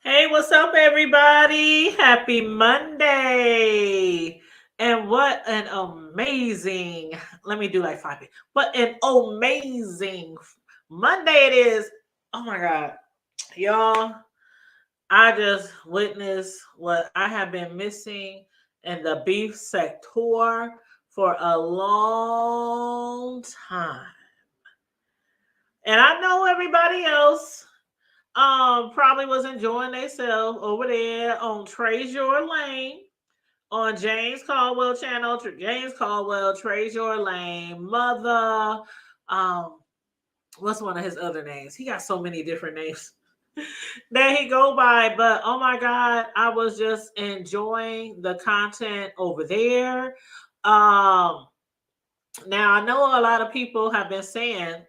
Hey, what's up, everybody? Happy Monday. And what an amazing, let me do like five. What an amazing Monday it is. Oh my God. Y'all, I just witnessed what I have been missing in the beef sector for a long time. And I know everybody else probably was enjoying themselves over there on Trezur Lane on James Caldwell channel. James Caldwell, Trezur Lane, Mother. Um, what's one of his other names? He got so many different names that he go by. But oh my God, I was just enjoying the content over there. Um, Now I know a lot of people have been saying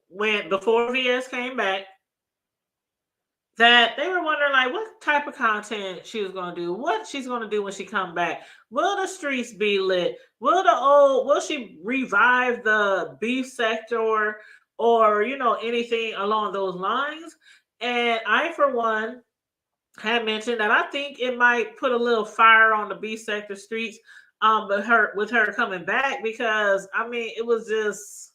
when before VS came back that they were wondering like what type of content she was going to do, what she's going to do when she come back. Will the streets be lit? Will she revive the beef sector or anything along those lines? And I for one had mentioned that I think it might put a little fire on the beef sector streets but her with her coming back, because I mean it was just,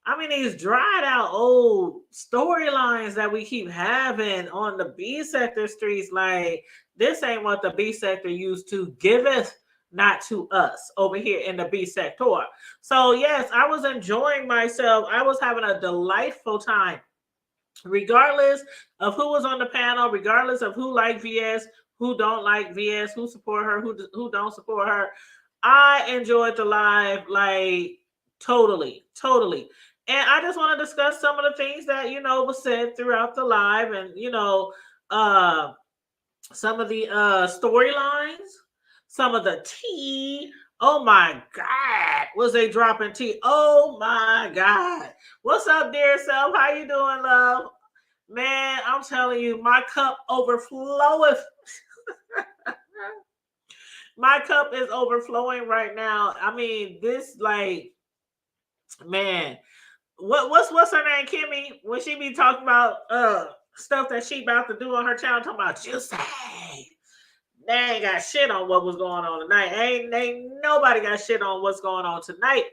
I mean, these dried out old storylines that we keep having on the B sector streets, like this ain't what the B sector used to giveth not to us over here in the B sector. So yes, I was enjoying myself. I was having a delightful time, regardless of who was on the panel, regardless of who liked VS, who don't like VS, who support her, who don't support her. I enjoyed the live like totally. And I just want to discuss some of the things that was said throughout the live, and uh some of the storylines, some of the tea. Oh my God, was they dropping tea? Oh my God. What's up, dear self? How you doing, love? Man, I'm telling you, my cup overfloweth. My cup is overflowing right now. I mean, this like, man, what's her name, Kimmy, when she be talking about stuff that she about to do on her channel, talking about juicy. They ain't got shit on what was going on tonight. Ain't nobody got shit on what's going on tonight.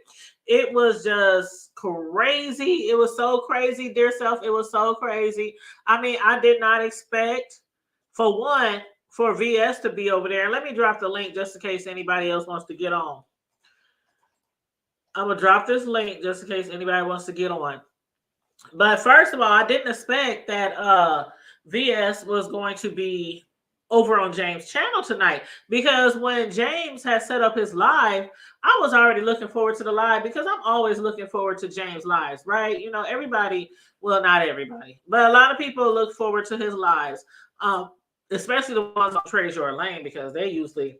It was just crazy. It was so crazy, dear self. It was so crazy. I mean, I did not expect, for one, for VS to be over there. Let me drop the link just in case anybody else wants to get on. I'm gonna drop this link just in case anybody wants to get on. But first of all, I didn't expect that VS was going to be over on James' channel tonight, because when James had set up his live, I was already looking forward to the live, because I'm always looking forward to James' lives, right? Everybody, well, not everybody, but a lot of people look forward to his lives, especially the ones on Trezur Lane, because they usually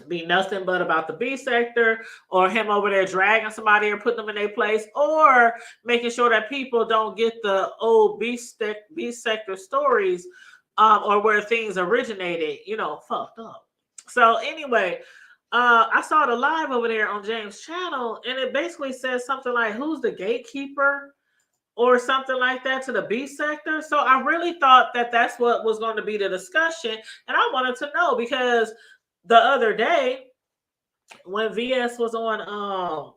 be nothing but about the B sector, or him over there dragging somebody or putting them in their place, or making sure that people don't get the old B sector stories, or where things originated, fucked up. So anyway, I saw the live over there on James' channel, and it basically says something like, "Who's the gatekeeper?" or something like that to the B sector. So I really thought that that's what was going to be the discussion, and I wanted to know, because the other day when VS was on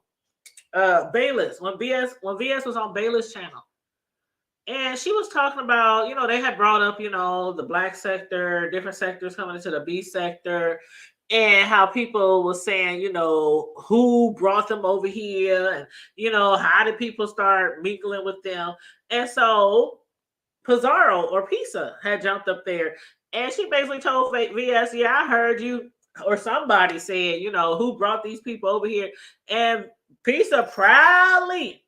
Bayless, when VS was on Bayless channel, and she was talking about, they had brought up, the black sector, different sectors coming into the B sector, and how people were saying, who brought them over here, and how did people start mingling with them. And so Pizarro or Pizza had jumped up there, and she basically told VS, "Yeah, I heard you," or somebody said, "Who brought these people over here?" And Pizza proudly,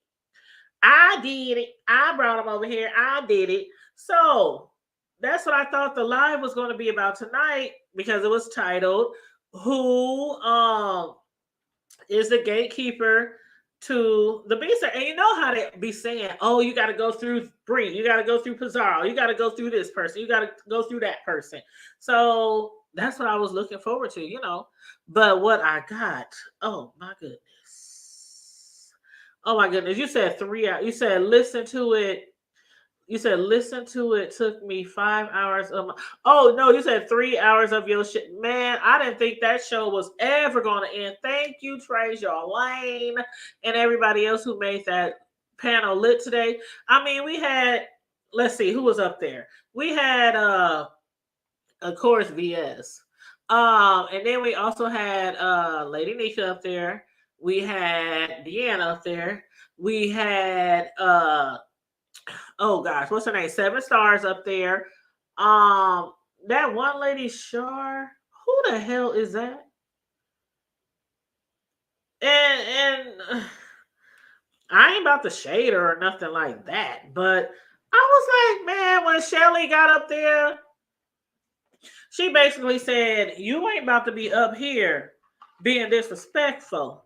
"I did it. I brought them over here. I did it." So that's what I thought the live was going to be about tonight, because it was titled, "Who is the gatekeeper to the B sector?" And you know how they be saying, "Oh, you got to go through Bree, you got to go through Pizarro, you got to go through this person, you got to go through that person." So that's what I was looking forward to. But what I got, oh my goodness, oh my goodness, you said 3 hours. You said listen to it. You said listen to it took me 5 hours of my. Oh no, you said 3 hours of your shit. Man, I didn't think that show was ever gonna end. Thank you, Trezur Lane, and everybody else who made that panel lit today. I mean, we had, let's see who was up there. We had of course VS. And then we also had Lady Nyca up there. We had DeAnna up there. We had oh gosh, what's her name? 7 stars up there. That one lady, Shar. Who the hell is that? And I ain't about to shade her or nothing like that, but I was like, man, when Shelly got up there, she basically said, "You ain't about to be up here being disrespectful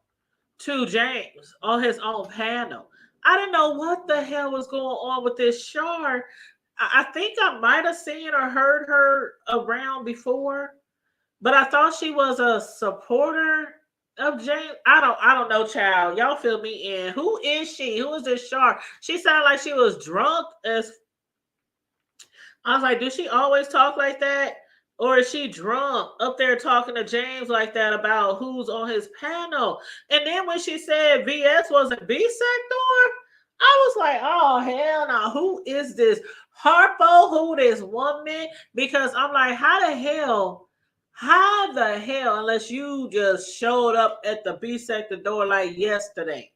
to James on his own panel." I didn't know what the hell was going on with this Shar. I think I might have seen or heard her around before, but I thought she was a supporter of James. I don't know, child. Y'all fill me in. Who is she? Who is this Shar? She sounded like she was drunk as. I was like, does she always talk like that? Or is she drunk up there talking to James like that about who's on his panel? And then when she said VS wasn't B-sector, I was like, oh, hell no. Who is this? Harpo, who this woman? Because I'm like, how the hell, unless you just showed up at the B-sector door like yesterday?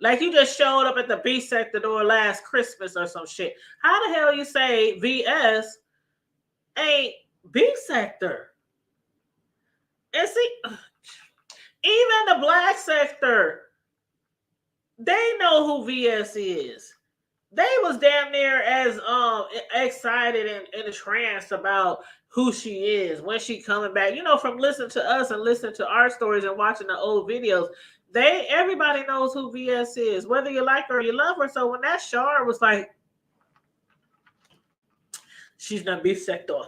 Like you just showed up at the B sector door last Christmas or some shit. How the hell you say VS ain't B sector? And see, even the black sector, they know who VS is. They was damn near as excited and entranced about who she is when she coming back. You know, from listening to us and listening to our stories and watching the old videos, everybody knows who VS is, whether you like her or you love her. So when that Shar was like, she's not B sector,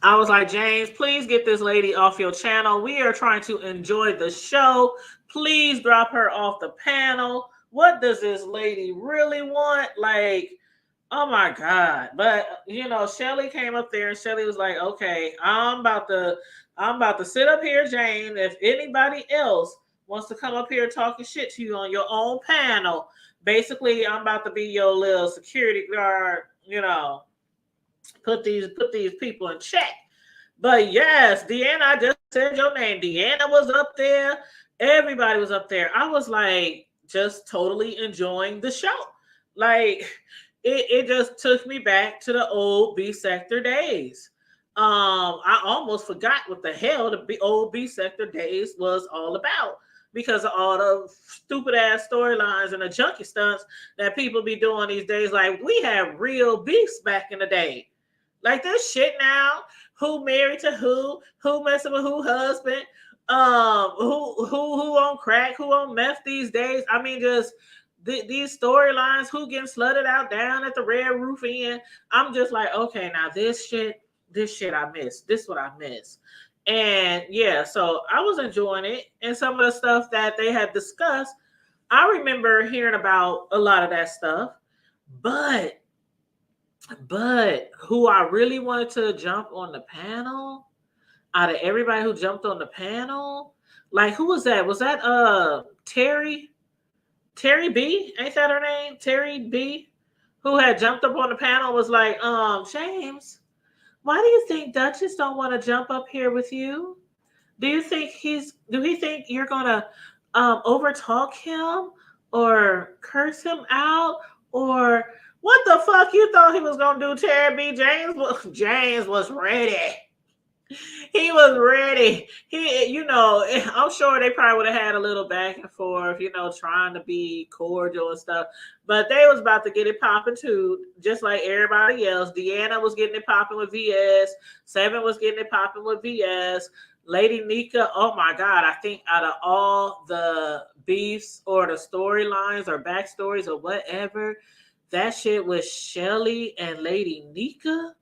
I was like, James, please get this lady off your channel. We are trying to enjoy the show. Please drop her off the panel. What does this lady really want? Like, oh my God. But you know, Shelly came up there and Shelly was like, okay, I'm about to sit up here, James. If anybody else wants to come up here talking shit to you on your own panel, basically I'm about to be your little security guard, you know. Put these people in check. But yes, DeAnna, I just said your name. DeAnna was up there. Everybody was up there. I was like just totally enjoying the show. Like it just took me back to the old B sector days. I almost forgot what the hell the old B sector days was all about because of all the stupid ass storylines and the junkie stunts that people be doing these days. Like we had real beefs back in the day. Like this shit now, who married to who messing with who husband, who on crack, who on meth these days. I mean, just these storylines, who getting slutted out down at the Red Roof Inn. I'm just like, okay, now this shit I miss. This what I miss. And yeah, so I was enjoying it. And some of the stuff that they had discussed, I remember hearing about a lot of that stuff. But who I really wanted to jump on the panel, out of everybody who jumped on the panel, like who was that? Was that Terry B? Ain't that her name? Terry B, who had jumped up on the panel, was like, James, why do you think Duchess don't want to jump up here with you? Do he think you're gonna overtalk him or curse him out? Or what the fuck you thought he was gonna do, Terry B? James was ready. He was ready. I'm sure they probably would have had a little back and forth, trying to be cordial and stuff. But they was about to get it popping too, just like everybody else. DeAnna was getting it popping with VS. 7 was getting it popping with VS. Lady Nyca, oh my God, I think out of all the beefs or the storylines or backstories or whatever, that shit with Shelly and Lady Nyca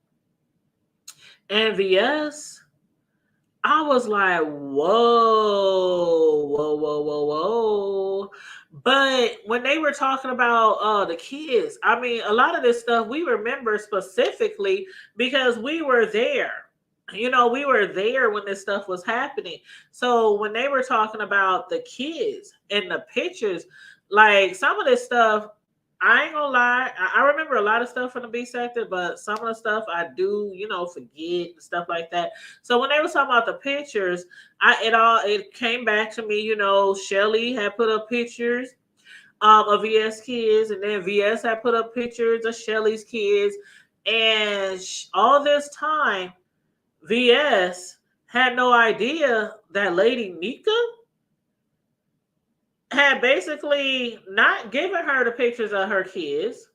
and VS, I was like, whoa. But when they were talking about the kids, I mean, a lot of this stuff we remember specifically because we were there. You know, we were there when this stuff was happening. So when they were talking about the kids and the pictures, like some of this stuff, I ain't gonna lie, I remember a lot of stuff from the B sector, but some of the stuff I do, you know, forget and stuff like that. So when they were talking about the pictures, it came back to me, you know, Shelly had put up pictures of VS kids, and then VS had put up pictures of Shelly's kids, and all this time, VS had no idea that Lady Nyca had basically not given her the pictures of her kids,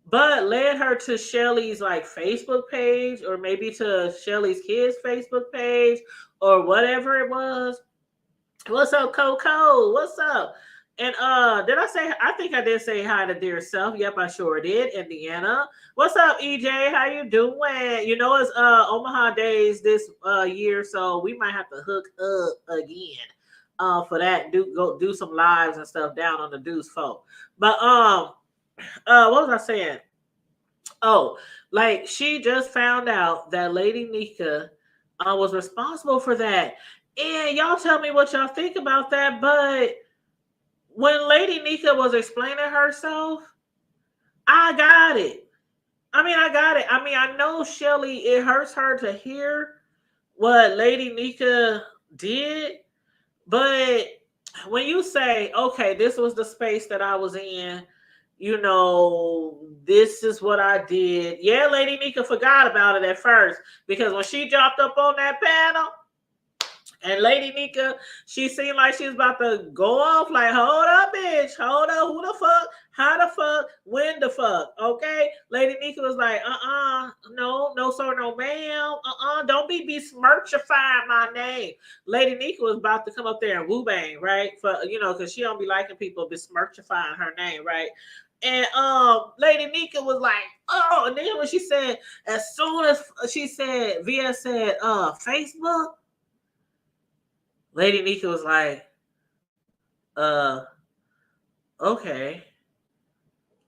but led her to Shelly's like Facebook page, or maybe to Shelly's kids' Facebook page, or whatever it was. What's up, Coco? What's up? And did I say, I think I did say hi to dear self. Yep, I sure did. And DeAnna. What's up, EJ? How you doing? You know, it's Omaha Days this year, so we might have to hook up again. For that. Do some lives and stuff down on the Deuce folk. But what was I saying? Oh, like she just found out that Lady Nyca was responsible for that. And y'all tell me what y'all think about that. But when Lady Nyca was explaining herself, I got it. I got it. I know Shelly, it hurts her to hear what Lady Nyca did. But when you say, okay, this was the space that I was in, you know, this is what I did. Yeah, Lady Nyca forgot about it at first, because when she dropped up on that panel, and Lady Nyca, she seemed like she was about to go off, like, hold up, bitch. Hold up. Who the fuck? How the fuck? When the fuck? Okay? Lady Nyca was like, no, sir, no, ma'am. Don't be besmirchifying my name. Lady Nyca was about to come up there and woo bang, right? For, you know, because she don't be liking people besmirchifying her name, right? And Lady Nyca was like, oh, and then when she said, as soon as she said, VS said, Facebook, Lady Nyca was like, uh, okay.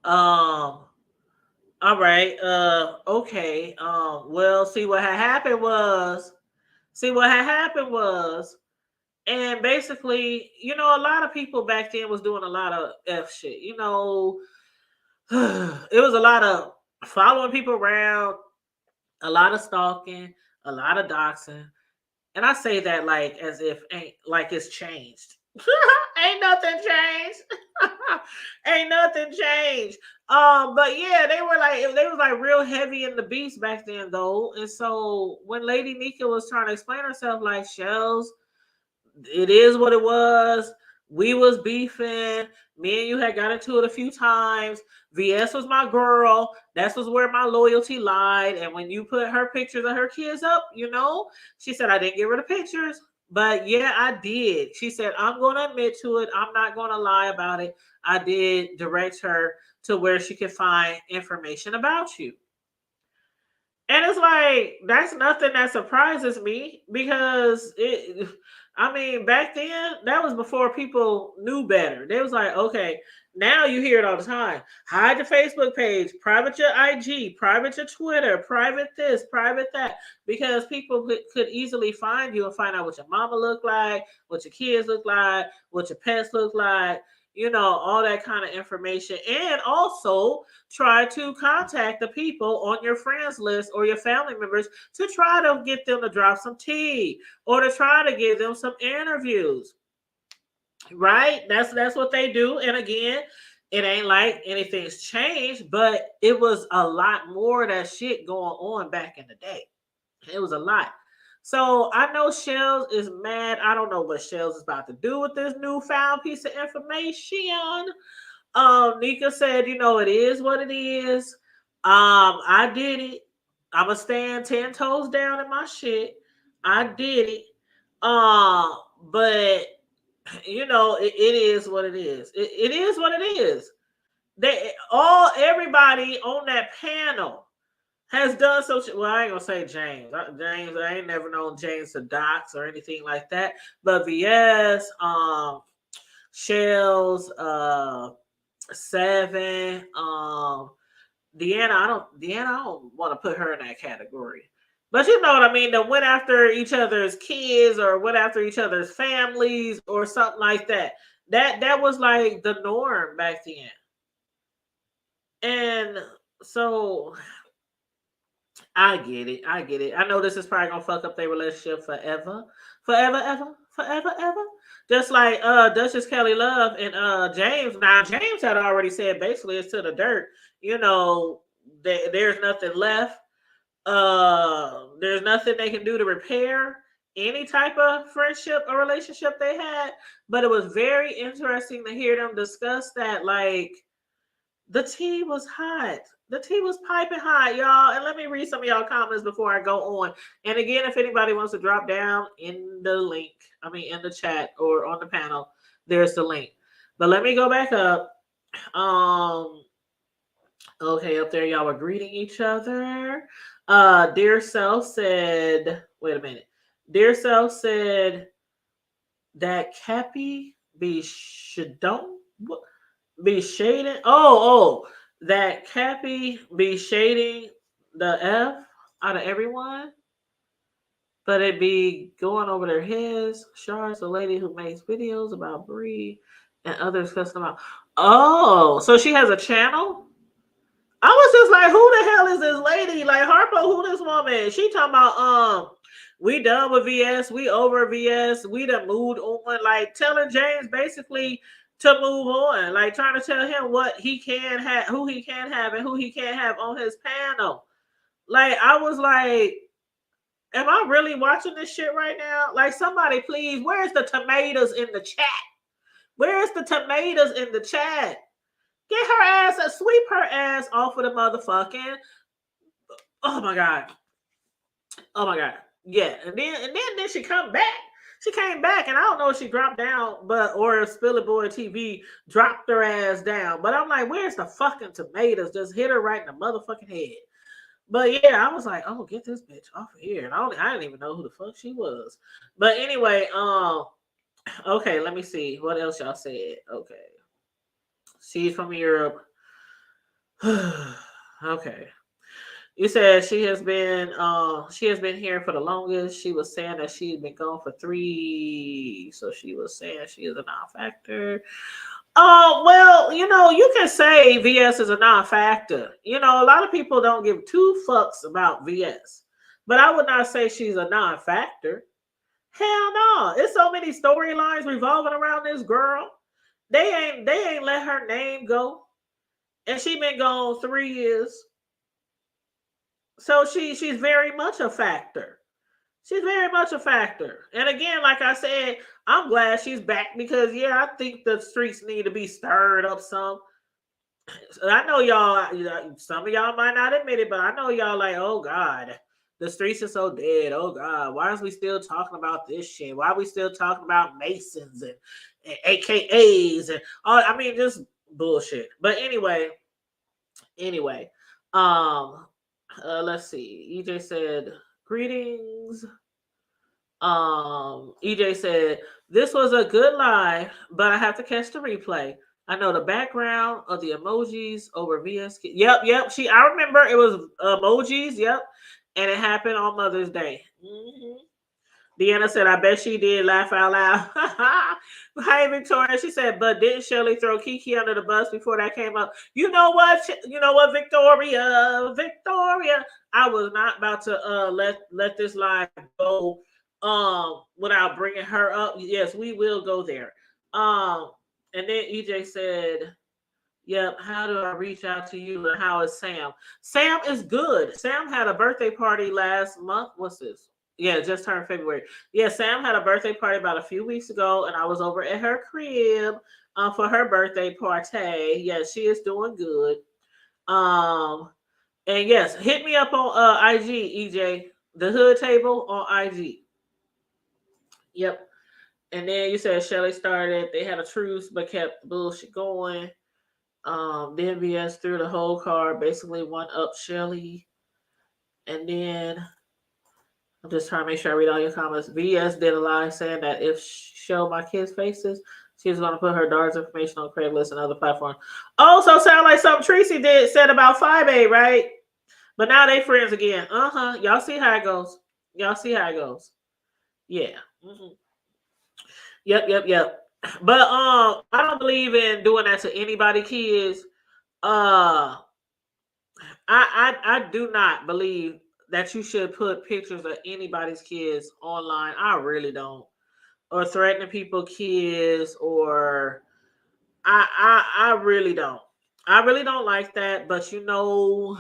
Um, all right, okay. Well, see what had happened was, and basically, you know, a lot of people back then was doing a lot of F shit. You know, it was a lot of following people around, a lot of stalking, a lot of doxing. And I say that like as if ain't like it's changed. Ain't nothing changed. Ain't nothing changed. But yeah, they was like real heavy in the beast back then though. And so when Lady Nyca was trying to explain herself, like, Shells, it is what it was. We was beefing. Me and you had got into it a few times. VS was my girl. That was where my loyalty lied. And when you put her pictures of her kids up, you know, she said I didn't get rid of pictures. But yeah, I did. She said, I'm going to admit to it. I'm not going to lie about it. I did direct her to where she could find information about you. And it's like, that's nothing that surprises me, because back then, that was before people knew better. They was like, okay, now you hear it all the time. Hide your Facebook page, private your IG, private your Twitter, private this, private that, because people could easily find you and find out what your mama look like, what your kids look like, what your pets look like, you know, all that kind of information. And also try to contact the people on your friends list or your family members to try to get them to drop some tea or to try to give them some interviews. Right? That's what they do. And again, it ain't like anything's changed, but it was a lot more of that shit going on back in the day. It was a lot. So I know Shells is mad. I don't know what Shells is about to do with this newfound piece of information. Nyca said, you know, it is what it is. I did it. I'ma stand 10 toes down in my shit. I did it. But you know, it is what it is. It is what it is. Everybody on that panel has done so. Well, I ain't gonna say James. I ain't never known James to dox or anything like that. But VS, Shells, Seven, DeAnna, I don't want to put her in that category. But you know what I mean? That went after each other's kids or went after each other's families or something like that. That was like the norm back then. And so I get it. I get it. I know this is probably gonna fuck up their relationship forever. Forever, ever, forever, ever. Just like Duchess Kelly Love and James. Now James had already said basically it's to the dirt. You know, there's nothing left. There's nothing they can do to repair any type of friendship or relationship they had. But it was very interesting to hear them discuss that. Like, the tea was hot. The tea was piping hot, y'all. And let me read some of y'all comments before I go on. And again, if anybody wants to drop down in the link, in the chat or on the panel, there's the link. But let me go back up. Okay, up there, y'all were greeting each other. Dear Self said, wait a minute. Dear Self said that Cappy be shadon be shading. That Cappy be shading the F out of everyone, but it be going over their heads. Char's the lady who makes videos about Bree and others cussing about. Oh, so she has a channel? I was just like, who the hell is this lady? Like, Harpo, who this woman? She talking about we done with VS, we over VS, we done moved on. Like, telling James basically to move on, like trying to tell him what he can have, who he can have, and who he can't have on his panel. Like, I was like, am I really watching this shit right now? Like, somebody please, where's the tomatoes in the chat? Where's the tomatoes in the chat? Get her ass, sweep her ass off of the motherfucking. Oh my god. Oh my god. Yeah, and then she come back. She came back, and I don't know if she dropped down, or Spilly Boy TV dropped her ass down. But I'm like, where's the fucking tomatoes? Just hit her right in the motherfucking head. But yeah, I was like, oh, get this bitch off of here. And I didn't even know who the fuck she was. But anyway, okay, let me see what else y'all said. Okay, she's from Europe. Okay. You said she has been here for the longest. She was saying that she had been gone for 3. So she was saying she is a non-factor. Oh, well, you can say VS is a non-factor. A lot of people don't give 2 fucks about VS. But I would not say she's a non-factor. Hell no. It's so many storylines revolving around this girl. They ain't let her name go. And she been gone 3 years. So she's very much a factor. She's very much a factor. And again, like I said, I'm glad she's back because I think the streets need to be stirred up some. I know y'all, some of y'all might not admit it, but I know y'all like, oh God, the streets are so dead. Oh God, why is we still talking about this shit? Why are we still talking about Masons and AKAs and all? Just bullshit. But anyway, let's see. EJ said, greetings. EJ said, this was a good live, but I have to catch the replay. I know the background of the emojis over VS. Yep. I remember it was emojis. Yep. And it happened on Mother's Day. Mm-hmm. DeAnna said, I bet she did laugh out loud. Hi, Victoria. She said, but didn't Shelly throw Kiki under the bus before that came up? You know what, Victoria? I was not about to let this live go without bringing her up. Yes, we will go there. And then EJ said, yep, how do I reach out to you? And how is Sam? Sam is good. Sam had a birthday party last month. What's this? Yeah, just turned February. Yeah, Sam had a birthday party about a few weeks ago, and I was over at her crib for her birthday party. Yeah, she is doing good. And yes, hit me up on IG, EJ. The Hood Table on IG. Yep. And then you said Shelly started. They had a truce, but kept the bullshit going. Then VS threw the whole card, basically one up Shelly. And then I'm just trying to make sure I read all your comments. VS did a live saying that if show my kids' faces, She's going to put her daughter's information on Craigslist and other platforms. Also, sound like something Tracy said about 5A, right? But now they friends again. Y'all see how it goes. Y'all see how it goes. Yeah. Mm-hmm. Yep. But I don't believe in doing that to anybody, kids. I do not believe that you should put pictures of anybody's kids online. I really don't. Or threatening people kids, or I really don't. I really don't like that. But you know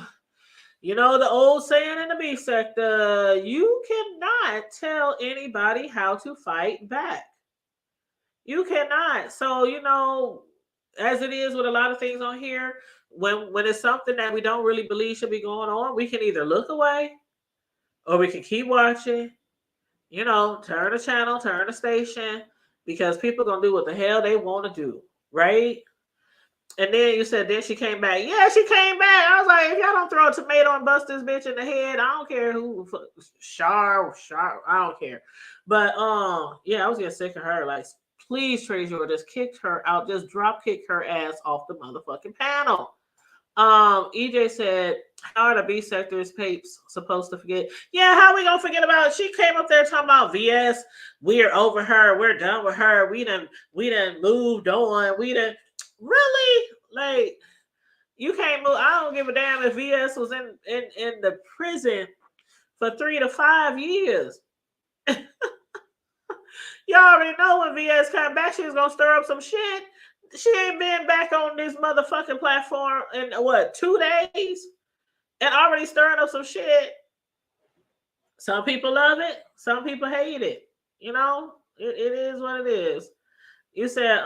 the old saying in the beef sector, you cannot tell anybody how to fight back. You cannot. So, as it is with a lot of things on here, when it's something that we don't really believe should be going on, we can either look away or we can keep watching, turn the channel, turn the station, because people gonna do what the hell they want to do, right? And then you said then she came back. Yeah, she came back. I was like, if y'all don't throw a tomato and bust this bitch in the head, I don't care who, Char, I don't care. But yeah, I was getting sick of her. Like, please, Trezur, just kick her out. Just drop kick her ass off the motherfucking panel. EJ said, how are the B sectors papes supposed to forget? Yeah, how we gonna forget about it? She came up there talking about VS. We're over her. We're done with her. We done moved on. We done really, like, you can't move. I don't give a damn if VS was in the prison for 3 to 5 years. You already know when VS came back, she was gonna stir up some shit. She ain't been back on this motherfucking platform in what, 2 days, and already stirring up some shit. Some people love it, some people hate it. It is what it is. You said,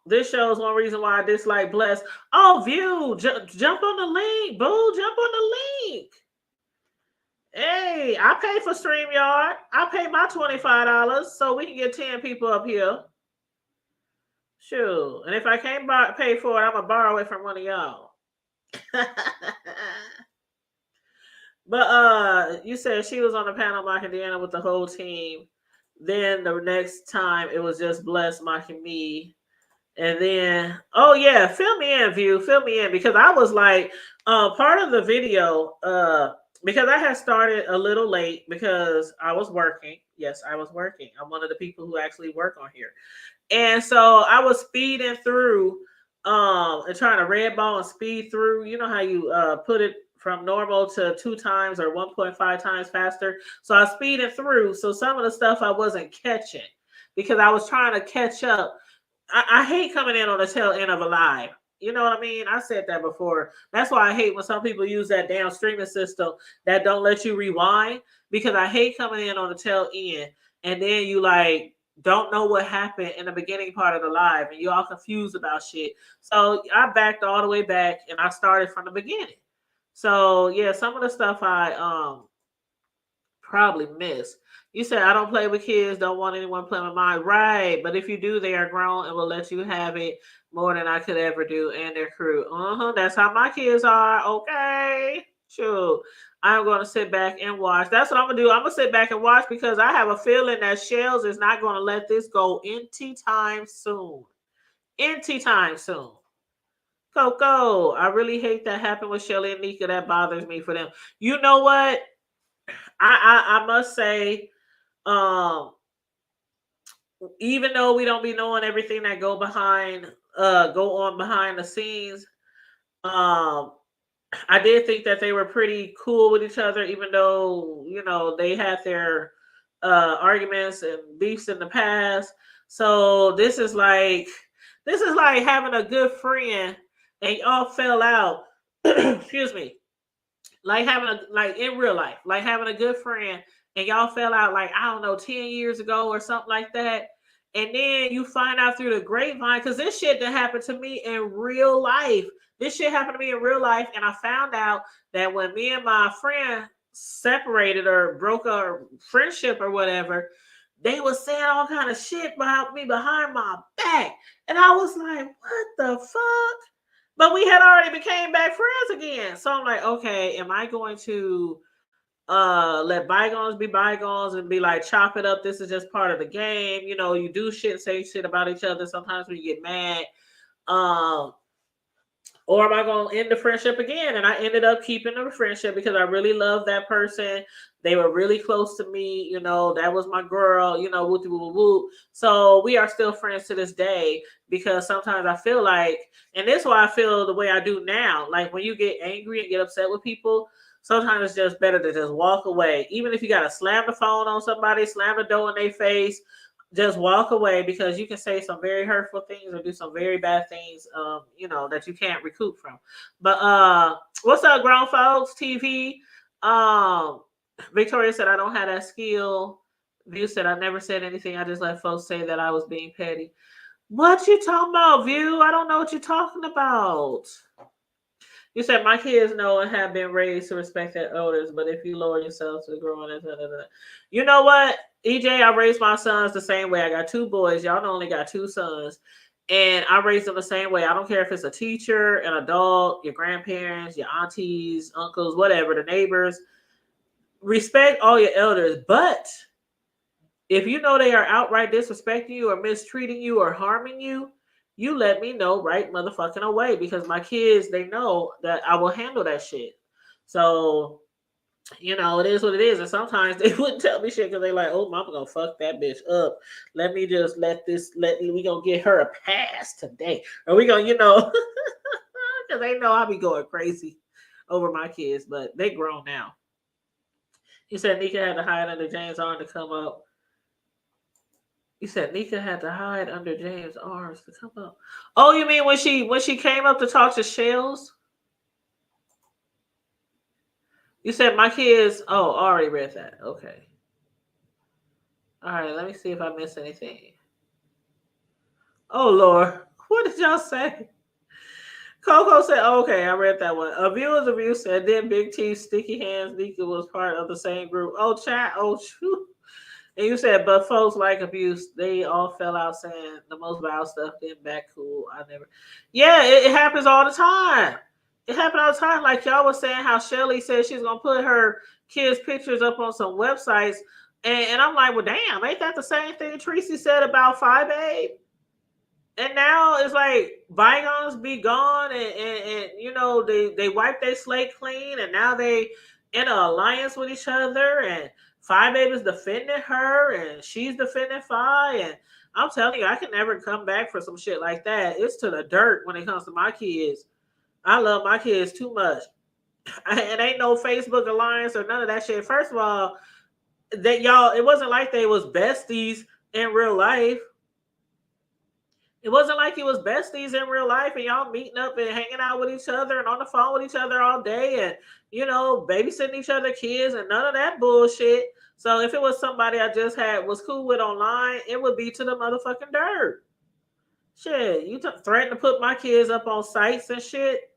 this shows one reason why I dislike Bless. Oh, View, jump on the link, boo, jump on the link. Hey, I pay for StreamYard. I pay my $25 so we can get 10 people up here. Sure. And if I can't pay for it, I'm gonna borrow it from one of y'all. But you said she was on the panel mocking DeAnna with the whole team. Then the next time it was just Bless mocking me. And then, oh yeah, fill me in, View. Fill me in, because I was like, part of the video, because I had started a little late because I was working. Yes, I was working. I'm one of the people who actually work on here. And so I was speeding through and trying to red ball and speed through. You know how you put it from normal to 2 times or 1.5 times faster. So I was speeding through. So some of the stuff I wasn't catching because I was trying to catch up. I hate coming in on the tail end of a live. You know what I mean? I said that before. That's why I hate when some people use that damn streaming system that don't let you rewind, because I hate coming in on the tail end and then you like don't know what happened in the beginning part of the live and you're all confused about shit. So I backed all the way back and I started from the beginning. So yeah, some of the stuff I probably missed. You said I don't play with kids, don't want anyone playing with mine. Right. But if you do, they are grown and will let you have it more than I could ever do and their crew. That's how my kids are. Okay. Sure. I'm going to sit back and watch. That's what I'm going to do. I'm going to sit back and watch because I have a feeling that Shells is not going to let this go anytime soon. Anytime soon. Coco, I really hate that happened with Shelly and Nyca. That bothers me for them. You know what? I must say, even though we don't be knowing everything that go on behind the scenes, I did think that they were pretty cool with each other, even though they had their arguments and beefs in the past. So this is like having a good friend and y'all fell out. Excuse me. Like in real life, like having a good friend and y'all fell out, like, I don't know, 10 years ago or something like that. And then you find out through the grapevine, because this shit that happened to me in real life. This shit happened to me in real life. And I found out that when me and my friend separated or broke our friendship or whatever, they was saying all kind of shit about me behind my back. And I was like, what the fuck? But we had already became back friends again. So I'm like, okay, am I going to let bygones be bygones and be like, chop it up. This is just part of the game. You know, you do shit, say shit about each other. Sometimes when you get mad, um, or am I going to end the friendship again? And I ended up keeping the friendship because I really loved that person. They were really close to me. You know, that was my girl, you know, woo woo woo. So we are still friends to this day because sometimes I feel like, and this is why I feel the way I do now. Like when you get angry and get upset with people, sometimes it's just better to just walk away. Even if you got to slam the phone on somebody, slam the door in their face, just walk away because you can say some very hurtful things or do some very bad things, you know, that you can't recoup from. But what's up, grown folks? TV. Um, Victoria said I don't have that skill. View said I never said anything. I just let folks say that I was being petty. What you talking about, View? I don't know what you're talking about. You said my kids know and have been raised to respect their elders, but if you lower yourself to the growing, you know what, EJ, I raised my sons the same way. I got two boys. Y'all only got two sons, and I raised them the same way. I don't care if it's a teacher, an adult, your grandparents, your aunties, uncles, whatever, the neighbors. Respect all your elders, but if you know they are outright disrespecting you or mistreating you or harming you, you let me know right motherfucking away because my kids, they know that I will handle that shit. So, you know, it is what it is. And sometimes they wouldn't tell me shit because they like, oh, mama gonna fuck that bitch up. Let me just we gonna get her a pass today. Or we gonna, you know, because they know I'll be going crazy over my kids, but they grown now. You said Nyca had to hide under James' arm to come up. You said Nyca had to hide under James' arms to come up. Oh, you mean when she came up to talk to Shells? You said my kids. Oh, I already read that. Okay. All right. Let me see if I missed anything. Oh Lord, what did y'all say? Coco said, oh, "Okay, I read that one." A viewer's review said, "Then Big T's sticky hands. Nyca was part of the same group." Oh, chat. Oh, shoot. And you said, but folks like abuse, they all fell out saying the most vile stuff, then back cool. I never. Yeah, it happens all the time. It happened all the time. Like y'all was saying how Shelly said she's going to put her kids' pictures up on some websites. And I'm like, well, damn, ain't that the same thing Tracy said about Five Babe? And now it's like bygones be gone and you know, they wipe their slate clean and now they in an alliance with each other and Five Baby's defending her and she's defending Five and I'm telling you, I can never come back for some shit like that. It's to the dirt when it comes to my kids. I love my kids too much. It ain't no Facebook alliance or none of that shit. First of all, that y'all, it wasn't like they was besties in real life. It wasn't like it was besties in real life and y'all meeting up and hanging out with each other and on the phone with each other all day and, you know, babysitting each other kids and none of that bullshit. So if it was somebody I just was cool with online, it would be to the motherfucking dirt. Shit, you threatened to put my kids up on sites and shit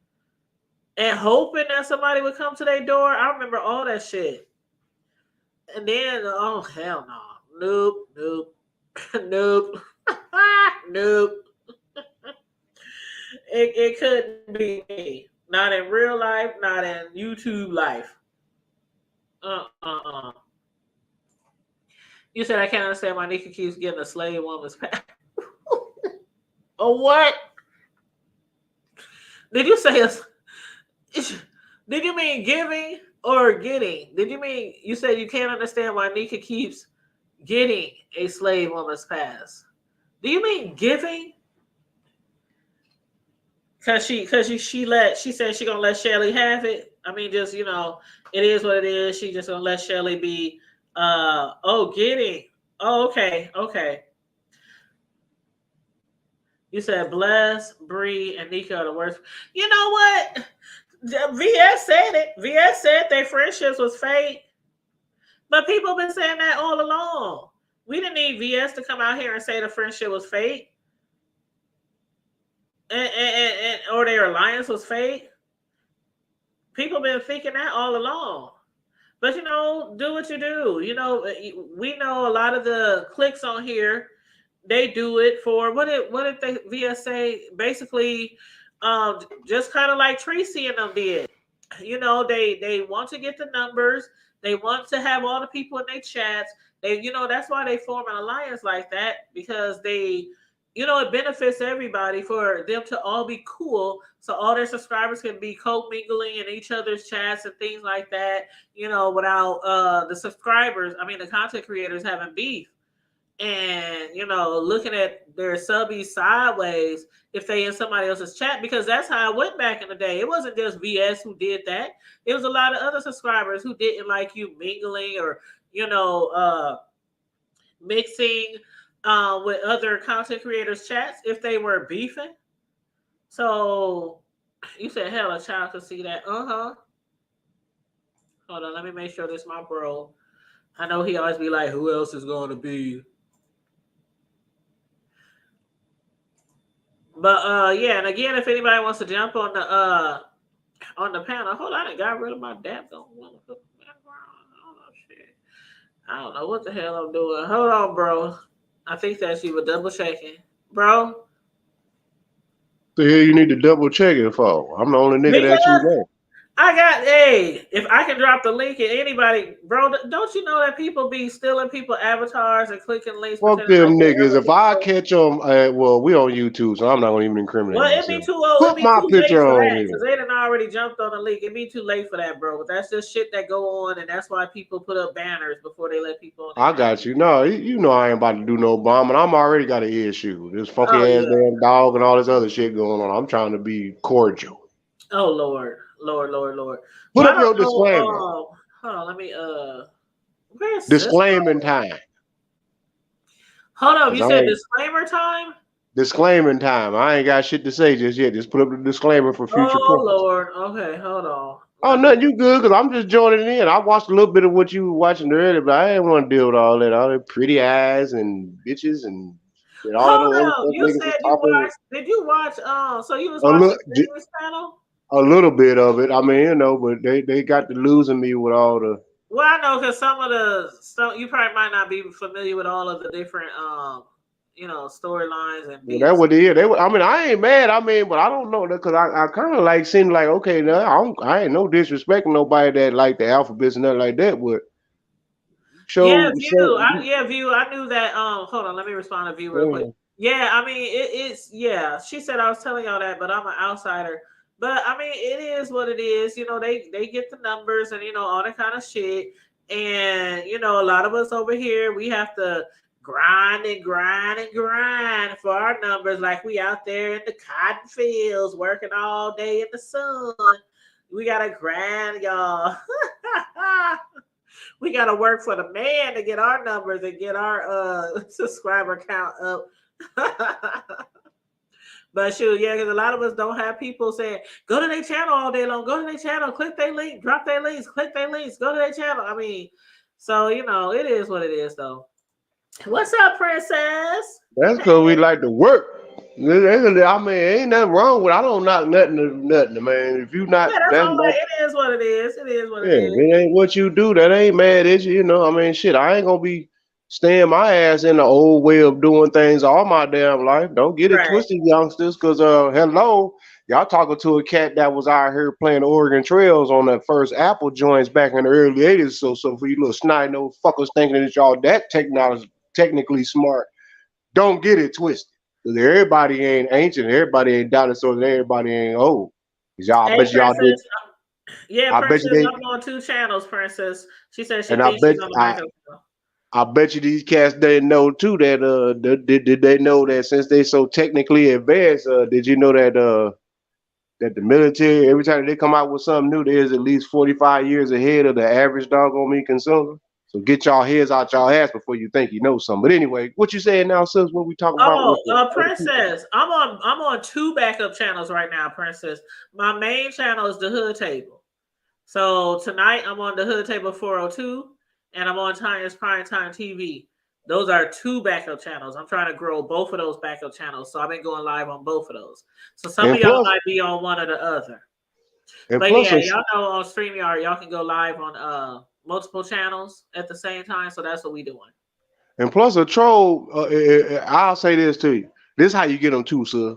and hoping that somebody would come to their door. I remember all that shit. And then, oh, hell no. Nope. Nope. Nope. It couldn't be me. Not in real life, not in YouTube life. You said I can't understand why Nyca keeps getting a slave woman's pass. Oh, what? Did you say did you mean giving or getting? Did you mean you said you can't understand why Nyca keeps getting a slave woman's pass? Do you mean giving? Cause she said she gonna let Shelly have it. I mean, just, you know, it is what it is. She just gonna let Shelly be getting. Oh, okay. You said Bless, Bree, and Nyca are the worst. You know what? VS said it. VS said their friendships was fake. But people been saying that all along. We didn't need VS to come out here and say the friendship was fake. And or their alliance was fake. People been thinking that all along. But, you know, do what you do. You know, we know a lot of the clicks on here, they do it for what did they VS say? Basically, just kind of like Tracy and them did. You know, they want to get the numbers. They want to have all the people in their chats. They, that's why they form an alliance like that, because they, it benefits everybody for them to all be cool, so all their subscribers can be co-mingling in each other's chats and things like that. Without the subscribers, I mean the content creators having beef and looking at their subbies sideways if they in somebody else's chat, because that's how it went back in the day. It wasn't just VS who did that. It was a lot of other subscribers who didn't like you mingling or mixing with other content creators chats if they were beefing. So you said hell, a child could see that. Hold on, let me make sure this my bro. I know he always be like, who else is going to be? But yeah, and again, if anybody wants to jump on the panel, hold on, I got rid of my damn background. Oh shit, I don't know what the hell I'm doing. Hold on, bro. I think that's you were double checking, bro. The hell you need to double check it for? I'm the only nigga that you know. I got, hey, if I can drop the link and anybody, bro, don't you know that people be stealing people avatars and clicking links? Fuck them niggas. If I catch them, well, we on YouTube, so I'm not gonna even incriminate myself. It'd be too old. Put my picture on here. Because they done already jumped on the link. It'd be too late for that, bro. But that's just shit that go on, and that's why people put up banners before they let people on. I got you. No, you know I ain't about to do no bomb, and I'm already got an issue. This funky ass damn dog and all this other shit going on. I'm trying to be cordial. Oh Lord. Put up your disclaimer. Hold on, let me where's disclaimer time? Hold on, you said disclaimer time? Disclaimer time. I ain't got shit to say just yet. Just put up the disclaimer for future purpose. Lord. Okay, hold on. Oh, nothing. You good? Because I'm just joining in. I watched a little bit of what you were watching earlier, but I didn't want to deal with all that pretty eyes and bitches and all that other stuff. You said you watched. Did you watch? So you was watching this panel? A little bit of it. I mean, but they got to losing me with all the. Well, I know because you probably might not be familiar with all of the different storylines and. Well, that's what they is. I mean, I ain't mad. I mean, but I don't know because I kind of like seem like okay, now I ain't no disrespecting nobody that like the alphabets and nothing like that, but. View. I knew that. Hold on, let me respond to View real quick. Yeah, I mean it's. She said I was telling y'all that, but I'm an outsider. But I mean, it is what it is. They get the numbers and all that kind of shit. And a lot of us over here, we have to grind for our numbers, like we out there in the cotton fields working all day in the sun. We gotta grind, y'all. We gotta work for the man to get our numbers and get our subscriber count up. But shoot, because a lot of us don't have people saying, go to their channel all day long, go to their channel, click their link, drop their links, click their links, go to their channel. I mean, so, it is what it is, though. What's up, princess? That's because we like to work. I mean, ain't nothing wrong with it. I don't knock nothing, man. If you not, it is what it is. It is what it is. It ain't what you do. That ain't mad, is you? I mean, shit, I ain't going to be staying my ass in the old way of doing things all my damn life. Don't get it twisted, youngsters, because hello, y'all talking to a cat that was out here playing Oregon Trails on that first Apple joints back in the early 80s. So for you little snide nose fuckers thinking that y'all that technically smart, don't get it twisted. Because everybody ain't ancient, everybody ain't dinosaurs, and everybody ain't old. I bet y'all did. Yeah, Princess, I'm on 2 channels, Princess. She said she thinks she's on the back of the I bet you these cats didn't know too that did they know that since they so technically advanced, did you know that that the military, every time they come out with something new, there's at least 45 years ahead of the average doggone meat consumer. So get y'all heads out y'all ass before you think you know something. But anyway, what you saying now, sis? What we talking about? Princess, I'm on 2 backup channels right now, Princess. My main channel is the Hood Table. So tonight I'm on the Hood Table 402. And I'm on Tanya's PrimeTime TV. Those are 2 backup channels. I'm trying to grow both of those backup channels. So I've been going live on both of those. So some of y'all might be on one or the other. But yeah, y'all know on StreamYard, y'all can go live on multiple channels at the same time. So that's what we doing. And plus a troll, I'll say this to you. This is how you get them too, sir.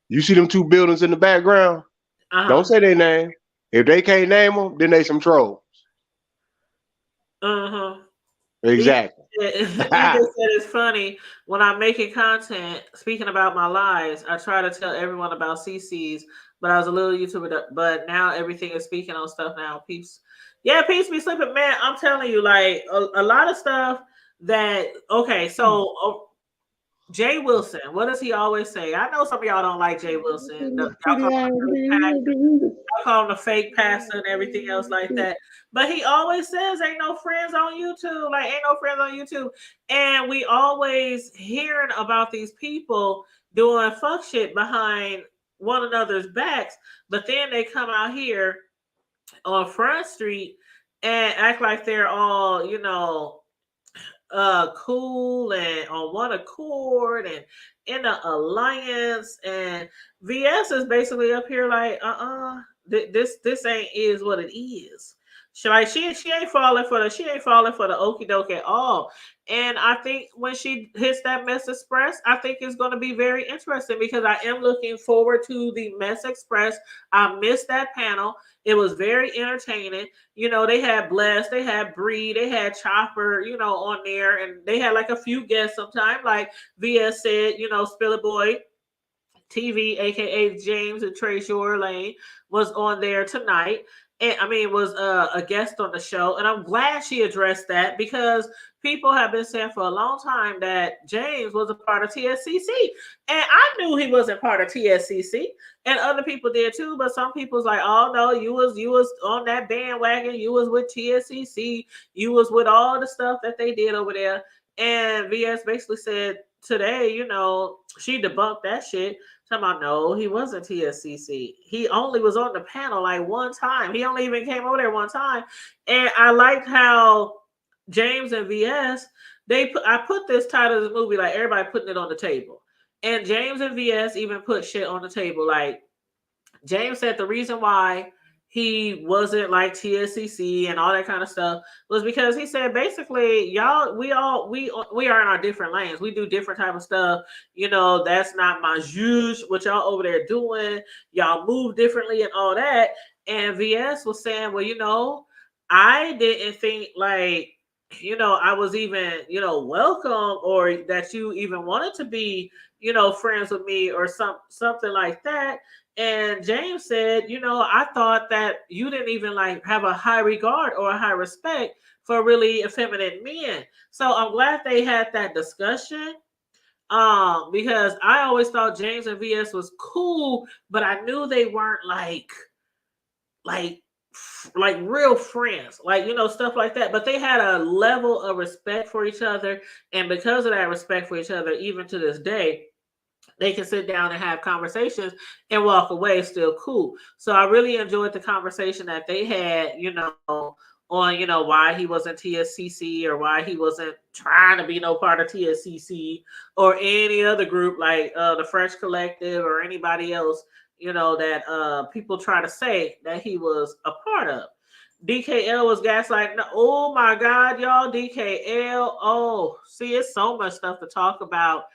You see them 2 buildings in the background? Don't say their name. If they can't name them, then they some trolls. Uh-huh. Exactly. He just said it's funny when I'm making content speaking about my lives. I try to tell everyone about CC's, but I was a little YouTuber. But now everything is speaking on stuff now. Peeps, yeah, peeps be slipping, man. I'm telling you, like a lot of stuff that. Okay, so Jay Wilson, what does he always say? I know some of y'all don't like Jay Wilson. Y'all call I call him the fake pastor and everything else like that. But he always says, ain't no friends on YouTube. Like, ain't no friends on YouTube. And we always hearing about these people doing fuck shit behind one another's backs. But then they come out here on Front Street and act like they're all, cool and on one accord and in an alliance, and VS is basically up here like this ain't is what it is. She ain't falling for the okie doke at all. And I think when she hits that Mess Express, I think it's going to be very interesting because I am looking forward to the Mess Express. I missed that panel. It was very entertaining. They had Bless, they had Bree, they had Chopper, on there, and they had like a few guests sometime. Like VS said, Spill It Boy TV, aka James and Trezur Lane, was on there tonight. And I mean, was a guest on the show, and I'm glad she addressed that because people have been saying for a long time that James was a part of TSCC, and I knew he wasn't part of TSCC, and other people did too. But some people's like, "Oh no, you was on that bandwagon. You was with TSCC. You was with all the stuff that they did over there." And VS basically said today, she debunked that shit. Talking about no, he wasn't TSCC. He only was on the panel like one time. He only even came over there one time. And I liked how James and VS, I put this title of the movie like everybody putting it on the table. And James and VS even put shit on the table. Like James said the reason why he wasn't like TSCC and all that kind of stuff was because he said basically y'all we are in our different lanes. We do different type of stuff. That's not my juice. What y'all over there doing? Y'all move differently and all that. And VS was saying, well, I didn't think like I was even welcome or that you even wanted to be friends with me or something like that. And James said, I thought that you didn't even like have a high regard or a high respect for really effeminate men. So I'm glad they had that discussion. Because I always thought James and VS was cool, but I knew they weren't like real friends, like stuff like that. But they had a level of respect for each other, and because of that respect for each other, even to this day, they can sit down and have conversations and walk away still cool. So I really enjoyed the conversation that they had, on why he wasn't TSCC or why he wasn't trying to be no part of TSCC or any other group like the Fresh Collective or anybody else, that people try to say that he was a part of. DKL was gaslighting. Oh my God, y'all, DKL. Oh, see, it's so much stuff to talk about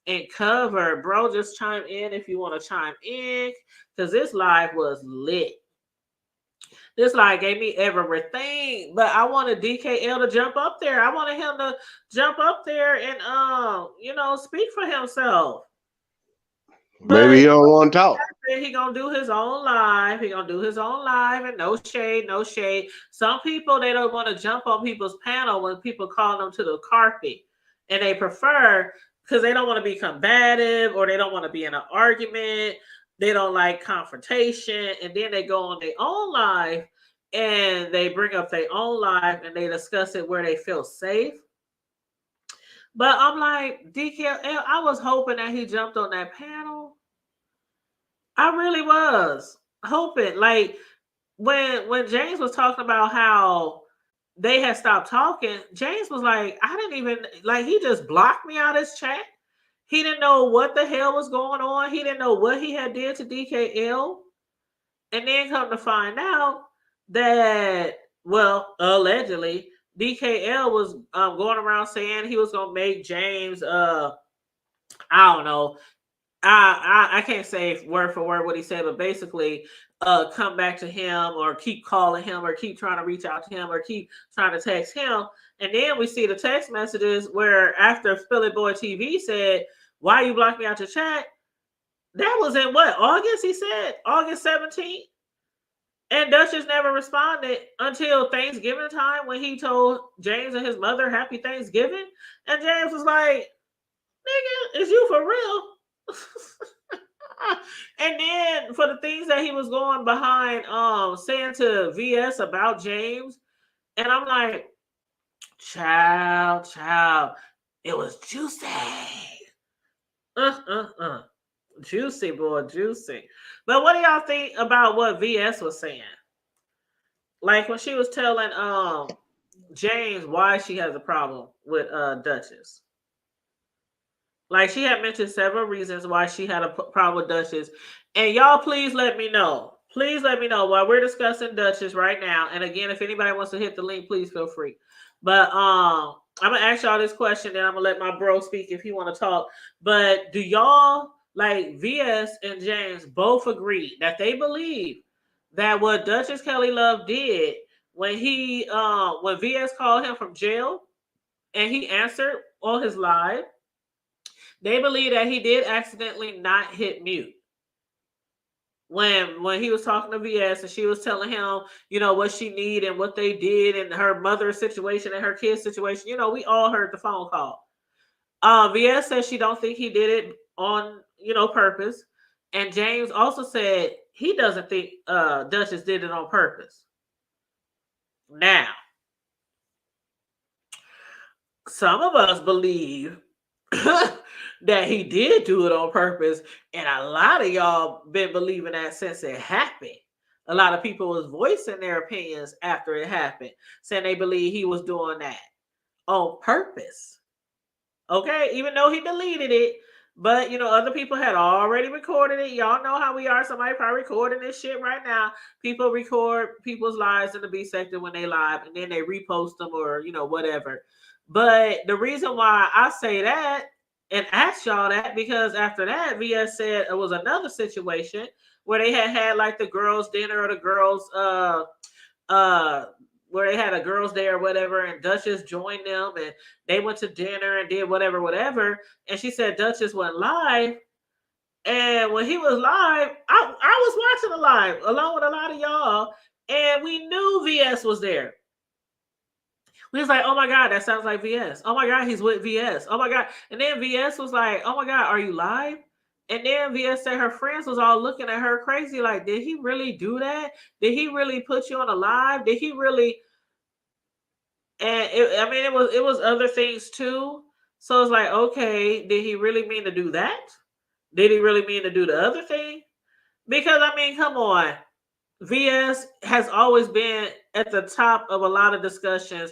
and cover. Bro, just chime in if you want to chime in because this live was lit. This live gave me everything, but I wanted DKL to jump up there. I wanted him to jump up there and speak for himself. Maybe he don't want to talk. He gonna do his own live. He gonna do his own live, and no shade, no shade. Some people they don't want to jump on people's panel when people call them to the carpet, and they prefer because they don't want to be combative or they don't want to be in an argument. They don't like confrontation, and then they go on their own live and they bring up their own live and they discuss it where they feel safe. But I'm like, DKL, I was hoping that he jumped on that panel. I really was hoping. Like when James was talking about how they had stopped talking, James was like, I didn't even like he just blocked me out of his chat. He didn't know what the hell was going on. He didn't know what he had did to DKL. And then come to find out that, well, allegedly, DKL was going around saying he was going to make James, I don't know, I can't say word for word what he said, but basically, come back to him or keep calling him or keep trying to reach out to him or keep trying to text him. And then we see the text messages where after Philly Boy TV said, "Why you blocked me out your chat?" That was in what, August? He said August 17th. And Duchess never responded until Thanksgiving time when he told James and his mother Happy Thanksgiving. And James was like, "Nigga, is you for real?" And then for the things that he was going behind saying to VS about James, and I'm like, child, it was juicy. Juicy, boy, juicy. But what do y'all think about what VS was saying? Like when she was telling James why she has a problem with Duchess. Like she had mentioned several reasons why she had a problem with Duchess. And y'all please let me know. Please let me know while we're discussing Duchess right now. And again, if anybody wants to hit the link, please feel free. But I'm gonna ask y'all this question, then I'm gonna let my bro speak if he want to talk. But do y'all, like VS and James, both agree that they believe that what Duchess Kelly Love did when when VS called him from jail and he answered on his live, they believe that he did accidentally not hit mute when he was talking to VS and she was telling him, what she need and what they did and her mother's situation and her kid's situation. We all heard the phone call. VS says she don't think he did it on, purpose. And James also said he doesn't think Duchess did it on purpose. Now, some of us believe that he did do it on purpose, and a lot of y'all been believing that since it happened. A lot of people was voicing their opinions after it happened, saying they believe he was doing that on purpose. Okay, even though he deleted it, but other people had already recorded it. Y'all know how we are. Somebody probably recording this shit right now. People record people's lives in the B section when they live, and then they repost them or whatever. But the reason why I say that and ask y'all that, because after that, VS said it was another situation where they had like the girls' dinner or the girls' where they had a girls' day or whatever, and Duchess joined them and they went to dinner and did whatever. And she said Duchess went live. And when he was live, I was watching the live along with a lot of y'all, and we knew VS was there. We was like, "Oh my God, that sounds like VS. Oh my God, he's with VS. Oh my God." And then VS was like, "Oh my God, are you live?" And then VS said her friends was all looking at her crazy, like, "Did he really do that? Did he really put you on a live? Did he really?" And it was other things too. So it's like, okay, did he really mean to do that? Did he really mean to do the other thing? Because come on. VS has always been at the top of a lot of discussions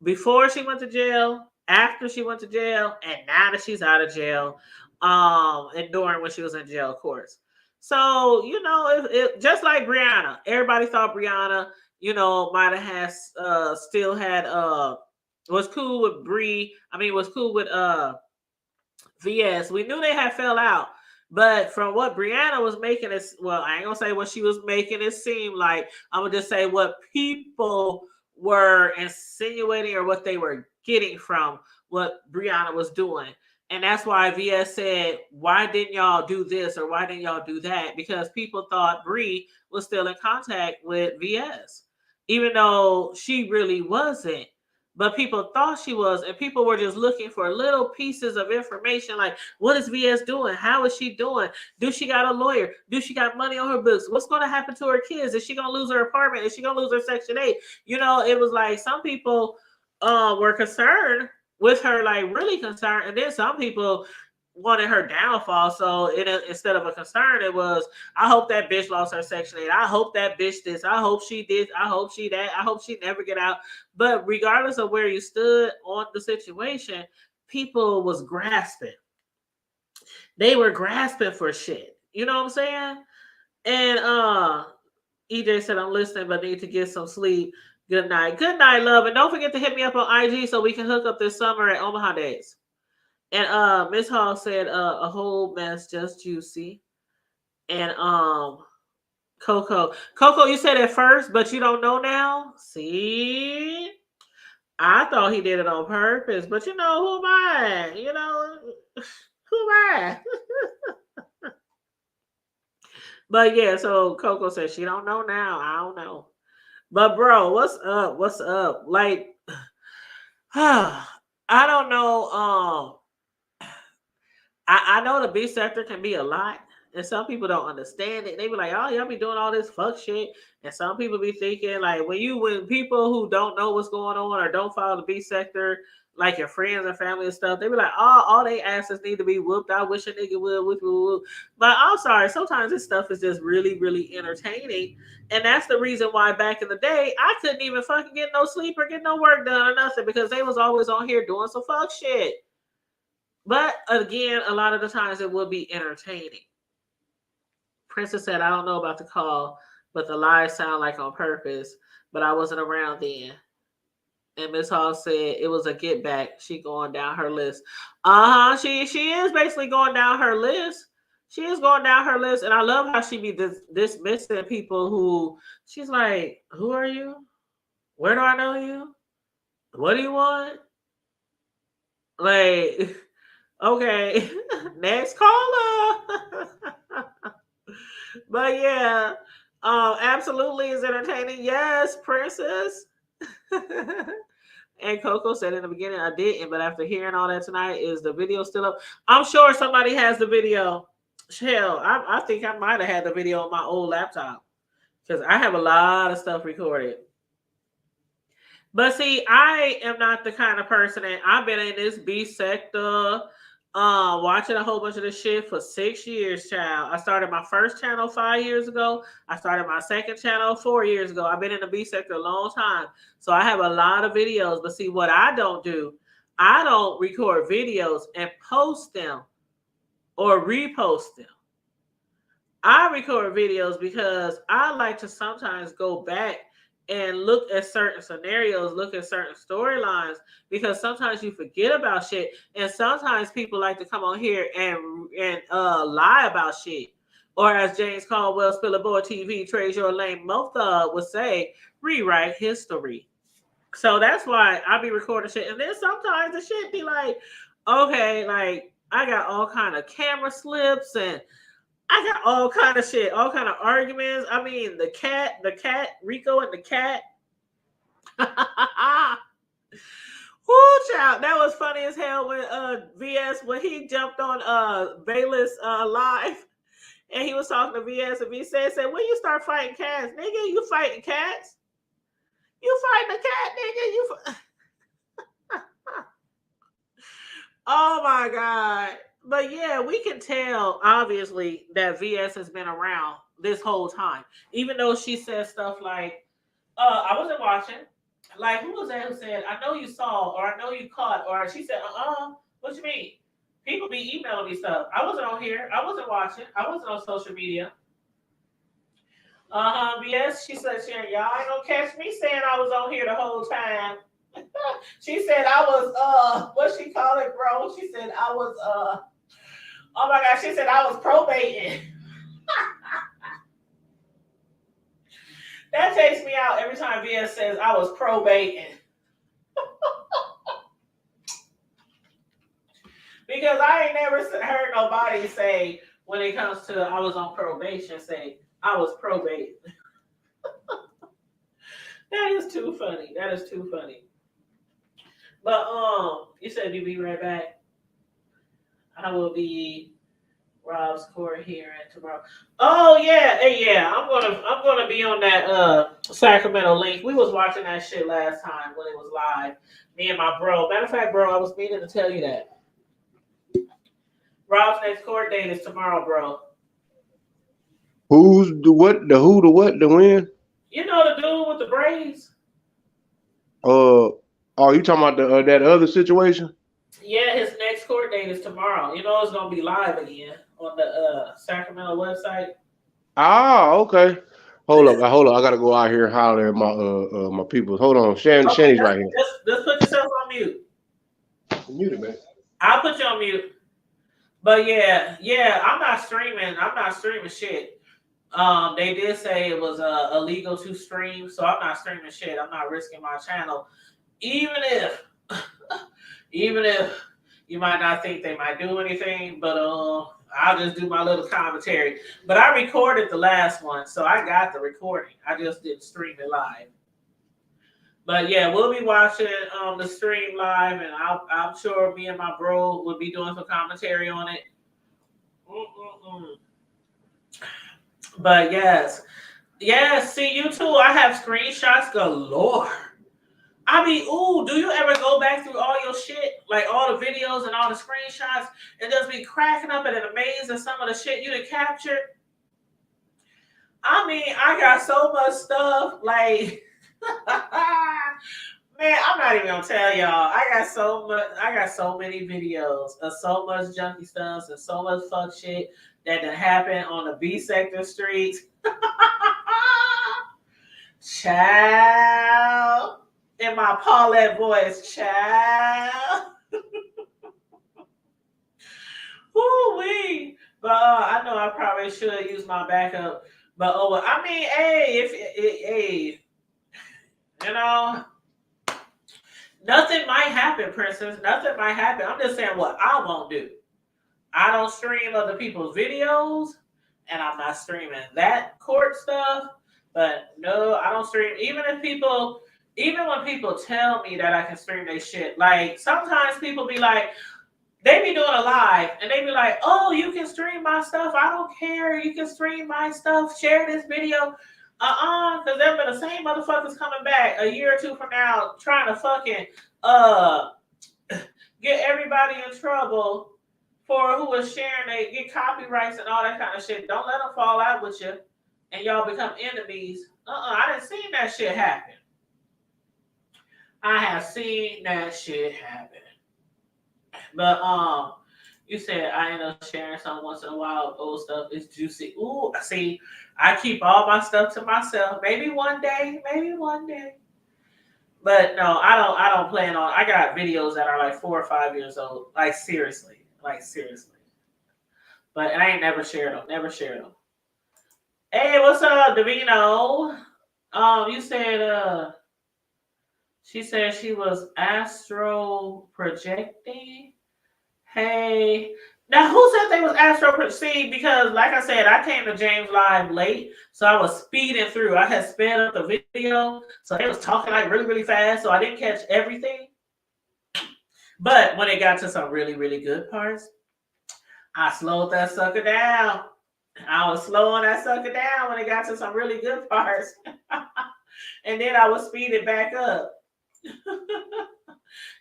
before she went to jail, after she went to jail, and now that she's out of jail, and during when she was in jail, of course. So, if just like Brianna, everybody thought Brianna, might have still had was cool with Bree. Was cool with VS. We knew they had fell out. But from what Brianna was making it, well, I ain't gonna say what she was making it seem like. I'm gonna just say what people were insinuating or what they were getting from what Brianna was doing. And that's why VS said, "Why didn't y'all do this or why didn't y'all do that?" Because people thought Bree was still in contact with VS, even though she really wasn't. But people thought she was, and people were just looking for little pieces of information like, what is VS doing? How is she doing? Do she got a lawyer? Do she got money on her books? What's going to happen to her kids? Is she going to lose her apartment? Is she going to lose her Section 8? It was like some people were concerned with her, like really concerned. And then some people wanted her downfall. So instead of a concern, it was, I hope that bitch lost her Section 8. I hope that bitch this. I hope she did. I hope she that. I hope she never get out. But regardless of where you stood on the situation, people was grasping. They were grasping for shit. You know what I'm saying? And EJ said, "I'm listening, but need to get some sleep. Good night." Good night, love. And don't forget to hit me up on IG so we can hook up this summer at Omaha Days. And Miss Hall said a whole mess, just juicy. And Coco, you said it first, but you don't know now. See, I thought he did it on purpose, but you know who am I? You know who am I? But yeah, so Coco said she don't know now. I don't know. But bro, what's up? What's up? Like, I don't know. I know the B sector can be a lot, and some people don't understand it. They be like, "Oh, y'all be doing all this fuck shit," and some people be thinking like, when people who don't know what's going on or don't follow the B sector, like your friends and family and stuff, they be like, "Oh, all they asses need to be whooped. I wish a nigga would whoop." But I'm sorry, sometimes this stuff is just really, really entertaining, and that's the reason why back in the day I couldn't even fucking get no sleep or get no work done or nothing because they was always on here doing some fuck shit. But again, a lot of the times it will be entertaining. Princess said, I don't know about the call, but the lies sound like on purpose, but I wasn't around then. And Miss Hall said it was a get back. She going down her list. She is basically going down her list. She is going down her list. And I love how she be dismissing people who she's like, who are you? Where do I know you? What do you want? Like, okay, next caller. But yeah, absolutely is entertaining. Yes, Princess. And Coco said in the beginning, I didn't, but after hearing all that tonight, is the video still up? I'm sure somebody has the video. Hell, I think I might have had the video on my old laptop because I have a lot of stuff recorded. But see, I am not the kind of person, and I've been in this B sector, watching a whole bunch of this shit for 6 years, child. I started my first channel 5 years ago. I started my second channel 4 years ago. I've been in the B sector a long time. So I have a lot of videos. But see, what I don't do, I don't record videos and post them or repost them. I record videos because I like to sometimes go back and look at certain scenarios, look at certain storylines, because sometimes you forget about shit, and sometimes people like to come on here and lie about shit, or as James Caldwell, Spillable TV, Trezur Lane Motha would say, rewrite history. So that's why I be recording shit, and then sometimes the shit be like, okay, like I got all kind of camera slips and I got all kind of shit, all kind of arguments. I mean, the cat, Rico and the cat. Woo, child, that was funny as hell when VS when he jumped on Bayless live and he was talking to VS and VS said, when you start fighting cats, nigga, you fighting cats? You fighting a cat, nigga? You Oh my God. But yeah, we can tell obviously that VS has been around this whole time. Even though she said stuff like, I wasn't watching. Like, who was that who said, I know you saw, or I know you caught, or she said, what you mean? People be emailing me stuff. I wasn't on here. I wasn't watching. I wasn't on social media. VS, she said, Sharon, y'all ain't gonna catch me saying I was on here the whole time. She said I was what she called it, bro? She said I was oh my God, she said I was probating. That takes me out every time VS says I was probating. Because I ain't never heard nobody say when it comes to I was on probation say I was probating. That is too funny. That is too funny. But you said you'd be right back. I will be Rob's court hearing tomorrow. Oh yeah. I'm gonna be on that Sacramento link. We was watching that shit last time when it was live. Me and my bro. Matter of fact, bro, I was meaning to tell you that. Rob's next court date is tomorrow, bro. Who's the what? The who? The what? The when? You know the dude with the braids. Oh, you talking about the that other situation? Yeah, his next court date is tomorrow. You know it's gonna be live again on the Sacramento website. Ah, okay. Hold up. I gotta go out here and holler at my people. Hold on, Okay, Shanny's right here. just put yourself on mute. Mute it, man. I'll put you on mute. But yeah, I'm not streaming. I'm not streaming shit. They did say it was illegal to stream, so I'm not streaming shit. I'm not risking my channel, even if, even if you might not think they might do anything, but I'll just do my little commentary. But I recorded the last one, so I got the recording. I just didn't stream it live. But yeah, we'll be watching the stream live, and I'm sure me and my bro will be doing some commentary on it. Mm-mm-mm. But yes, see you too. I have screenshots galore. I mean, ooh, do you ever go back through all your shit, like all the videos and all the screenshots, and just be cracking up and amazed at some of the shit you done captured? I mean, I got so much stuff, like, man, I'm not even gonna tell y'all. I got so much. I got so many videos of so much junky stuff and so much fuck shit that done happened on the B sector streets. Child, in my Paulette voice, child. Woo-wee. But I know I probably should use my backup. But I mean, hey, hey, you know, nothing might happen, princess. Nothing might happen. I'm just saying what I won't do. I don't stream other people's videos, and I'm not streaming that court stuff. But no, I don't stream. Even when people tell me that I can stream their shit, like sometimes people be like, they be doing a live, and they be like, "Oh, you can stream my stuff. I don't care. You can stream my stuff. Share this video." Because they've been the same motherfuckers coming back a year or two from now trying to fucking get everybody in trouble for who was sharing. They get copyrights and all that kind of shit. Don't let them fall out with you, and y'all become enemies. I didn't see that shit happen. I have seen that shit happen. But you said I end up sharing some once in a while. Old stuff is juicy. Ooh, see, I keep all my stuff to myself. Maybe one day. Maybe one day. But no, I don't plan on. I got videos that are like 4 or 5 years old. Like seriously. But I ain't never shared them. Never shared them. Hey, what's up, Davino? You said she said she was astro projecting. Hey, now who said they was astro? See, because like I said, I came to James Live late, so I was speeding through. I had sped up the video, so they was talking like really, really fast, so I didn't catch everything. But when it got to some really, really good parts, I slowed that sucker down. I was slowing that sucker down when it got to some really good parts, and then I was speeding back up.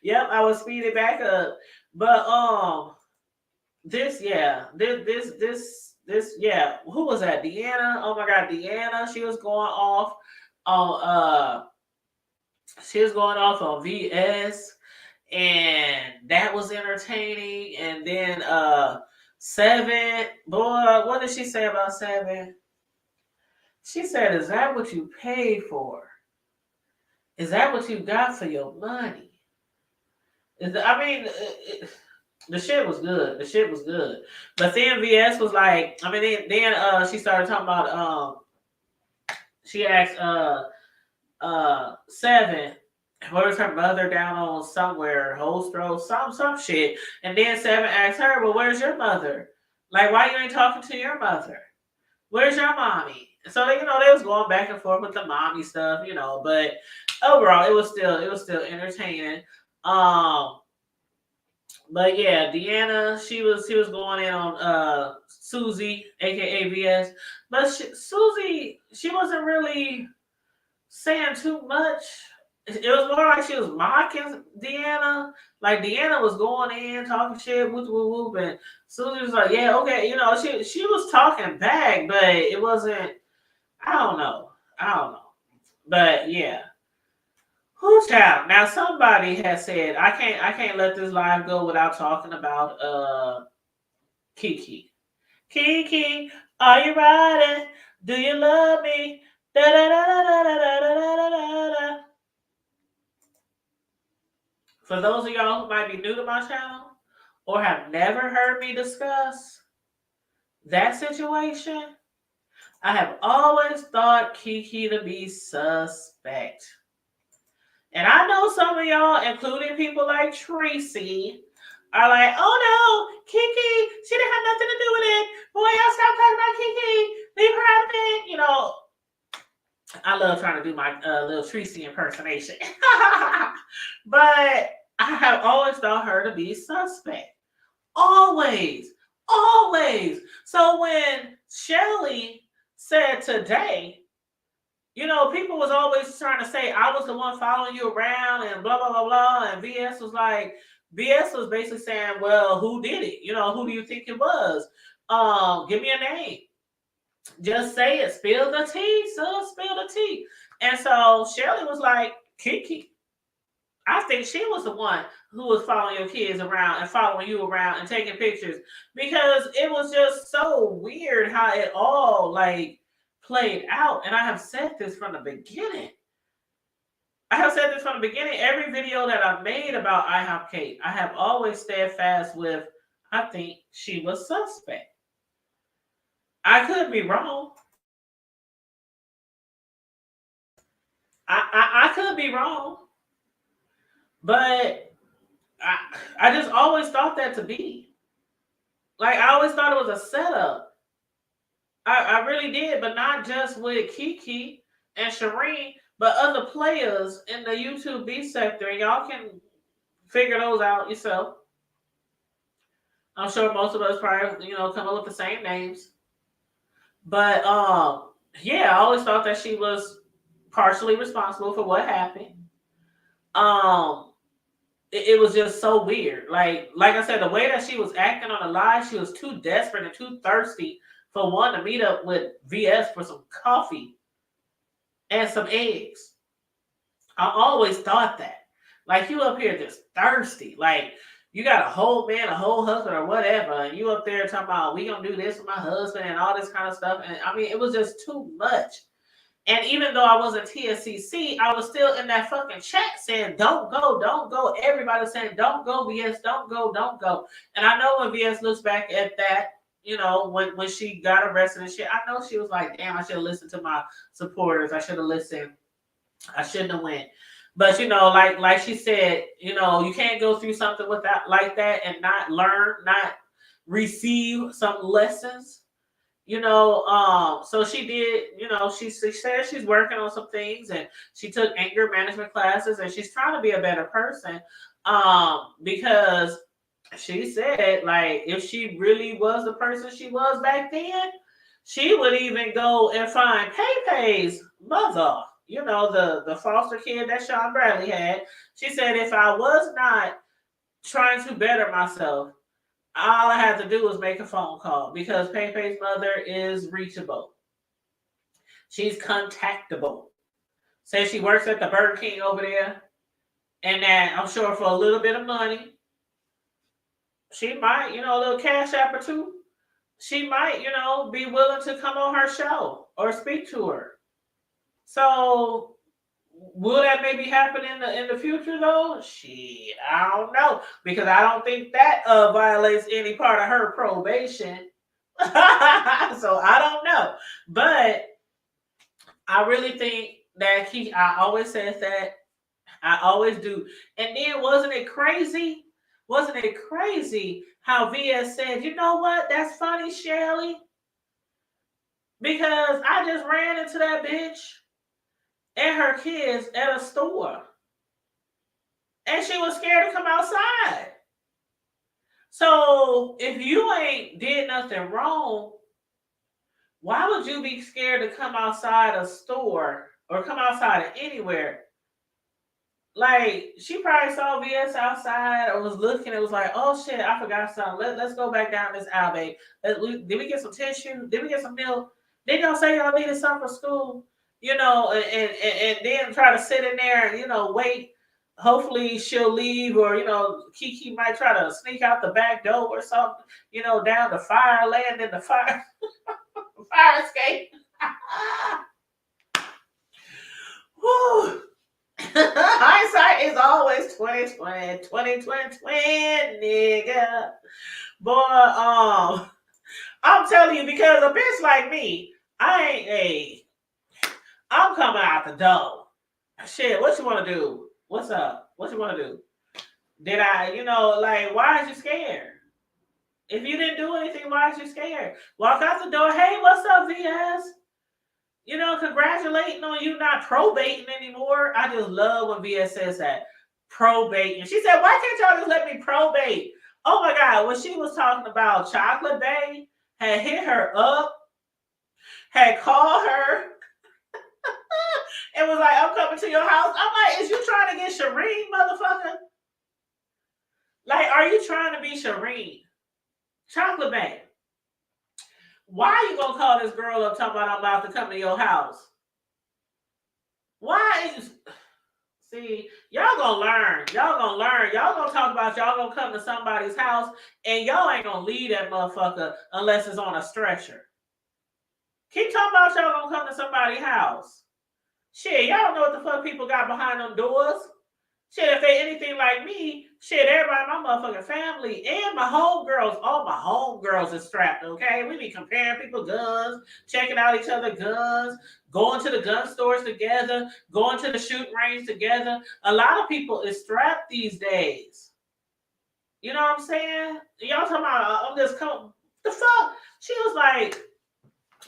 Yep, I was speeding back up, but this yeah. Who was that? DeAnna. Oh my god, DeAnna. She was going off on VS, and that was entertaining. And then Seven, boy, what did she say about Seven? She said, "Is that what you paid for? Is that what you got for your money?" The shit was good. The shit was good. But then VS was like, then she started talking about she asked Seven, where was her mother down on somewhere, Holstro, some shit. And then Seven asked her, "Well, where's your mother? Like, why you ain't talking to your mother? Where's your mommy?" So they was going back and forth with the mommy stuff, but overall it was still entertaining. But yeah, DeAnna, she was going in on Susie, aka VS, but Susie, she wasn't really saying too much. It was more like she was mocking DeAnna. Like DeAnna was going in talking shit, whoop whoop whoop, and Susie was like, "Yeah, okay," she was talking back, but it wasn't. I don't know, but yeah. Who's child? Now somebody has said I can't let this live go without talking about Kiki. Kiki, are you riding? Do you love me? Da da da da da da da da da da. For those of y'all who might be new to my channel, or have never heard me discuss that situation, I have always thought Kiki to be suspect. And I know some of y'all, including people like Tracy, are like, oh no, Kiki, she didn't have nothing to do with it. Boy, y'all stop talking about Kiki. Leave her out of it. You know, I love trying to do my little Tracy impersonation. But I have always thought her to be suspect. Always. Always. So when Shelly said today, you know, people was always trying to say I was the one following you around and blah, blah, blah, blah. And VS was like, VS was basically saying, well, who did it? You know, who do you think it was? Give me a name. Just say it. Spill the tea, son. Spill the tea. And so Shirley was like, Kiki. I think she was the one who was following your kids around and following you around and taking pictures, because it was just so weird how it all like played out. And I have said this from the beginning. Every video that I've made about IHOP Kate, I have always steadfast with, I think she was suspect. I could be wrong. I could be wrong. But I just always thought that to be. Like, I always thought it was a setup. I really did, but not just with Kiki and Shireen, but other players in the YouTube B sector. And y'all can figure those out yourself. I'm sure most of us probably, you know, come up with the same names. But yeah, I always thought that she was partially responsible for what happened. It was just so weird. Like I said, the way that she was acting on the live, she was too desperate and too thirsty for one to meet up with VS for some coffee and some eggs. I always thought that. Like, you up here just thirsty. Like, you got a whole man, a whole husband, or whatever, and you up there talking about, we gonna do this with my husband and all this kind of stuff. And I mean, it was just too much. And even though I wasn't TSCC, I was still in that fucking chat saying, don't go, don't go. Everybody saying, don't go, VS, don't go, don't go. And I know when VS looks back at that, you know, when she got arrested and shit, I know she was like, damn, I should have listened to my supporters. I should have listened. I shouldn't have went. But, you know, like she said, you know, you can't go through something without like that and not learn, not receive some lessons. You know, so she did, you know, she said she's working on some things, and she took anger management classes, and she's trying to be a better person, because she said, like, if she really was the person she was back then, she would even go and find Pei-Pei's mother, you know, the foster kid that Sean Bradley had. She said, if I was not trying to better myself, all I had to do was make a phone call, because Pei-Pei's mother is reachable. She's contactable. Says she works at the Burger King over there, and that I'm sure for a little bit of money, she might, you know, a little cash app or two, she might, you know, be willing to come on her show or speak to her. So will that maybe happen in the future though? Shit, I don't know, because I don't think that violates any part of her probation. So I don't know, but I really think that I always says that. I always do. And then wasn't it crazy? Wasn't it crazy how VS said, you know what? That's funny, Shelly, because I just ran into that bitch and her kids at a store, and she was scared to come outside. So if you ain't did nothing wrong, why would you be scared to come outside a store or come outside of anywhere? Like, she probably saw VS outside or was looking and was like, oh shit, I forgot something. Let's go back down this aisle, babe. Did we get some tissue? Did we get some milk? Did y'all say y'all needed something for school? You know, and then try to sit in there and, you know, wait. Hopefully she'll leave, or, you know, Kiki might try to sneak out the back door or something, you know, down the fire, land in the fire, fire escape. Whew. Hindsight is always 2020, 2020, nigga. Boy, I'm telling you, because a bitch like me, I'm coming out the door. Shit, what you want to do? What's up? What you want to do? Did I, like, why is you scared? If you didn't do anything, why is you scared? Walk out the door. Hey, what's up, VS? Congratulating on you not probating anymore. I just love when VS says that. Probating. She said, why can't y'all just let me probate? Oh my God, when she was talking about Chocolate Bay, had hit her up, had called her, and was like, I'm coming to your house. I'm like, is you trying to get Shireen, motherfucker? Like, are you trying to be Shireen? Chocolate Bay. Why are you gonna call this girl up talking about I'm about to come to your house? Why is see, y'all gonna learn. Y'all gonna learn. Y'all gonna talk about y'all gonna come to somebody's house and y'all ain't gonna leave that motherfucker unless it's on a stretcher. Keep talking about y'all gonna come to somebody's house. Shit, y'all don't know what the fuck people got behind them doors. Shit, if they anything like me, shit, everybody in my motherfucking family and my homegirls, all my homegirls is strapped, okay? We be comparing people guns, checking out each other guns, going to the gun stores together, going to the shooting range together. A lot of people is strapped these days. You know what I'm saying? Y'all talking about, I'm just coming, the fuck? She was like,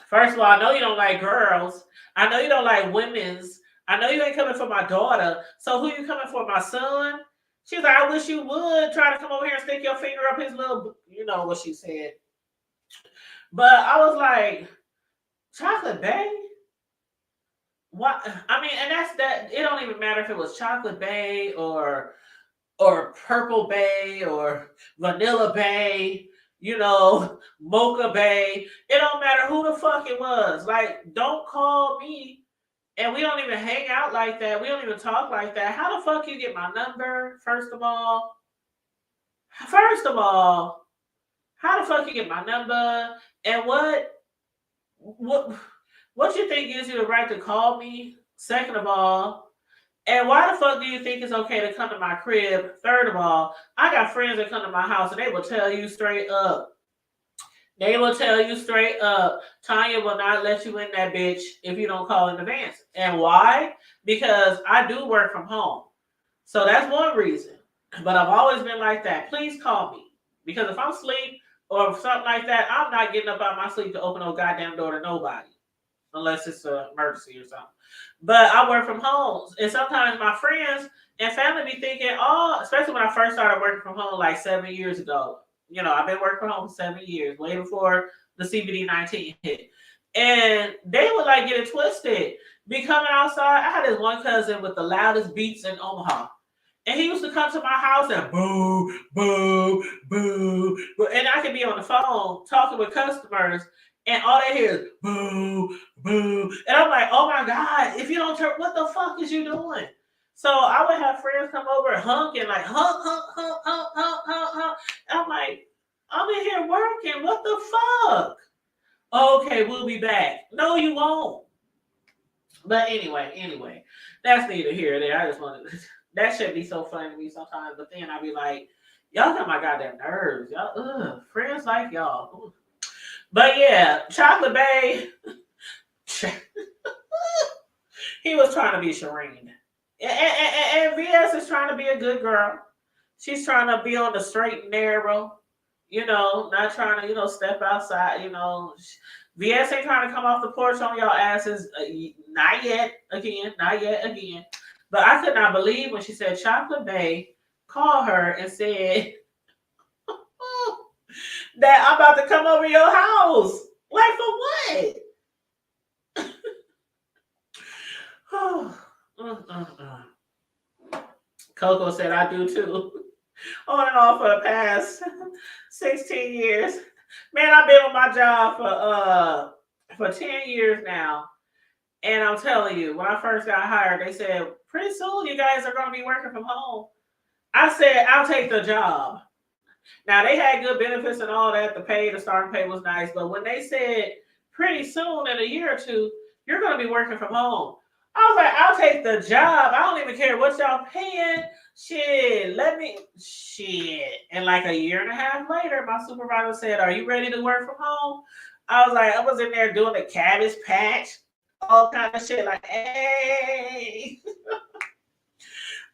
first of all, I know you don't like girls. I know you don't like women's. I know you ain't coming for my daughter. So who you coming for, my son? She's like, I wish you would try to come over here and stick your finger up his little, you know what she said. But I was like, Chocolate Bay? What? I mean, and that's that. It don't even matter if it was Chocolate Bay or Purple Bay or Vanilla Bay, Mocha Bay. It don't matter who the fuck it was. Like, don't call me. And we don't even hang out like that. We don't even talk like that. How the fuck you get my number? First of all, how the fuck you get my number? And what you think gives you the right to call me? Second of all, and why the fuck do you think it's okay to come to my crib? Third of all, I got friends that come to my house and they will tell you straight up. They will tell you straight up, Tanya will not let you in that bitch if you don't call in advance. And why? Because I do work from home. So that's one reason. But I've always been like that. Please call me. Because if I'm asleep or something like that, I'm not getting up out of my sleep to open no goddamn door to nobody. Unless it's an emergency or something. But I work from home. And sometimes my friends and family be thinking, especially when I first started working from home like 7 years ago. I've been working from home 7 years, way before the CBD-19 hit. And they would like get it twisted. Be coming outside. I had this one cousin with the loudest beats in Omaha. And he used to come to my house and boo, boo, boo, boo. And I could be on the phone talking with customers and all they hear is boo, boo. And I'm like, oh my God, if you don't turn, what the fuck is you doing? So I would have friends come over honking, like honk, honk, honk, honk, honk, honk, honk. And I'm like, I'm in here working. What the fuck? Okay, we'll be back. No, you won't. But anyway, that's neither here nor there. I just wanted that should be so funny to me sometimes. But then I'd be like, y'all got my goddamn nerves. Y'all, friends like y'all. But yeah, Chocolate Bay, he was trying to be Shireen. And VS is trying to be a good girl. She's trying to be on the straight and narrow, not trying to, step outside, VS ain't trying to come off the porch on y'all asses. Not yet again. But I could not believe when she said Chocolate Bay called her and said that I'm about to come over your house. Like, for what? Coco said, I do too. On and off for the past 16 years. Man, I've been on my job for 10 years now. And I'm telling you, when I first got hired, they said, pretty soon you guys are going to be working from home. I said, I'll take the job. Now, they had good benefits and all that. The starting pay was nice. But when they said, pretty soon, in a year or two, you're going to be working from home, I was like, I'll take the job. I don't even care what y'all paying. Shit, let me shit. And like a year and a half later, my supervisor said, "Are you ready to work from home?" I was like, I was in there doing the cabbage patch, all kind of shit. Like, hey,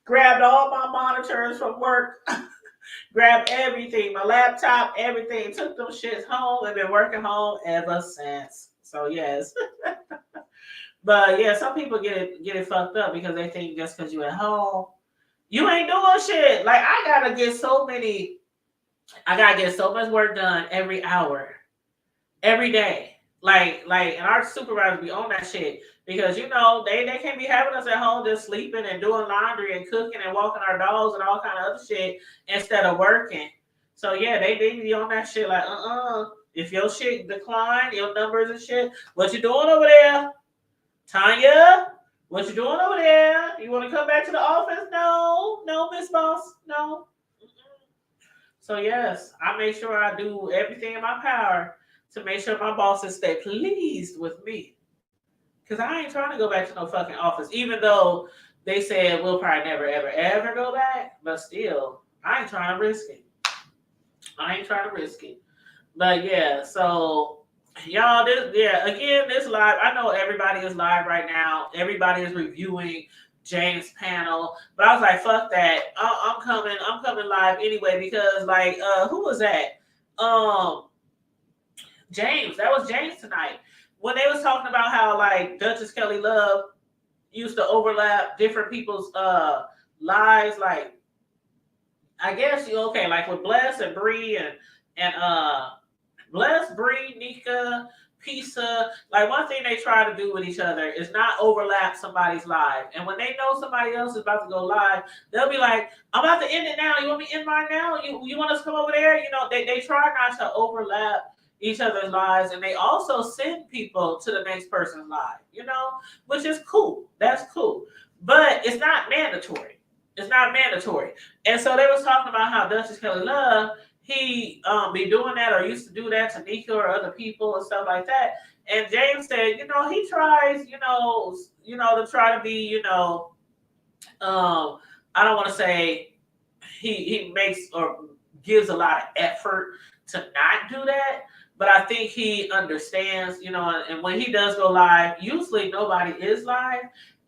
grabbed all my monitors from work, grabbed everything, my laptop, everything, took them shits home, and been working home ever since. So yes. But yeah, some people get it fucked up because they think just because you at home, you ain't doing shit. Like I gotta get so much work done every hour, every day. And our supervisors be on that shit because they can't be having us at home just sleeping and doing laundry and cooking and walking our dogs and all kind of other shit instead of working. So yeah, they be on that shit like if your shit decline, your numbers and shit, what you doing over there? Tanya, what you doing over there? You want to come back to the office? No, no, Miss Boss, no. So yes, I make sure I do everything in my power to make sure my bosses stay pleased with me. Cause I ain't trying to go back to no fucking office, even though they said we'll probably never, ever, ever go back. But still, I ain't trying to risk it. I ain't trying to risk it. But yeah, so y'all, this live. I know everybody is live right now. Everybody is reviewing James' panel, but I was like, fuck that. I'm coming. I'm coming live anyway because who was that? Um, James. That was James tonight when they was talking about how like Duchess Kelly Love used to overlap different people's lives. Like I guess you okay, like with Bless and Bree and Bless, Bree, Nyca, Pisa. Like one thing they try to do with each other is not overlap somebody's live. And when they know somebody else is about to go live, they'll be like, "I'm about to end it now. You want me to end mine now? You want us to come over there?" They try not to overlap each other's lives, and they also send people to the next person's live. Which is cool. That's cool, but it's not mandatory. It's not mandatory. And so they was talking about how Duchess Kelly Love he be doing that or used to do that to Nyca or other people and stuff like that. And James said, he tries, to try to be, I don't want to say he makes or gives a lot of effort to not do that, but I think he understands, and when he does go live, usually nobody is live.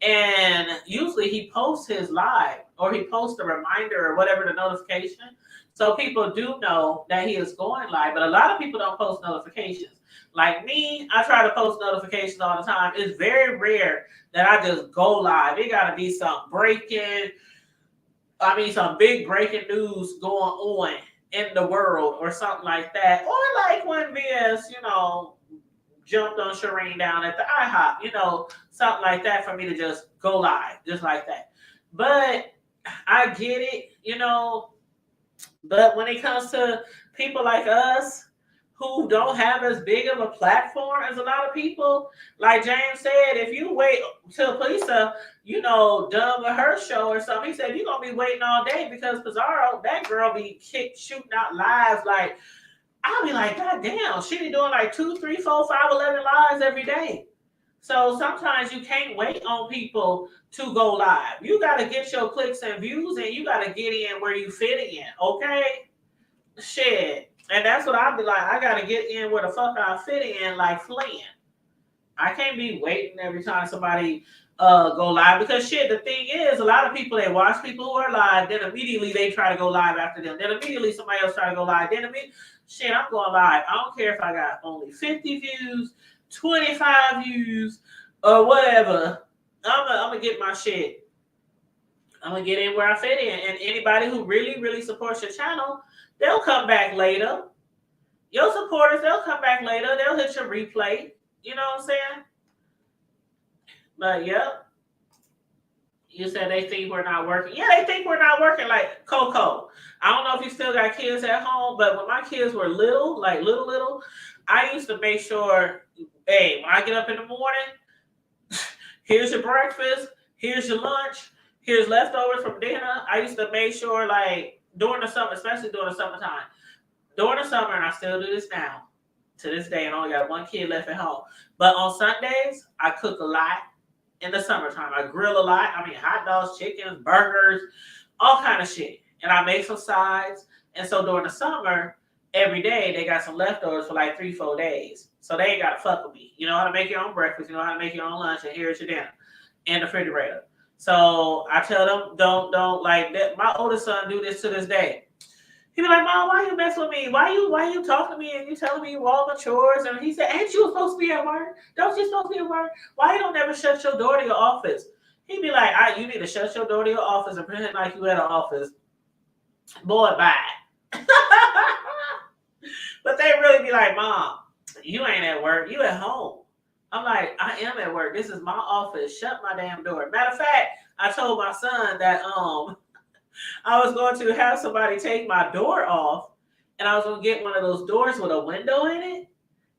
And usually he posts his live or he posts a reminder or whatever the notification. So people do know that he is going live, but a lot of people don't post notifications. Like me, I try to post notifications all the time. It's very rare that I just go live. It got to be some some big breaking news going on in the world or something like that. Or like when VS, jumped on Shireen down at the IHOP, something like that for me to just go live, just like that. But I get it, but when it comes to people like us who don't have as big of a platform as a lot of people, like James said, if you wait till Lisa, done with her show or something, he said you're gonna be waiting all day because Pizarro, that girl be shooting out lives like I'll be like, God damn, she be doing like 2, 3, 4, 5, 11 lives every day. So sometimes you can't wait on people to go live. You got to get your clicks and views and you got to get in where you fit in, okay? Shit. And that's what I'll be like. I got to get in where the fuck I fit in like Flynn. I can't be waiting every time somebody go live because shit, the thing is, a lot of people, they watch people who are live, then immediately they try to go live after them. Then immediately somebody else try to go live. Then immediately, shit, I'm going live. I don't care if I got only 50 views, 25 views, or whatever. I'm gonna get my shit. I'm gonna get in where I fit in. And anybody who really, really supports your channel, they'll come back later. Your supporters, they'll come back later. They'll hit your replay. You know what I'm saying? But yep. You said they think we're not working. Yeah, they think we're not working like Coco. I don't know if you still got kids at home, but when my kids were little, like little, I used to make sure, hey, when I get up in the morning, here's your breakfast, here's your lunch, here's leftovers from dinner. I used to make sure like during the summer, especially during the summertime, during the summer, and I still do this now, to this day, and I only got one kid left at home. But on Sundays, I cook a lot. in the summertime. I grill a lot. I mean, hot dogs, chickens, burgers, all kind of shit. And I make some sides. And so during the summer, every day they got some leftovers for like 3-4 days. So they ain't got to fuck with me. You know how to make your own breakfast. You know how to make your own lunch. And here's your dinner in the refrigerator. So I tell them, don't like that. My oldest son do this to this day. He be like, Mom, why you mess with me? Why you talking to me and you telling me you all my chores? And he said, ain't you supposed to be at work? Don't you supposed to be at work? Why you don't ever shut your door to your office? He be like, you need to shut your door to your office and pretend like you at an office. Boy, bye. But they really be like, Mom, you ain't at work. You at home. I'm like, I am at work. This is my office. Shut my damn door. Matter of fact, I told my son that I was going to have somebody take my door off, and I was going to get one of those doors with a window in it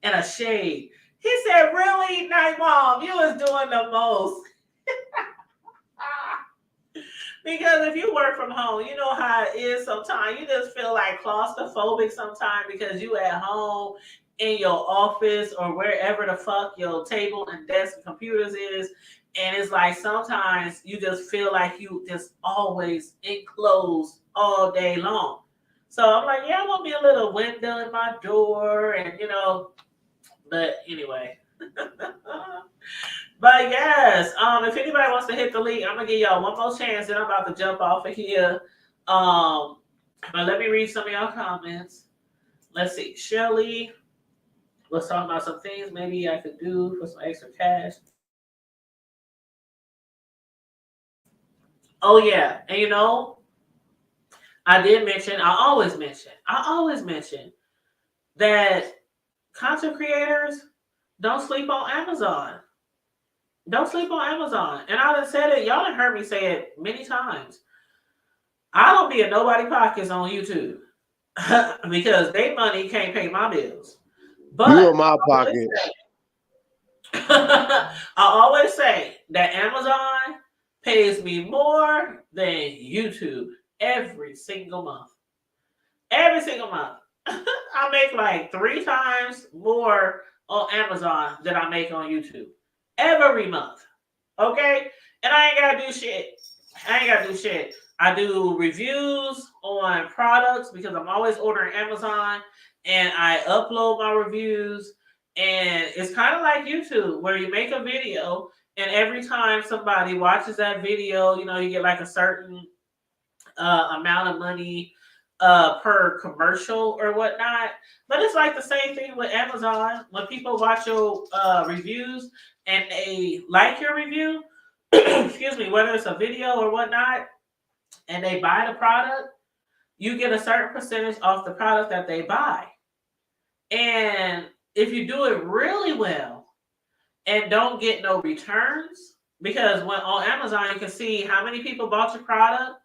and a shade. He said, really? Night, Mom, you was doing the most. Because if you work from home, you know how it is sometimes. You just feel like claustrophobic sometimes because you at home in your office or wherever the fuck your table and desk and computers is. And it's like sometimes you just feel like you just always enclosed all day long. So I'm like, yeah, I want me a little window in my door and, but anyway. But yes, if anybody wants to hit the link, I'm going to give y'all one more chance and I'm about to jump off of here. But let me read some of y'all comments. Let's see. Shelly was talking about some things maybe I could do for some extra cash. Oh, yeah. And I always mention that content creators don't sleep on Amazon. Don't sleep on Amazon. And I done said it. Y'all done heard me say it many times. I don't be in nobody's pockets on YouTube because they money can't pay my bills. But you in my pocket. I always say that Amazon pays me more than YouTube every single month. Every single month. I make like 3 times more on Amazon than I make on YouTube. Every month. Okay? And I ain't got to do shit. I do reviews on products because I'm always ordering Amazon and I upload my reviews. And it's kind of like YouTube where you make a video and every time somebody watches that video, you get like a certain amount of money per commercial or whatnot. But it's like the same thing with Amazon. When people watch your reviews and they like your review, excuse me, whether it's a video or whatnot, and they buy the product, you get a certain percentage off the product that they buy. And if you do it really well and don't get no returns, because when on Amazon you can see how many people bought your product,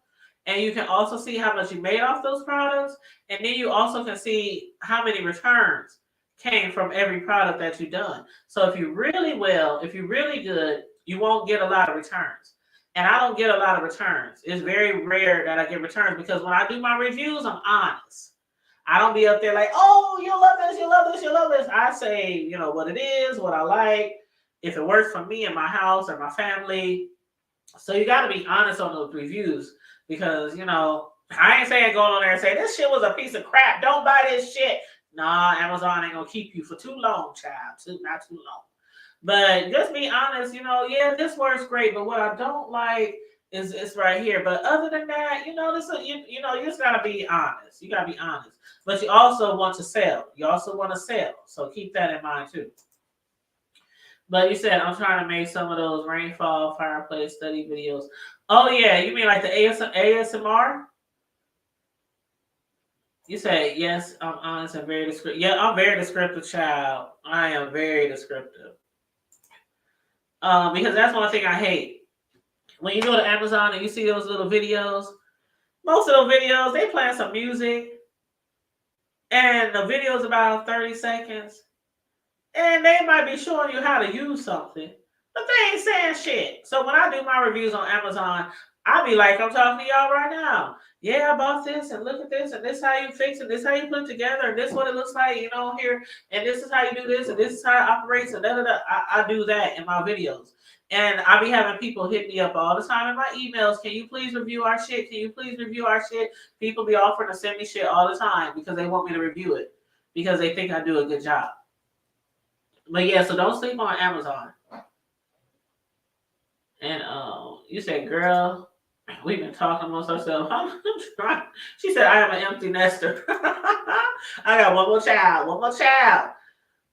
and you can also see how much you made off those products, and then you also can see how many returns came from every product that you've done. So if you're really good, you won't get a lot of returns. And I don't get a lot of returns. It's very rare that I get returns because when I do my reviews, I'm honest. I don't be up there like, oh, you love this, you love this, you love this. I say, what it is, what I like, if it works for me and my house or my family. So you got to be honest on those reviews because, I ain't saying going on there and say, this shit was a piece of crap. Don't buy this shit. Nah, Amazon ain't going to keep you for too long, child. Not too long. But just be honest, yeah, this works great, but what I don't like is it's right here. But other than that, you just gotta be honest. You gotta be honest. But you also want to sell. So keep that in mind too. But you said I'm trying to make some of those rainfall fireplace study videos. Oh yeah, you mean like the ASMR? You say yes, I'm honest and very descriptive. Yeah, I'm very descriptive, child. I am very descriptive. Because that's one thing I hate. When you go to Amazon and you see those little videos, most of those videos, they playing some music. And the video is about 30 seconds. And they might be showing you how to use something. But they ain't saying shit. So when I do my reviews on Amazon, I be like, I'm talking to y'all right now. Yeah, I bought this and look at this and this how you fix it, this how you put it together, and this what it looks like, here, and this is how you do this, and this is how it operates, and I do that in my videos. And I be having people hit me up all the time in my emails. Can you please review our shit? Can you please review our shit? People be offering to send me shit all the time because they want me to review it because they think I do a good job. But yeah, so don't sleep on Amazon. And you said, girl, we've been talking amongst ourselves. She said, I am an empty nester. I got one more child. One more child.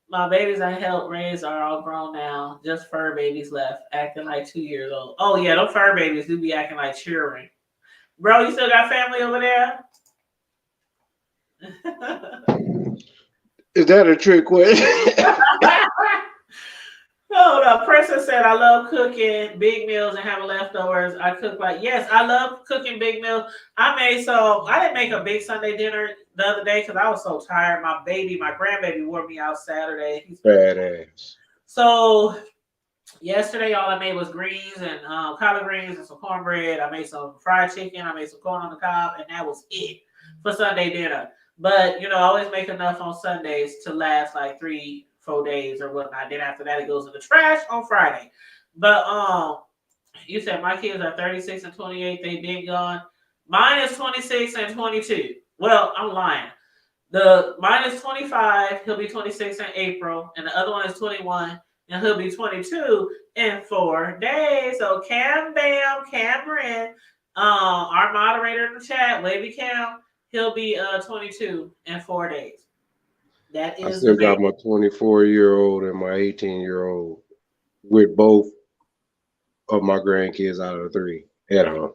My babies I helped raise are all grown now. Just fur babies left, acting like 2 years old. Oh yeah, those fur babies do be acting like children. Bro, you still got family over there? Is that a trick question? Oh, the princess said, I love cooking big meals and having leftovers. I cook like, yes, I love cooking big meals. I didn't make a big Sunday dinner the other day because I was so tired. My grandbaby wore me out Saturday. He's badass. So yesterday, all I made was greens and collard greens and some cornbread. I made some fried chicken. I made some corn on the cob, and that was it for Sunday dinner. But I always make enough on Sundays to last like 3-4 days or whatnot. Then after that, it goes in the trash on Friday. But you said my kids are 36 and 28. They been gone. Mine is 26 and 22. Well, I'm lying. Mine is 25. He'll be 26 in April, and the other one is 21. And he'll be 22 in 4 days. So Cameron, our moderator in the chat, Wavy Cam, he'll be 22 in 4 days. That is I still got my 24-year-old and my 18-year-old with both of my grandkids out of the 3 at home.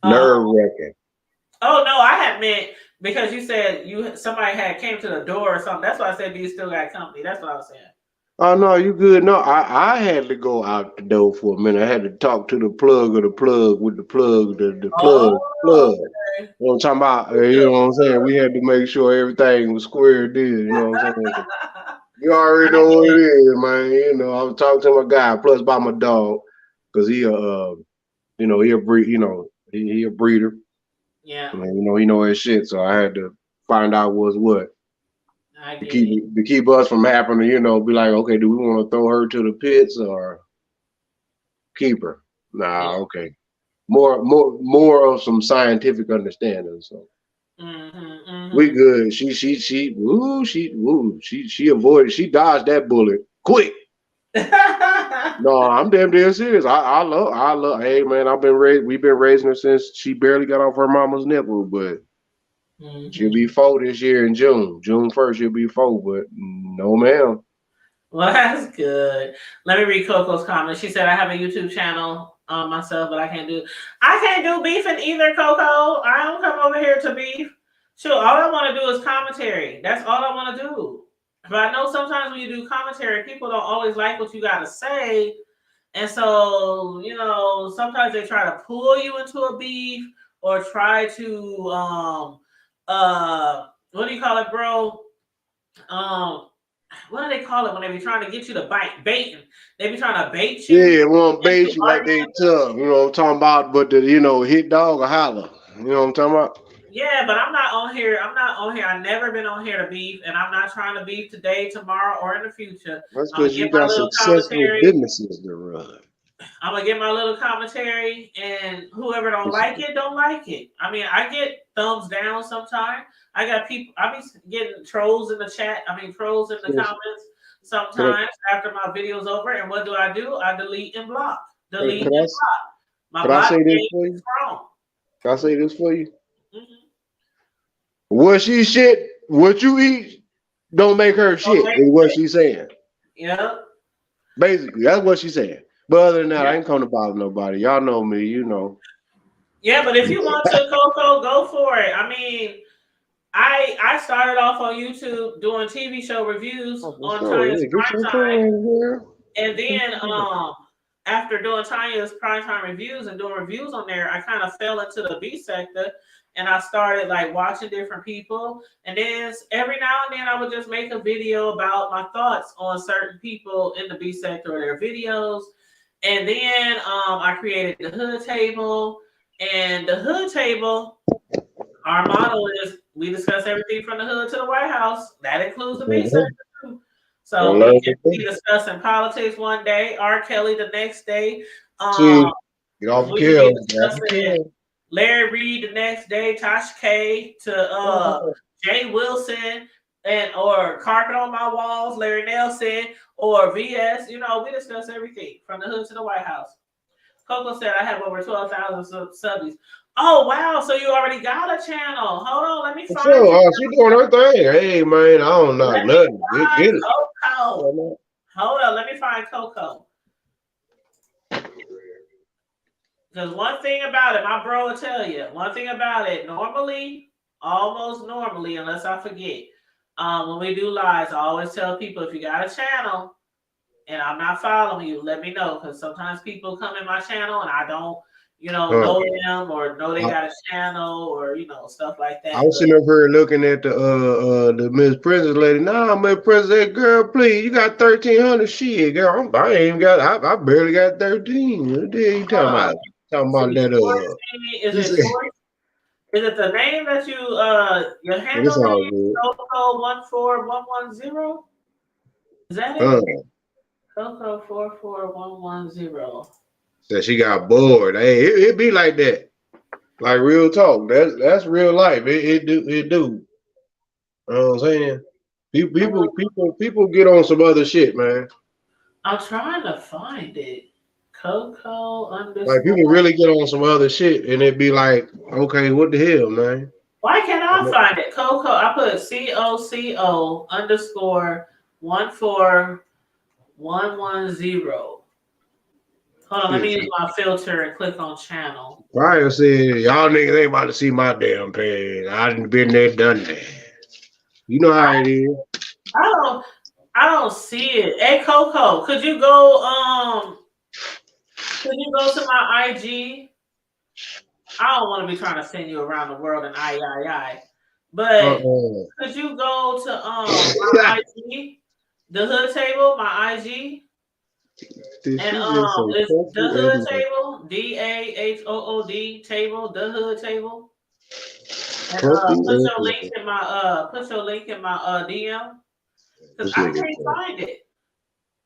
Nerve wrecking. Oh no, I had meant because you said somebody had came to the door or something. That's why I said, do you still got company? That's what I was saying. Oh no, you good. No, I had to go out the door for a minute. I had to talk to the plug of the plug with the plug, the plug. Okay. You know what I'm talking about? You know what I'm saying? We had to make sure everything was squared in, you know what I'm saying? You already know what it is, man. I was talking to my guy, plus by my dog, because he he a breed, he a breeder. Yeah. And, he know his shit, so I had to find out what's what. To keep us from having to, be like, okay, do we want to throw her to the pits or keep her? Nah, okay. More of some scientific understanding. So we good. She avoided. She dodged that bullet quick. No, I'm damn serious. I love. Hey man, we've been raising her since she barely got off her mama's nipple, but. She'll be 4 this year in June. June 1st, she'll be 4, but no, ma'am. Well, that's good. Let me read Coco's comment. She said, I have a YouTube channel myself, but I can't do beefing either, Coco. I don't come over here to beef. Sure, all I want to do is commentary. That's all I want to do. But I know sometimes when you do commentary, people don't always like what you got to say. And so, sometimes they try to pull you into a beef or try to what do you call it, bro? What do they call it when they be trying to get you to baiting? They be trying to bait you. Yeah, want to bait you like they tough. You know what I'm talking about? But hit dog or holler. You know what I'm talking about? Yeah, but I'm not on here. I've never been on here to beef, and I'm not trying to beef today, tomorrow, or in the future. That's because you got successful businesses to run. I'm gonna get my little commentary, and whoever don't like it, don't like it. I mean, I get thumbs down sometimes. I got people. I be getting trolls in the chat. Trolls in the comments sometimes after my video's over. And what do? I delete and block. Delete and block. My block game is strong. Can I say this for you? What she shit, what you eat, don't make her shit. Is what she's saying. Yeah. Basically, that's what she's saying. But other than that, I ain't come to bother nobody. Y'all know me, Yeah, but if you want to, Coco, go for it. I started off on YouTube doing TV show reviews on Tanya's PrimeTime, and then after doing Tanya's PrimeTime reviews and doing reviews on there, I kind of fell into the B sector, and I started like watching different people, and then every now and then I would just make a video about my thoughts on certain people in the B sector or their videos. And then I created the hood table, and the hood table, our motto is we discuss everything from the hood to the White House. That includes the B sector too. So we can be discussing politics one day, R. Kelly the next day. See, get off We could Kelly. be discussing Larry Reed the next day, Tosh K to Jay Wilson or Carpet on My Walls, Larry Nelson or VS. You know, we discuss everything from the hood to the White House. Coco said I have over 12,000 subbies. Oh wow! So you already got a channel. Hold on, let me find. Sure, she doing her thing. Hey man, I don't know nothing. Get it. Coco. Hold on, let me find Coco. Because one thing about it, my bro will tell you. One thing about it, normally, almost normally, unless I forget, when we do lives, I always tell people if you got a channel and I'm not following you, let me know. Because sometimes people come in my channel and I don't, know them or know they got a channel or stuff like that. I was sitting up here looking at the Miss Princess lady. Nah, Miss Princess, girl, please, you got 1,300 shit, girl. I ain't even got. I barely got 13. What the hell you talking about? Talking about that. Is it the name that you your handle name? Coco 14110? Is that it? Coco 44110. Said she got bored. Hey, it be like that. Like real talk. That's real life. It do. You know what I'm saying? People get on some other shit, man. I'm trying to find it. Coco _ Like people really get on some other shit, and it be like, okay, what the hell, man? Why can't I find it? Coco, I put COCO _14110. Hold on, let me use my filter and click on channel. Ryan said, y'all niggas ain't about to see my damn page. I done been there, done that. You know how it is. I don't see it. Hey Coco, could you go to my IG? I don't want to be trying to send you around the world and I. But could you go to my IG, the hood table, my IG? And it's the hood table, DAHOOD table, the hood table. And put your link in my DM. Because I can't find it.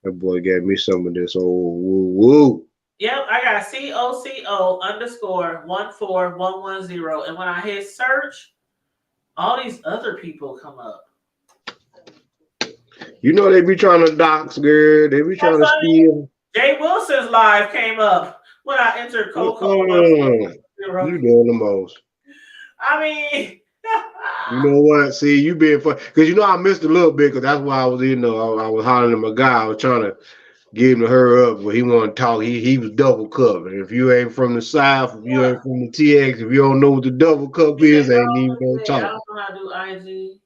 That boy gave me some of this old woo. Yep, I got COCO _14110. And when I hit search, all these other people come up. You know they be trying to dox, girl. They be trying to steal. Jay Wilson's live came up when I entered Coco. You doing the most. I mean, you know what? See, you being fun because I missed a little bit because that's why I was, I was hollering at my guy. I was trying to get him to hurry up, but he wanted to talk. He was double cupping. If you ain't from the South, if you ain't from the TX, if you don't know what the double cup is, ain't even gonna talk. I don't know how to do IG.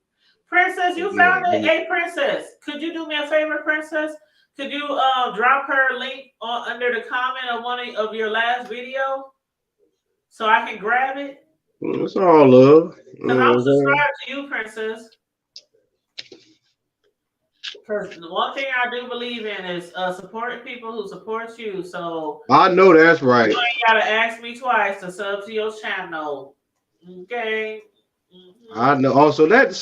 Princess, you found it. Hey, Princess, could you do me a favor, Princess? Could you drop her link under the comment of one of your last video so I can grab it? It's all love. Because I'm subscribed to you, Princess. Because the one thing I do believe in is supporting people who support you. So I know that's right. You ain't gotta ask me twice to sub to your channel. Okay. I know. Also, that is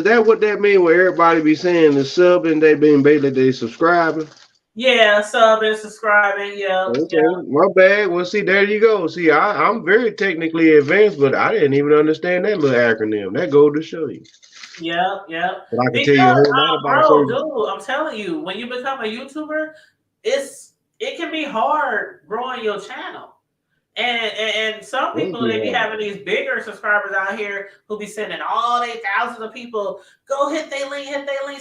that what that mean? Where everybody be saying the sub and they being basically they subscribing. Yeah, sub and subscribing. Yeah. Okay, my bad. Well, see, there you go. See, I'm very technically advanced, but I didn't even understand that little acronym. That goes to show you. Yep. But I can tell you a whole lot about dude, I'm telling you, when you become a YouTuber, it can be hard growing your channel. And some people they be having these bigger subscribers out here who be sending all they thousands of people go hit their link,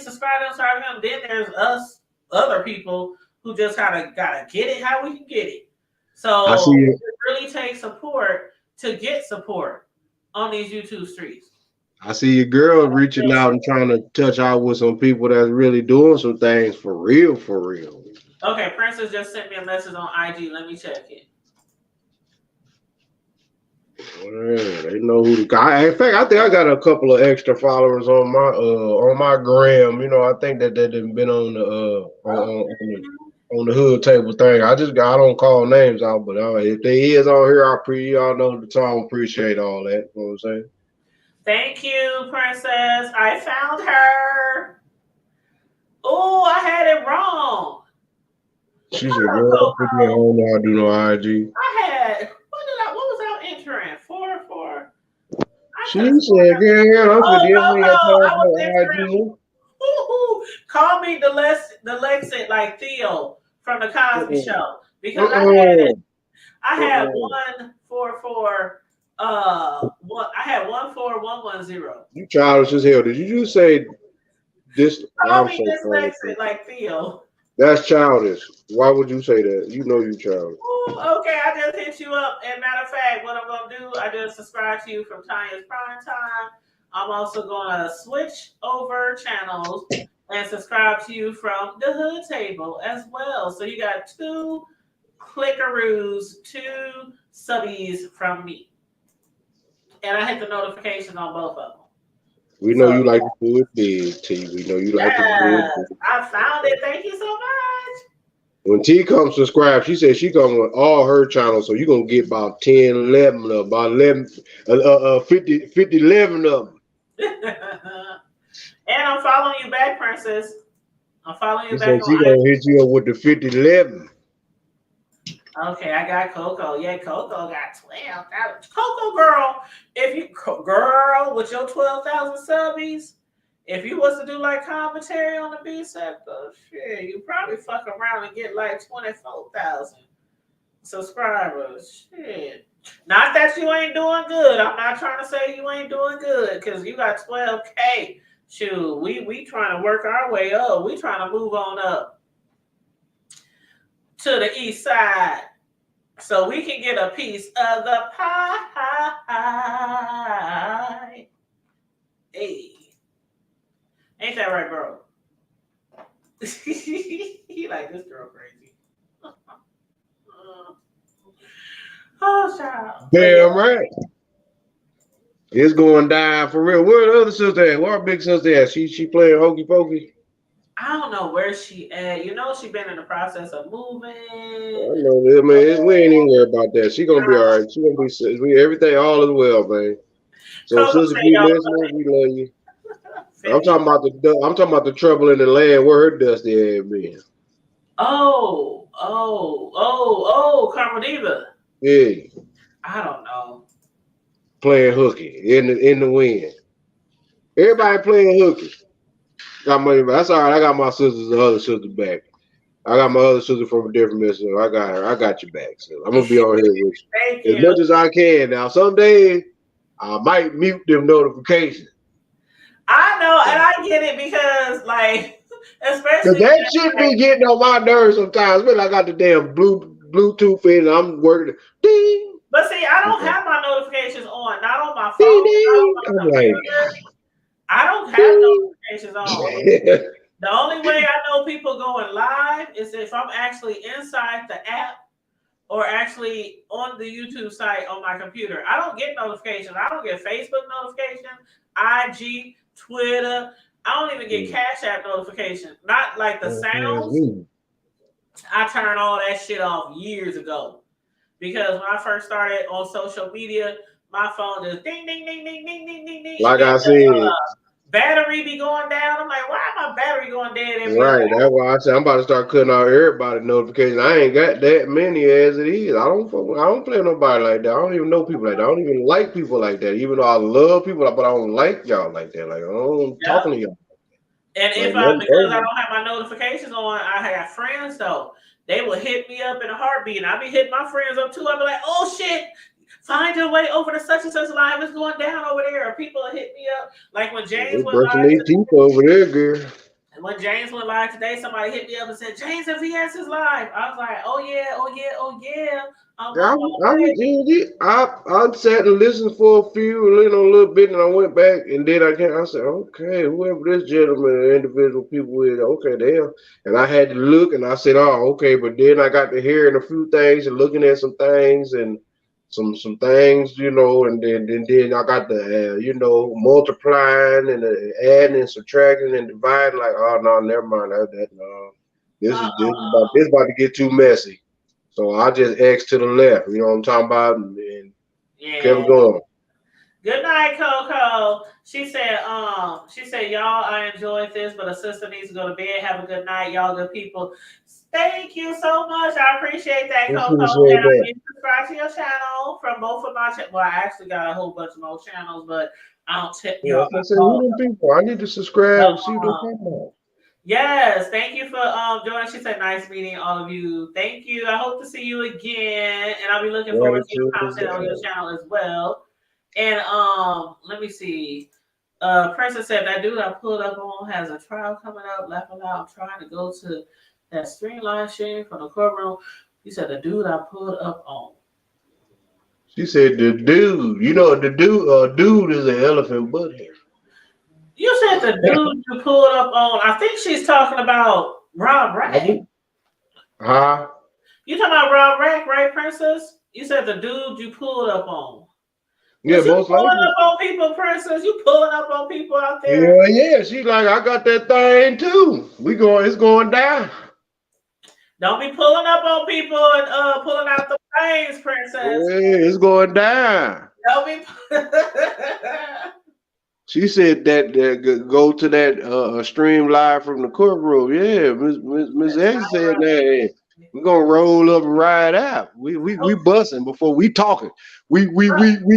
subscribe to them. Then there's us other people who just gotta get it how we can get it. So it really takes support to get support on these YouTube streets. I see your girl reaching out and trying to touch out with some people that's really doing some things for real. Okay, Princess just sent me a message on IG. Let me check it. They know who the guy. In fact, I think I got a couple of extra followers on my gram. I think that they've been on the on the hood table thing. I don't call names out, but if they is on here, y'all know the time. Appreciate all that. You know what I'm saying? Thank you, Princess. I found her. She said, "Girl, I don't know how to do no IG." I had what was I entering? 4 4. I She could have sworn. said, "Girl, I'm Oh, finna we Coco, ain't time I for was no entering. IG." Call me the Lexit like Theo from the Cosby Uh-uh. Show because Uh-uh. I had Uh-uh. 144 I had 14110. You childish as hell. Did you just say this? Call I'm me so proud of you. dyslexic like Theo. That's childish. Why would you say that? You know you childish. Ooh, okay, I just hit you up. And matter of fact, what I'm gonna do, I just subscribe to you from Tanya's PrimeTime. I'm also gonna switch over channels and subscribe to you from the Hood Table as well. So you got two clickaroos, two subbies from me. And I hit the notifications on both of them. We know So you like to do it big, T. We know you like to do it yes, big. I found it. Thank you so much. When T comes subscribe, she said she coming with all her channels, so you're going to get about 10, 11 of them, about 11, 50, 11 of them. And I'm following you back, Princess. I'm following you She said back on she going to IG. hit you up with the 50, 11. Okay, I got Coco. Yeah, Coco got 12,000. Coco girl, if you girl with your 12,000 subbies, if you was to do like commentary on the B sector, shit, you probably fuck around and get like 24,000 subscribers. Shit. Not that you ain't doing good. I'm not trying to say you ain't doing good because you got 12K. Shoot, we trying to work our way up. We trying to move on up to the east side so we can get a piece of the pie. Hey, ain't that right, bro? He like this girl crazy. Oh, child. Damn right. It's going down for real. Where the other sister at? Where our big sister at? She playing hokey pokey? I don't know where she at. You know she been in the process of moving. I know that, man. We ain't even worried about that. She gonna be all right. She gonna be everything all is well, man. So, Coco sister, if say you y'all listening, we love you. 50. I'm talking about the trouble in the land where her dusty ass been. Carmen Diva. Yeah, I don't know. playing hooky in the wind. Everybody playing hooky. Got money. That's all right. I got my sisters, the other sister back. I got my other sister from a different mission. I got her. I got you back. So I'm gonna be on here with Thank you as you. much as I can. Now, some days I might mute them notifications. I know, and I get it because, like, Cause especially when, that shit be getting on my nerves sometimes. Man, I got the damn Bluetooth in, and I'm working. Ding, but see, I don't have my notifications on. Not on my ding, phone, not on ding. my I'm like, computer. I don't have ding. notifications on. The only way I know people going live is if I'm actually inside the app or actually on the YouTube site on my computer. I don't get notifications. I don't get Facebook notifications, IG, Twitter. I don't even get Cash App notifications. Not like the sounds. I turned all that shit off years ago. Because when I first started on social media, my phone just ding, ding, ding, ding, ding, ding, ding, ding. Like And then I the said, battery be going down. I'm like, why my battery going dead every other right. That's why I said I'm about to start cutting out everybody notifications. I ain't got that many as it is. I don't play nobody like that. I don't even know people like that. I don't even like people like that. Even though I love people, but I don't like y'all like that. Like I don't talking to y'all. And Like, because I don't have my notifications on, I have friends though. They will hit me up in a heartbeat, and I be hitting my friends up too. I be like, "Oh shit, find your way over to such and such live. It's going down over there." Or people will hit me up, like when they James went brushing live. their teeth over there, girl. And when James went live today, somebody hit me up and said, "James and VS is live." I was like, "Oh yeah, oh yeah, oh yeah." I'm on my way. I sat and listened for a few, a little bit, and I went back, and then I said, okay, whoever this gentleman, individual people is, okay, damn. And I had to look, and I said, oh, okay, but then I got to hearing a few things and looking at some things and some things, and then I got the multiplying and adding and subtracting and dividing. Like, oh no, never mind that. No, this is about to get too messy. So I just X to the left, you know what I'm talking about, and kept going. Good night, Coco. She said, y'all, I enjoyed this, but a sister needs to go to bed. Have a good night, y'all good people. Thank you so much. I appreciate that, Coco. Appreciate And I that. did subscribe to your channel from both of my channels. Well, I actually got a whole bunch of more channels, but I'll tip Yeah, y'all I said, all. who them people? I need to subscribe and see what they're talking about. Yes, thank you for joining. She said, "Nice meeting all of you. Thank you. I hope to see you again, and I'll be looking forward to your content on your channel as well." And let me see. Princess said that dude I pulled up on has a trial coming up. Laughing out. I'm trying to go to that streamline stream from the courtroom. He said the dude I pulled up on. She said the dude. Dude is an elephant butt hair. You said the dude you pulled up on. I think she's talking about Rob Rack. Huh? You talking about Rob Rack, right, Princess? You said the dude you pulled up on. Yeah, Was you most pulling likely. up on people, Princess? You pulling up on people out there? Yeah, yeah. She like, I got that thing too. It's going down. Don't be pulling up on people and pulling out the things, Princess. Yeah, it's going down. Don't be. She said that go to that stream live from the courtroom. Yeah, Miss X said that we're gonna roll up and ride out. We busting before we talking. We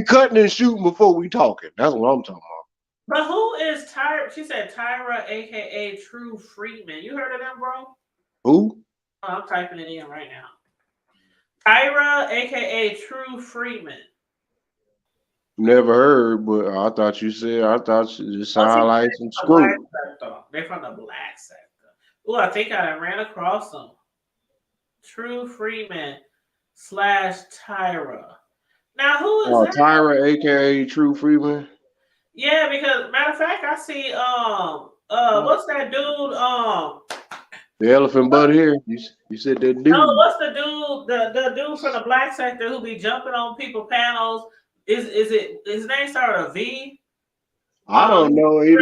cutting and shooting before we talking. That's what I'm talking about. But who is Tyra? She said Tyra, aka True Freeman. You heard of them, bro? Who? Oh, I'm typing it in right now. Tyra, aka True Freeman. Never heard, but I thought you just sound like some screw. They're from the black sector. Oh, I think I ran across them. True Freeman / Tyra. Now who is that? Tyra, aka True Freeman. Yeah, because matter of fact, I see what's that dude The elephant butt here. You said that dude. no, what's the dude the dude from the black sector who be jumping on people panels? Is it his name started a V? I don't know. He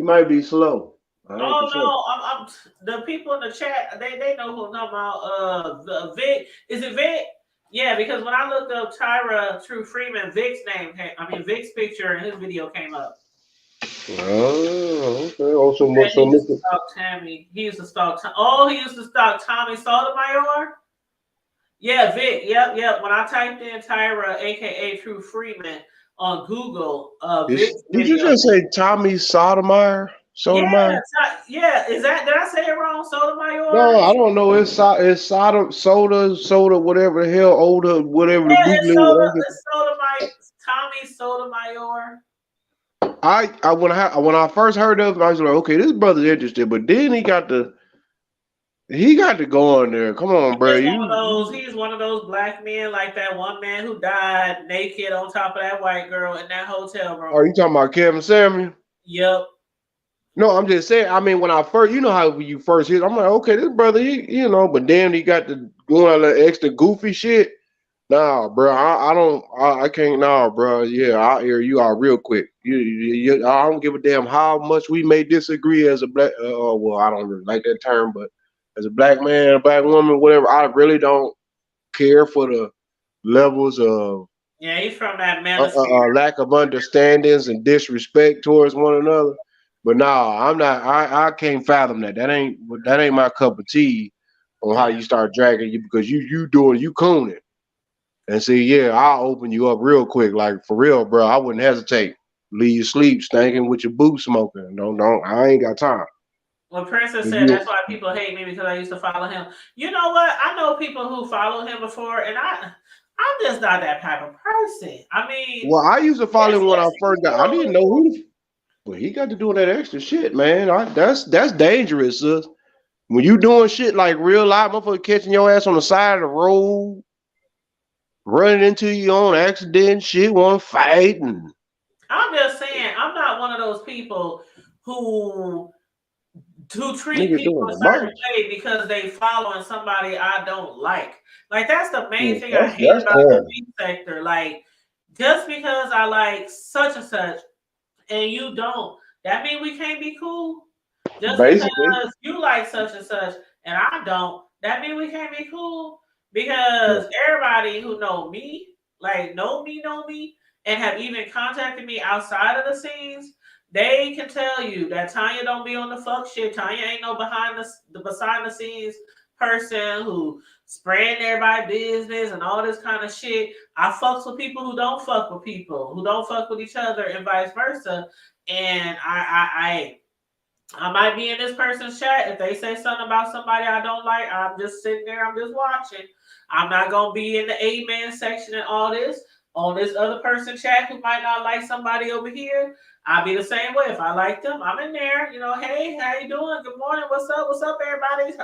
might be slow. I ain't for Oh sure. no, I'm the people in the chat. They know who I'm talking about. The Vic, is it Vic? Yeah, because when I looked up Tyra True Freeman, Vic's picture and his video came up. Oh, okay. Also, He used to stalk Tammy. He used to stalk. He used to stalk Tommy Sotomayor. Yeah, Vic. Yep. When I typed in Tyra, aka True Freeman, on Google, Vic's did you video. just say Tommy Sotomayor? Sotomayor? Yeah. Is that? Did I say it wrong? Sotomayor. No, I don't know. It's soda, whatever the hell, older, whatever the Yeah, it's bootleg. Tommy Sotomayor. When I first heard of him, I was like, okay, this brother's interested. But then he got to go on there. Come on, bro. He's one of those black men, like that one man who died naked on top of that white girl in that hotel room. Are you talking about Kevin Samuel? Yep. No, I'm just saying. I mean, when I first, you know how you first hear, I'm like, okay, this brother, but then he got to doing all that extra goofy shit. Nah, bro, I can't. Nah, bro, yeah, I'll air you out real quick. I don't give a damn how much we may disagree as a black. Well, I don't really like that term, but as a black man, a black woman, whatever, I really don't care for the levels of Yeah, he's from that manosphere. lack of understandings and disrespect towards one another. But nah, I'm not. I can't fathom that. That ain't my cup of tea on how you start dragging you because you cooning. And see, yeah, I'll open you up real quick, like for real, bro. I wouldn't hesitate. Leave you sleep stinking with your boots smoking. Don't. I ain't got time. Well, Princess said that's why people hate me because I used to follow him. You know what? I know people who followed him before, and I'm just not that type of person. I mean, well, I used to follow him when I first got. I didn't know who. Well, he got to doing that extra shit, man. That's dangerous, sis. When you doing shit like real life, motherfucker catching your ass on the side of the road, running into you on accident, shit, want to fight, and I'm just saying, I'm not one of those people who treat people a certain way because they following somebody I don't like. Like that's the main thing I hate about the V sector. Like just because I like such and such and you don't, that mean we can't be cool. Just because you like such and such and I don't, that mean we can't be cool. Because everybody who know me, like know me, and have even contacted me outside of the scenes, they can tell you that Tanya don't be on the fuck shit. Tanya ain't no behind the scenes person who spreading everybody business and all this kind of shit. I fucks with people who don't fuck with people, who don't fuck with each other, and vice versa. And I might be in this person's chat. If they say something about somebody I don't like, I'm just sitting there, I'm just watching. I'm not gonna be in the amen section and all this. On this other person chat who might not like somebody over here, I'll be the same way. If I like them, I'm in there, hey, how you doing? Good morning, what's up, everybody?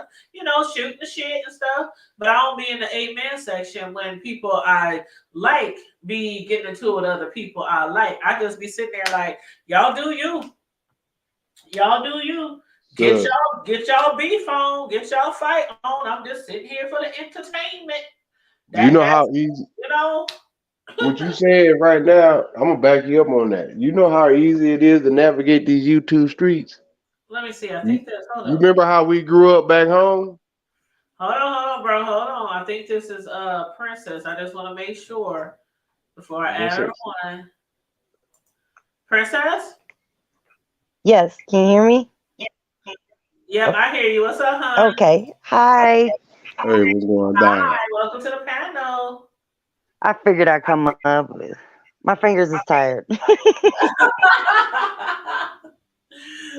Shooting the shit and stuff. But I don't be in the amen section when people I like be getting into it with other people I like. I just be sitting there like, y'all do you. Y'all do you. Get y'all beef on, get y'all fight on. I'm just sitting here for the entertainment. You know how easy what you saying right now, I'm gonna back you up on that. You know how easy it is to navigate these YouTube streets? Let me see. I You, think that's you remember how we grew up back home? Hold on, bro. Hold on. I think this is Princess. I just want to make sure before I add her on. Princess? Yes, can you hear me? Yep, I hear you. What's up, hon? Okay. Hi. Hey, what's going down? Hi, welcome to the panel. I figured I'd come up. My fingers is tired.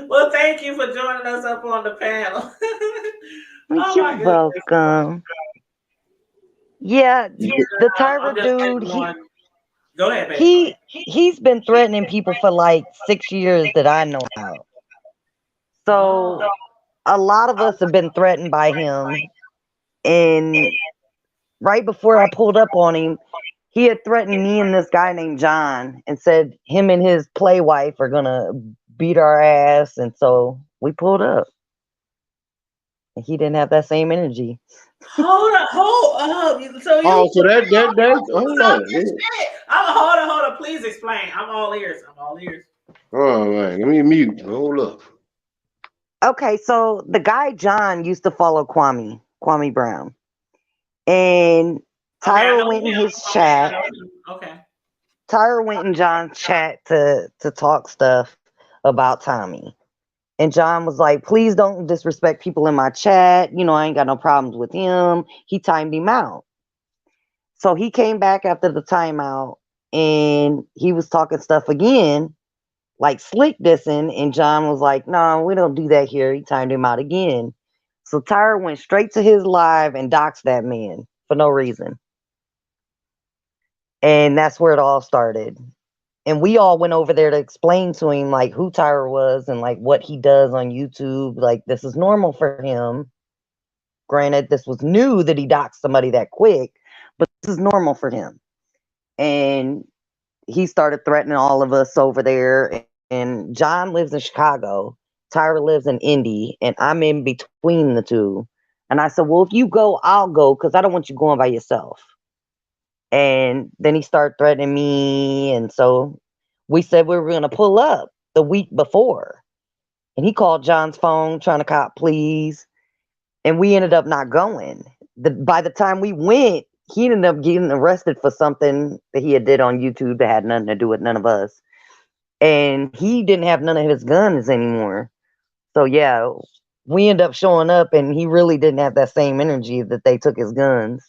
Well, thank you for joining us up on the panel. You're welcome. Yeah, the Tyra dude, go ahead, baby. He's been threatening people for like 6 years that I know about. So a lot of us have been threatened by him. And right before I pulled up on him, he had threatened me and this guy named John and said him and his play wife are gonna beat our ass, and so we pulled up. And he didn't have that same energy. Hold up. So you hold on. Hold on. Please explain. I'm all ears. All right, let me mute. Hold up. Okay, so the guy John used to follow Kwame Brown. And Tyra went in his chat. Okay. Tyra went in John's chat to talk stuff about Tommy. And John was like, please don't disrespect people in my chat. I ain't got no problems with him. He timed him out. So he came back after the timeout and he was talking stuff again, like slick dissing. And John was like, no, we don't do that here. He timed him out again. So Tyra went straight to his live and doxed that man for no reason. And that's where it all started. And we all went over there to explain to him like who Tyra was and like what he does on YouTube. Like this is normal for him. Granted, this was new that he doxed somebody that quick, but this is normal for him. And he started threatening all of us over there. And John lives in Chicago. Tyra lives in Indy, and I'm in between the two. And I said, well, if you go, I'll go, because I don't want you going by yourself. And then he started threatening me. And so we said we were going to pull up the week before. And he called John's phone trying to cop please. And we ended up not going. By the time we went, he ended up getting arrested for something that he had did on YouTube that had nothing to do with none of us. And he didn't have none of his guns anymore. So yeah, we ended up showing up and he really didn't have that same energy that they took his guns.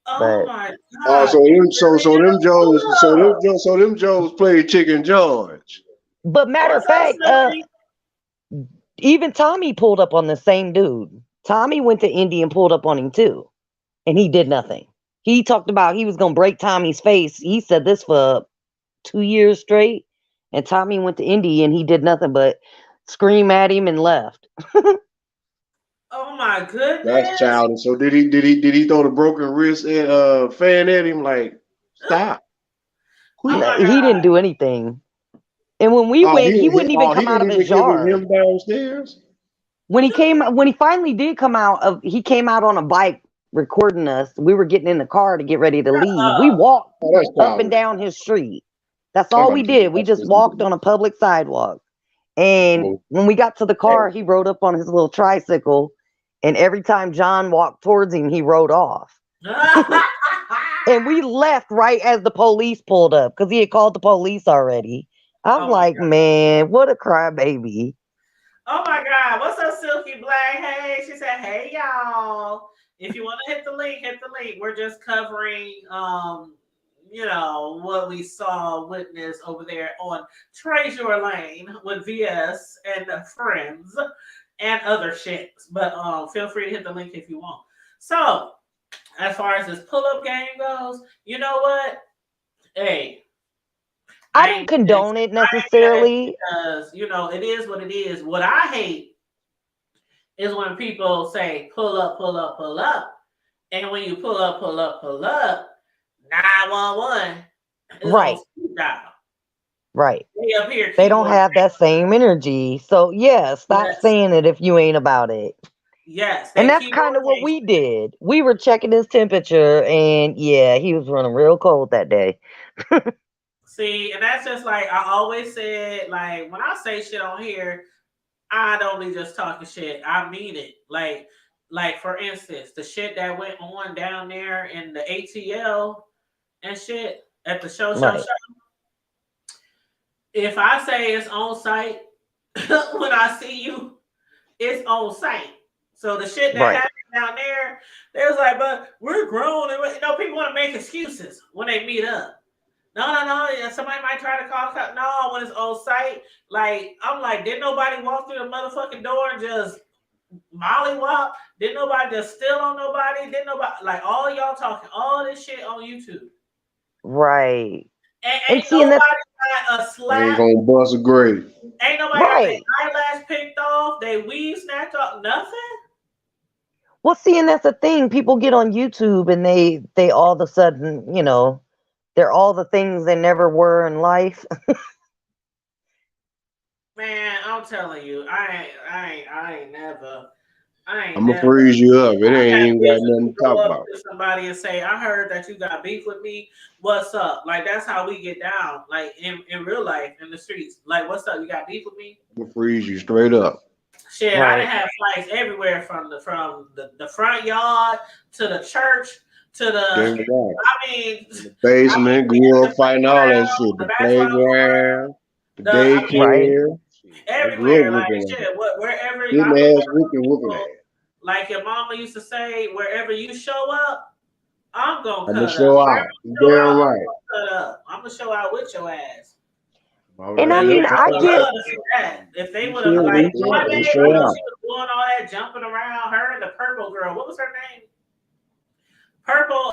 Oh my God. So them Joes played Chicken George. But matter of fact, even Tommy pulled up on the same dude. Tommy went to Indy and pulled up on him too. And he did nothing. He talked about he was going to break Tommy's face. He said this for 2 years straight. And Tommy went to Indy and he did nothing but scream at him and left. Oh my goodness. That's childish. So did he throw the broken wrist and fan at him like stop? He didn't do anything. And when we went, he wouldn't even come out of his yard. Him downstairs. When he finally did come out, he came out on a bike recording us. We were getting in the car to get ready to leave. We walked up and down his street. That's all we did. We just walked on a public sidewalk. And when we got to the car, he rode up on his little tricycle. And every time John walked towards him, he rode off. And we left right as the police pulled up because he had called the police already. I'm Oh my like, God. man, what a crybaby. Oh my God. What's up, Silky Black? Hey, she said, hey y'all. If you want to hit the link, hit the link. We're just covering what we saw, witness over there on Trezur Lane with VS and friends and other shits. But feel free to hit the link if you want. So, as far as this pull-up game goes, you know what? Hey, I don't condone it necessarily. because it is what it is. What I hate is when people say pull up, pull up, pull up. And when you pull up, 911 is Right. on speed dial. Right. They up here. They don't have that same energy. So yeah, stop saying it if you ain't about it. Yes. And that's kind of what we did. We were checking his temperature, and yeah, he was running real cold that day. See, and that's just like I always said, like when I say shit on here, I don't be just talking shit. I mean it. Like for instance, the shit that went on down there in the ATL and shit at the show. If I say it's on site, when I see you, it's on site. So the shit that happened down there, they was like, but we're grown. And people want to make excuses when they meet up. No. Somebody might try to call the cop. No, when it's on site, like I'm like, didn't nobody walk through the motherfucking door and just mollywop? Didn't nobody just steal on nobody? Didn't nobody like all y'all talking all this shit on YouTube? Right. And ain't nobody got a slap. Ain't gonna bust a grave. Ain't nobody got their eyelash picked off, they weave snatched off, nothing. Well, see, and that's the thing. People get on YouTube and they all of a sudden, they're all the things they never were in life. Man, I'm telling you, I ain't never. I'm gonna freeze you up. It ain't even got nothing to talk go about. up to somebody and say, I heard that you got beef with me. What's up? Like that's how we get down, like in real life, in the streets. Like, what's up? You got beef with me? I'm gonna freeze you straight up. Shit, I done had fights everywhere from the front yard to the church to the the basement, grew up fighting all that shit. The playground, the daycare. Everywhere, like shit, wherever. Like your mama used to say, wherever you show up, I'm gonna cut show up. out. Damn right. I'm gonna show out with your ass. And I mean, I get that. If they would have like, she was doing all that jumping around. Her and the purple girl. What was her name? Purple.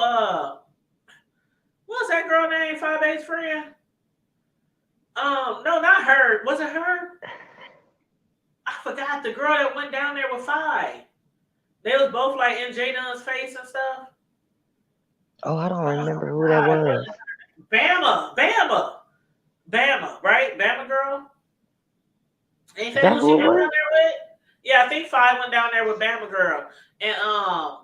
What was that girl name? 5'8" friend. No, not her. Was it her? I forgot the girl that went down there with 5. They was both like in Jada's face and stuff. Oh, I don't remember who that was. Bama, right? Bama girl. Ain't that who she went down there with? Yeah, I think 5 went down there with Bama girl, and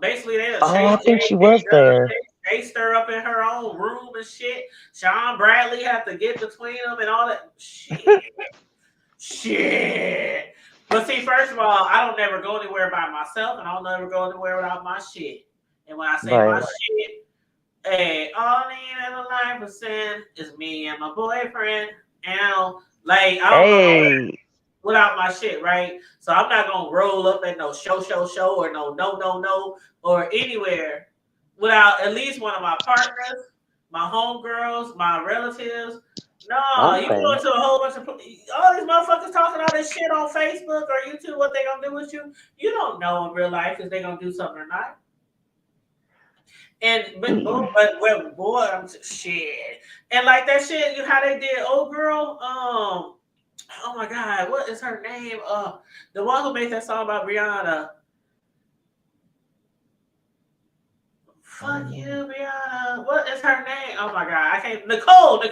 basically they. I think she was there. They stir up in her own room and shit. Sean Bradley had to get between them and all that shit. But see, first of all, I don't never go anywhere by myself, and I'll never go anywhere without my shit. And when I say my shit, hey, all I need in a life of sin is me and my boyfriend. And like I don't go without my shit, right? So I'm not gonna roll up at no show or no or anywhere without at least one of my partners, my homegirls, my relatives. No, you go into a whole bunch of all these motherfuckers talking all this shit on Facebook or YouTube. What they gonna do with you? You don't know in real life if they gonna do something or not. And but boy, I'm shit. And like that shit, how they did old girl. Oh my God, what is her name? The one who made that song about Rihanna. Fuck you, Rihanna. What is her name? Oh my God, I can't. Nicole,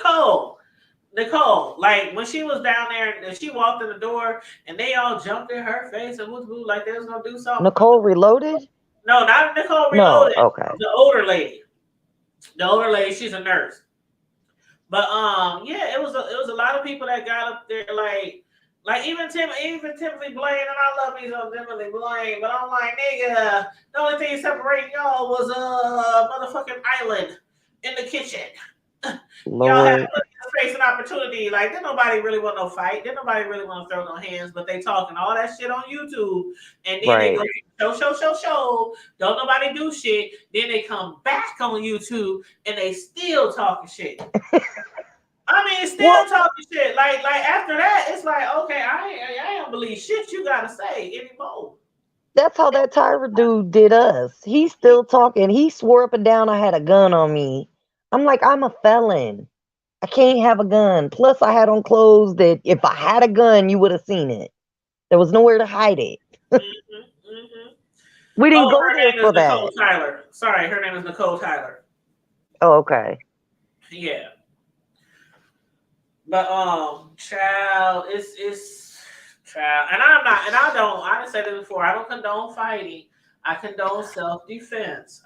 like when she was down there and she walked in the door and they all jumped in her face and woo like they was gonna do something. Nicole Reloaded? No, not Nicole Reloaded. No, okay. The older lady. She's a nurse. But yeah, it was a lot of people that got up there like even Timothy Blaine, and I love me some Timothy Blaine, but I'm like, nigga, the only thing separating y'all was a motherfucking island. in the kitchen. Y'all have Lord. space and opportunity. Like, didn't nobody really want no fight. Didn't nobody really want to throw no hands, but they talking all that shit on YouTube. And then they go show. Don't nobody do shit. Then they come back on YouTube and they still talking shit. I mean, still talking shit. Like after that, it's like, okay, I don't believe shit you gotta say anymore. That's how that Tyra dude did us. He's still talking. He swore up and down I had a gun on me. I'm like, I'm a felon. I can't have a gun. Plus, I had on clothes that if I had a gun, you would have seen it. There was nowhere to hide it. We didn't go there for that. Nicole Tyler. Sorry, her name is Nicole Tyler. Oh, okay. Yeah. But child, it's child, and I didn't say this before. I don't condone fighting. I condone self-defense.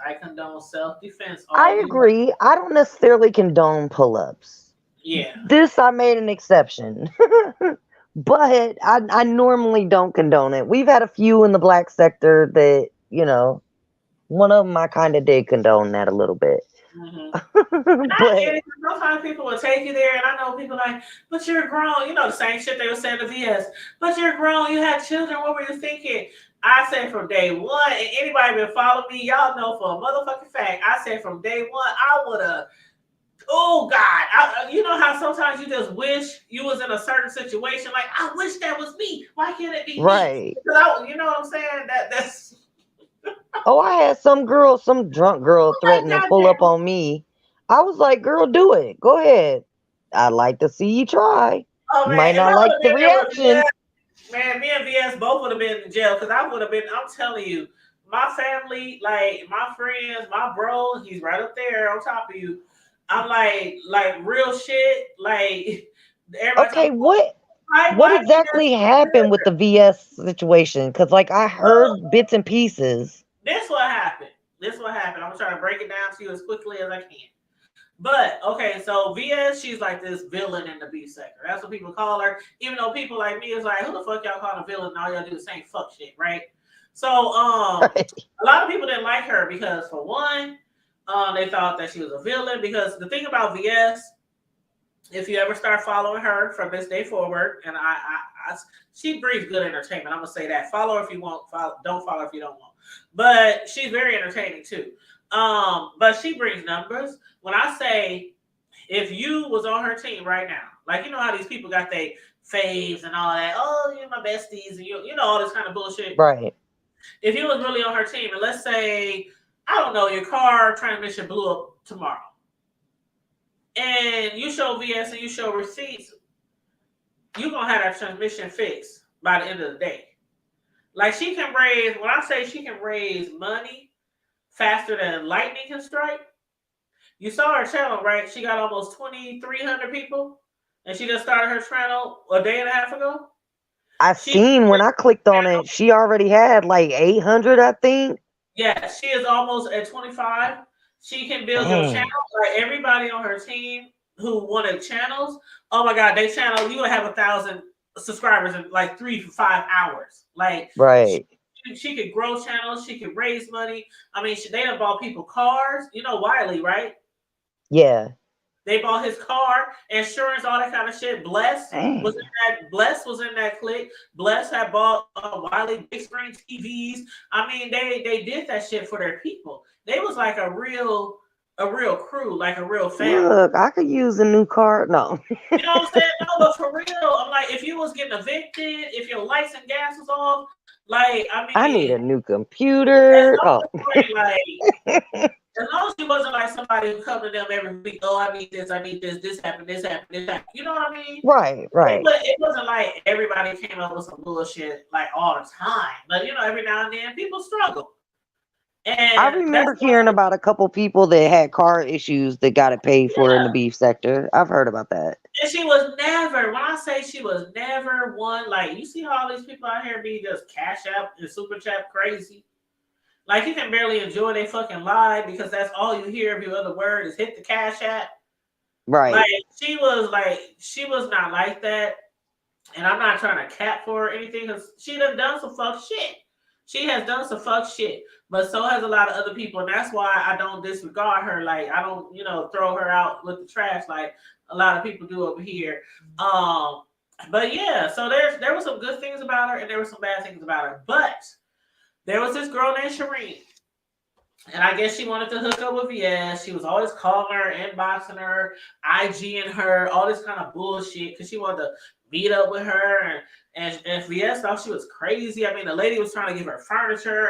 I agree. I don't necessarily condone pull-ups. Yeah. This I made an exception. But I normally don't condone it. We've had a few in the black sector that, you know, one of them I kind of did condone that a little bit. But sometimes people will take you there, and I know people like, but you're grown. You know, the same shit they were saying to VS. But you're grown. You had children. What were you thinking? I said from day one, and anybody been following me, y'all know for a motherfucking fact, I said from day one, I would have. Oh God, you know how sometimes you just wish you was in a certain situation. Like, I wish that was me. Why can't it be me? Because you know what I'm saying? That's. Oh, I had some drunk girl threaten to pull up on me. I was like, girl, do it. Go ahead. I'd like to see you try. Oh, you might not like the reaction. Man, me and VS both would have been in jail because I would have been, I'm telling you, my family, like my friends, my bro, he's right up there on top of you. I'm like real shit. Like, okay, what exactly happened with the VS situation? Because, like, I heard bits and pieces. This what happened. I'm trying to break it down to you as quickly as I can. But okay, so VS, she's like this villain in the B sector. That's what people call her. Even though people like me is like, who the fuck y'all call a villain? And all y'all do the same fuck shit, right? So a lot of people didn't like her because, for one, they thought that she was a villain. Because the thing about VS, if you ever start following her from this day forward, and she brings good entertainment. I'm gonna say that. Follow her if you want. Don't follow her if you don't want. But she's very entertaining too. But she brings numbers. When I say, if you was on her team right now, like, you know how these people got their faves and all that. Oh, you're my besties, and you know all this kind of bullshit. Right. If you was really on her team, and let's say, I don't know, your car transmission blew up tomorrow, and you show VS and you show receipts, you're gonna have that transmission fixed by the end of the day. Like, she can raise, when I say she can raise money faster than lightning can strike. You saw her channel, right? She got almost 2,300 people, and she just started her channel a day and a half ago. I seen when I clicked on it, she already had like 800, I think. Yeah, she is almost at 25. She can build your channel. Like, everybody on her team who wanted channels, oh my God, they channel, you would have 1,000 subscribers in like 3 to 5 hours. Like, right. She could grow channels. She could raise money. I mean, they done bought people cars. You know Wiley, right? Yeah. They bought his car, insurance, all that kind of shit. Bless was in that clique. Bless had bought Wiley big screen TVs. I mean, they did that shit for their people. They was like a real crew, like a real family. Look, I could use a new car. No. You know what I'm saying? No, but for real, I'm like, if you was getting evicted, if your lights and gas was off, like, I mean, I need a new computer. As long as you wasn't like somebody who come to them every week, oh, I need this happened, this happened. You know what I mean? Right. It wasn't like everybody came up with some bullshit like all the time. But, you know, every now and then people struggle. And I remember hearing about a couple people that had car issues that got it paid for in the beef sector. I've heard about that. And she was never, when I say she was never one, like, you see how all these people out here be just cash out and super chat crazy? Like, you can barely enjoy their fucking life because that's all you hear. Every other word is hit the cash app. Right. Like, she was not like that. And I'm not trying to cap for her or anything because she done some fuck shit. She has done some fuck shit, but so has a lot of other people, and that's why I don't disregard her. Like I don't, throw her out with the trash like a lot of people do over here. But yeah, so there were some good things about her, and there were some bad things about her. But there was this girl named Shireen. And I guess she wanted to hook up with VS. She was always calling her, inboxing her, IGing her, all this kind of bullshit because she wanted to meet up with her. And VS thought she was crazy. I mean, the lady was trying to give her furniture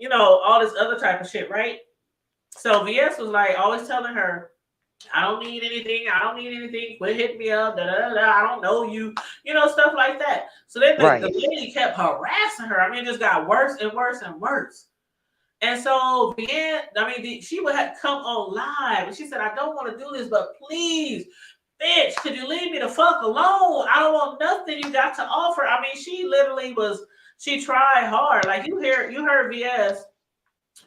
and, all this other type of shit, right? So VS was like always telling her, I don't need anything. I don't need anything. Quit hitting me up. Da, da, da, da. I don't know you. Stuff like that. So then the lady kept harassing her. I mean, it just got worse and worse and worse. And so she would have come on live and she said, I don't want to do this, but please, bitch, could you leave me the fuck alone? I don't want nothing you got to offer. I mean, she literally she tried hard. Like you heard VS,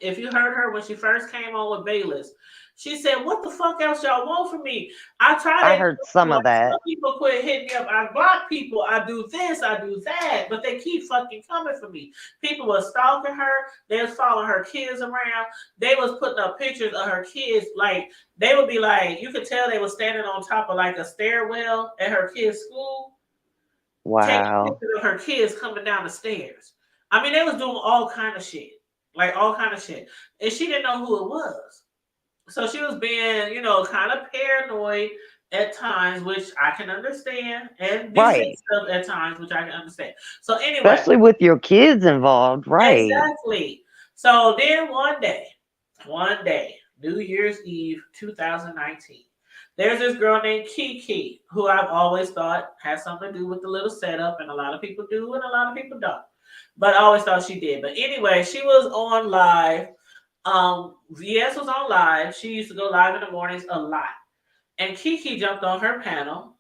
if you heard her when she first came on with Bayless, she said, what the fuck else y'all want from me? I heard some of that. Some people quit hitting me up. I block people. I do this. I do that. But they keep fucking coming for me. People were stalking her. They was following her kids around. They was putting up pictures of her kids. Like, they would be like, you could tell they were standing on top of like a stairwell at her kids' school. Wow. Taking pictures of her kids coming down the stairs. I mean, they was doing all kind of shit. Like, all kind of shit. And she didn't know who it was. So she was being, kind of paranoid at times, which I can understand, and defensive at times, which I can understand. So anyway, especially with your kids involved, right? Exactly. So then one day, New Year's Eve, 2019, there's this girl named Kiki who I've always thought has something to do with the little setup, and a lot of people do, and a lot of people don't. But I always thought she did. But anyway, she was on live. VS was on live. She used to go live in the mornings a lot. And Kiki jumped on her panel.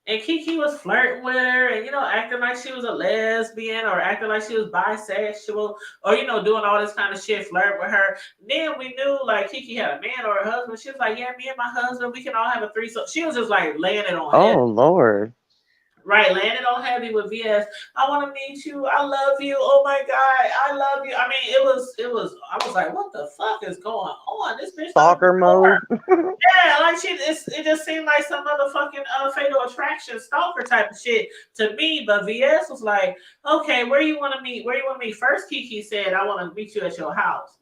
And Kiki was flirting with her and, acting like she was a lesbian or acting like she was bisexual or, doing all this kind of shit, flirt with her. Then we knew, like, Kiki had a man or a husband. She was like, yeah, me and my husband, we can all have a threesome. She was just, like, laying it on heavy. Oh, Lord. Right, laying it on heavy with VS. I want to meet you. I love you. Oh, my God. I love you. I mean, it was, I was like, what the fuck is going on? This bitch. Stalker mode. Yeah, like it just seemed like some motherfucking Fatal Attraction stalker type of shit to me. But VS was like, okay, where you want to meet? Where you want to meet? First, Kiki said, I want to meet you at your house.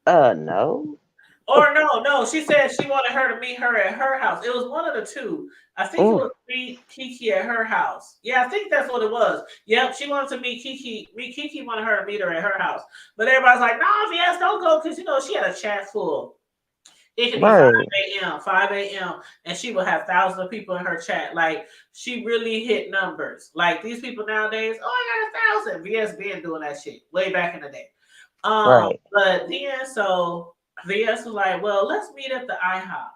No. Or no. She said she wanted her to meet her at her house. It was one of the two. I think it was meet Kiki at her house. Yeah, I think that's what it was. Yep, she wanted to meet Kiki. Kiki wanted her to meet her at her house. But everybody's like, no, VS, don't go, because she had a chat full. It could be 5 a.m., and she will have thousands of people in her chat. Like, she really hit numbers. Like, these people nowadays, I got 1,000. VS been doing that shit way back in the day. But then, so VS was like, well, let's meet at the IHOP.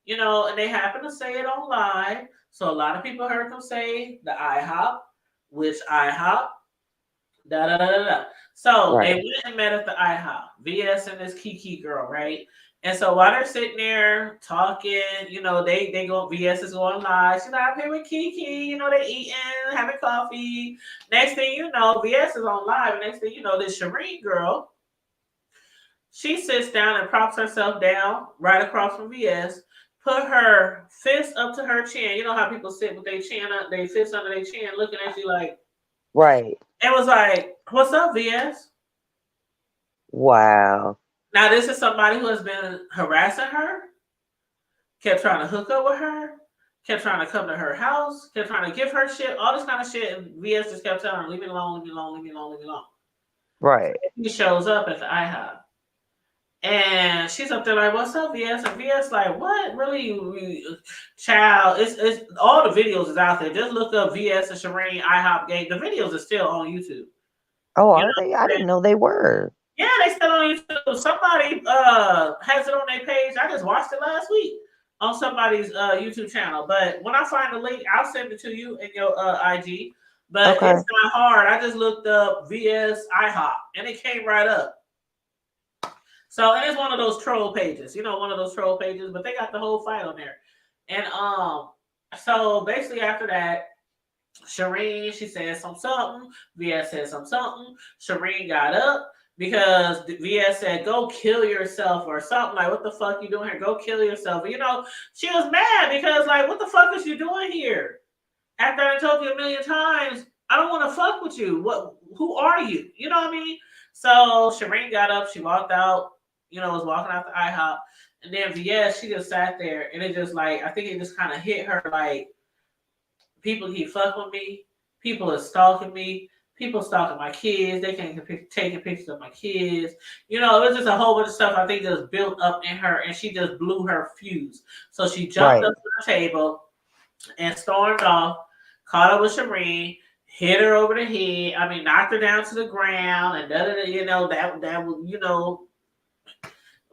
And they happened to say it on live. So a lot of people heard them say the IHOP, which IHOP, da-da-da-da-da. So they went and met at the IHOP. VS and this Kiki girl, right? And so while they're sitting there talking, they go, VS is going live. She's like, I'm here with Kiki, they eating, having coffee. Next thing you know, VS is on live. And next thing you know, this Shireen girl, she sits down and props herself down right across from VS, put her fist up to her chin. You know how people sit with their chin up, their fist under their chin, looking at you like, right. And was like, what's up, VS? Wow. Now, this is somebody who has been harassing her, kept trying to hook up with her, kept trying to come to her house, kept trying to give her shit, all this kind of shit. And VS just kept telling her, leave me alone, leave me alone, leave me alone, leave me alone. Right. So he shows up at the IHOP. And she's up there like, what's up, VS? And VS like, what? Really? Child, it's all the videos is out there. Just look up VS and Shireen IHOP game. The videos are still on YouTube. Oh, are they? I didn't know they were. Yeah, they still on YouTube. Somebody has it on their page. I just watched it last week on somebody's YouTube channel. But when I find the link, I'll send it to you in your IG. But it's not hard. I just looked up VS IHOP and it came right up. So, and it's one of those troll pages, but they got the whole fight on there. And so basically after that, Shireen, she said something. VS said something. Shireen got up because VS said, "Go kill yourself" or something like, "What the fuck you doing here? Go kill yourself." You know, she was mad because like, "What the fuck is you doing here?" After I told you a million times, I don't want to fuck with you. What? Who are you? You know what I mean? So Shireen got up. She walked out. You know, was walking out the IHOP, and then VS, she just sat there, and it just like I think it just kind of hit her like people keep fucking with me. People are stalking me. People stalking my kids. They can't taking pictures of my kids. You know, it was just a whole bunch of stuff I think just built up in her, and she just blew her fuse. So she jumped up to the table and stormed off, caught up with Shireen, hit her over the head. I mean, knocked her down to the ground, and you know that was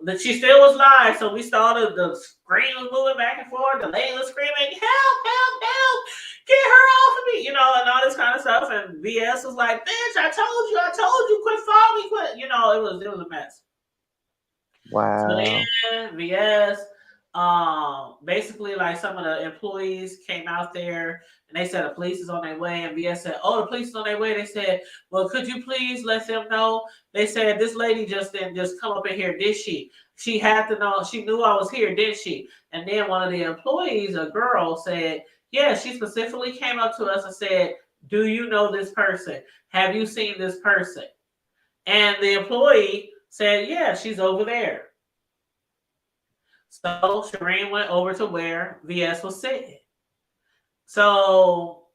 but she still was live, so we started. The screen was moving back and forth. The lady was screaming, "Help! Help! Help! Get her off of me!" You know, and all this kind of stuff. And VS was like, "Bitch, I told you, quit following me, quit." You know, it was a mess. Wow. So then VS, basically like some of the employees came out there and they said the police is on their way. And VS said, "Oh, the police is on their way." They said, "Well, could you please let them know?" They said, "This lady just didn't just come up in here, did she? She had to know. She knew I was here, did she?" And then one of the employees, a girl, said, "Yeah, she specifically came up to us and said, 'Do you know this person? Have you seen this person?'" And the employee said, "Yeah, she's over there." So Shireen went over to where VS was sitting. So,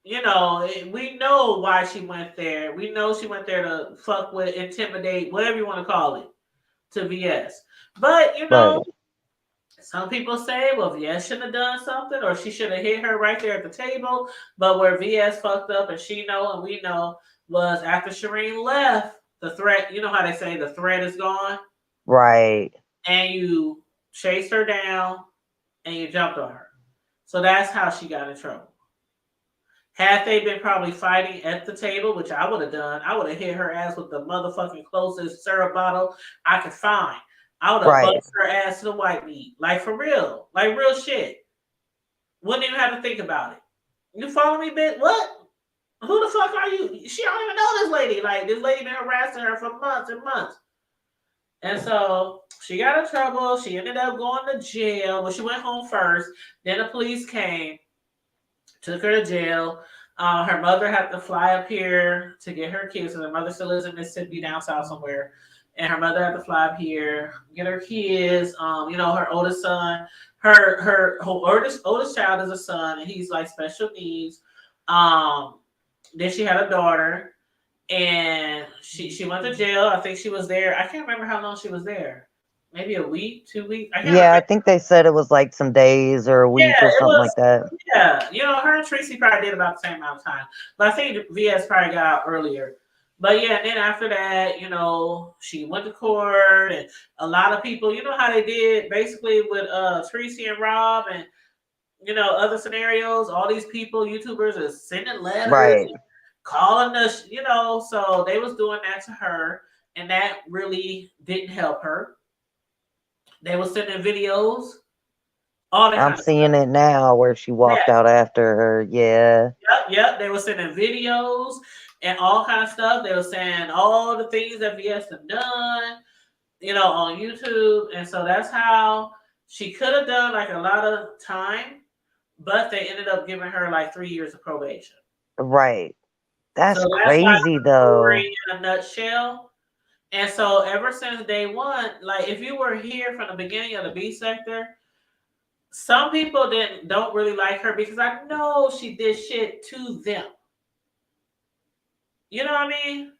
you know, we know why she went there. We know she went there to fuck with, intimidate, whatever you want to call it, to VS. But, you know, some people say, well, VS should have done something or she should have hit her right there at the table. But where VS fucked up and she know and we know was after Shireen left, the threat, you know how they say the threat is gone? Right. And you chased her down and you jumped on her. So that's how she got in trouble. Had they been probably fighting at the table, which I would have done, I would have hit her ass with the motherfucking closest syrup bottle I could find. I would have busted her ass to the white meat. Like for real. Like real shit. Wouldn't even have to think about it. You follow me, bitch? What? Who the fuck are you? She don't even know this lady. Like this lady been harassing her for months and months. And so she got in trouble. She ended up going to jail. Well, she went home first. Then the police came, took her to jail. Her mother had to fly up here to get her kids. So her mother still lives in Mississippi, down south somewhere. And her mother had to fly up here, get her kids. You know, her oldest son, her oldest child is a son, and he's like special needs. Then she had a daughter. And she went to jail. I think she was there. I can't remember how long she was there. Maybe a week, 2 weeks. I think they said it was like some days or a week or something like that. Yeah, you know, her and Tracy probably did about the same amount of time. But I think VS probably got out earlier. But yeah, and then after that, you know, she went to court and a lot of people, you know how they did basically with Tracy and Rob and you know, other scenarios, all these people, YouTubers are sending letters. Calling us, you know, so they was doing that to her, and that really didn't help her. They were sending videos. All that I'm seeing it now where she walked out after her. Yeah. Yep. They were sending videos and all kind of stuff. They were saying all the things that VS have done, you know, on YouTube, and so that's how she could have done like a lot of time, but they ended up giving her like 3 years of probation. Right. That's crazy though. In a nutshell. And so ever since day one, like if you were here from the beginning of the B sector, some people don't really like her because I know she did shit to them. You know what I mean?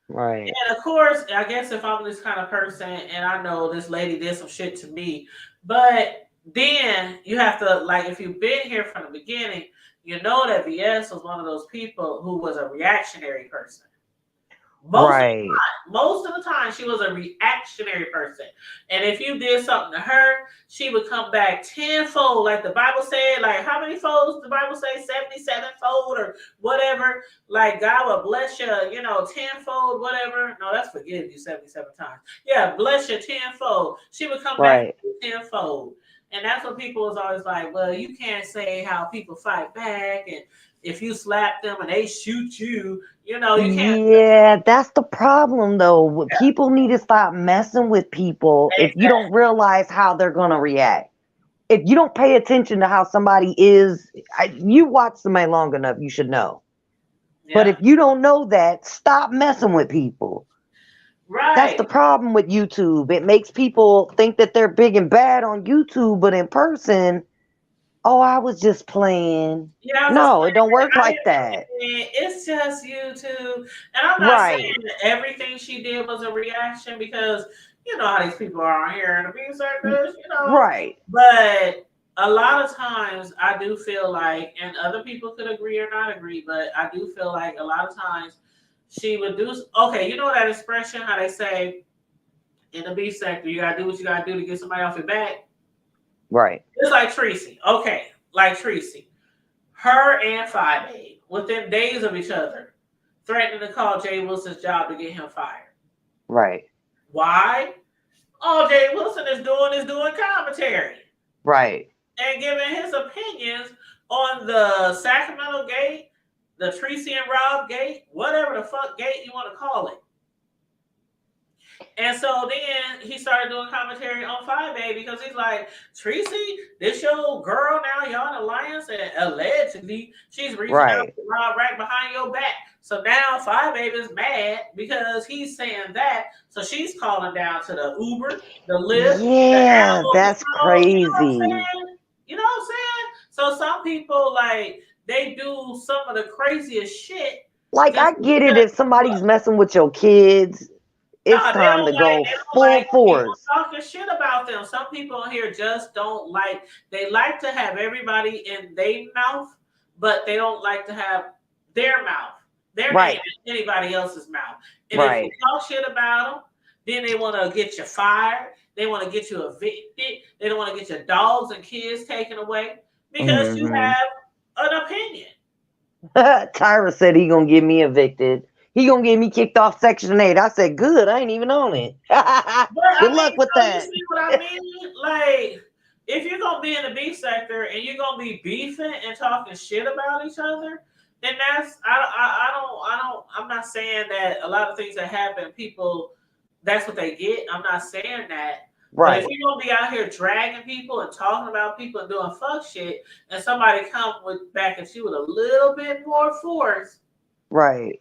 Right. And of course, I guess if I'm this kind of person and I know this lady did some shit to me, but then you have to, like, if you've been here from the beginning, you know that VS was one of those people who was a reactionary person. Most of the time, she was a reactionary person. And if you did something to her, she would come back tenfold. Like the Bible said, like how many folds the Bible say? 77 fold or whatever. Like God will bless you, you know, tenfold, whatever. No, that's forgive you 77 times. Yeah, bless you tenfold. She would come back tenfold. And that's what people was always like, well, you can't say how people fight back and if you slap them and they shoot you, you know, you can't. Yeah, that's the problem though. People need to stop messing with people if you don't realize how they're gonna react. If you don't pay attention to how somebody is, you watch somebody long enough, you should know. But if you don't know that, stop messing with people. That's the problem with YouTube. It makes people think that they're big and bad on YouTube, but in person, oh, I was just playing. Yeah, No, it don't work like that. It's just YouTube. And I'm not saying that everything she did was a reaction because you know how these people are on here and the being circus, you know. Right. But a lot of times I do feel like, and other people could agree or not agree, but I do feel like a lot of times she would do, okay, you know that expression, how they say in the beef sector, you gotta do what you gotta do to get somebody off your back? Right. It's like Tracy. Okay, like Tracy. Her and Five Babe, within days of each other, threatening to call Jay Wilson's job to get him fired. Right. Why? All Jay Wilson is doing commentary. Right. And giving his opinions on the Sacramento gate, the Tracy and Rob gate, whatever the fuck gate you want to call it. And so then he started doing commentary on Five Babe because he's like, Tracy, this your girl now, y'all in alliance, and allegedly she's reaching out to Rob right behind your back. So now Five Babe is mad because he's saying that. So she's calling down to the Uber, the Lyft. Yeah, that's crazy. You know what I'm saying? You know what I'm saying? So some people, like, they do some of the craziest shit. Like, I get it if somebody's messing with your kids. It's time to go full force. Talking shit about them. Some people here just don't like. They like to have everybody in their mouth, but they don't like to have their mouth, their name in anybody else's mouth. And if you talk shit about them, then they want to get you fired. They want to get you evicted. They don't want to get your dogs and kids taken away because you have an opinion. Tyra said he gonna get me evicted. He gonna get me kicked off Section 8. I said, good, I ain't even on it. Good luck with that. You see what I mean? Like, if you're gonna be in the beef sector and you're gonna be beefing and talking shit about each other, then that's I'm not saying that a lot of things that happen, people, that's what they get. I'm not saying that. Right. But if you're gonna be out here dragging people and talking about people and doing fuck shit, and somebody come back at you with a little bit more force. Right.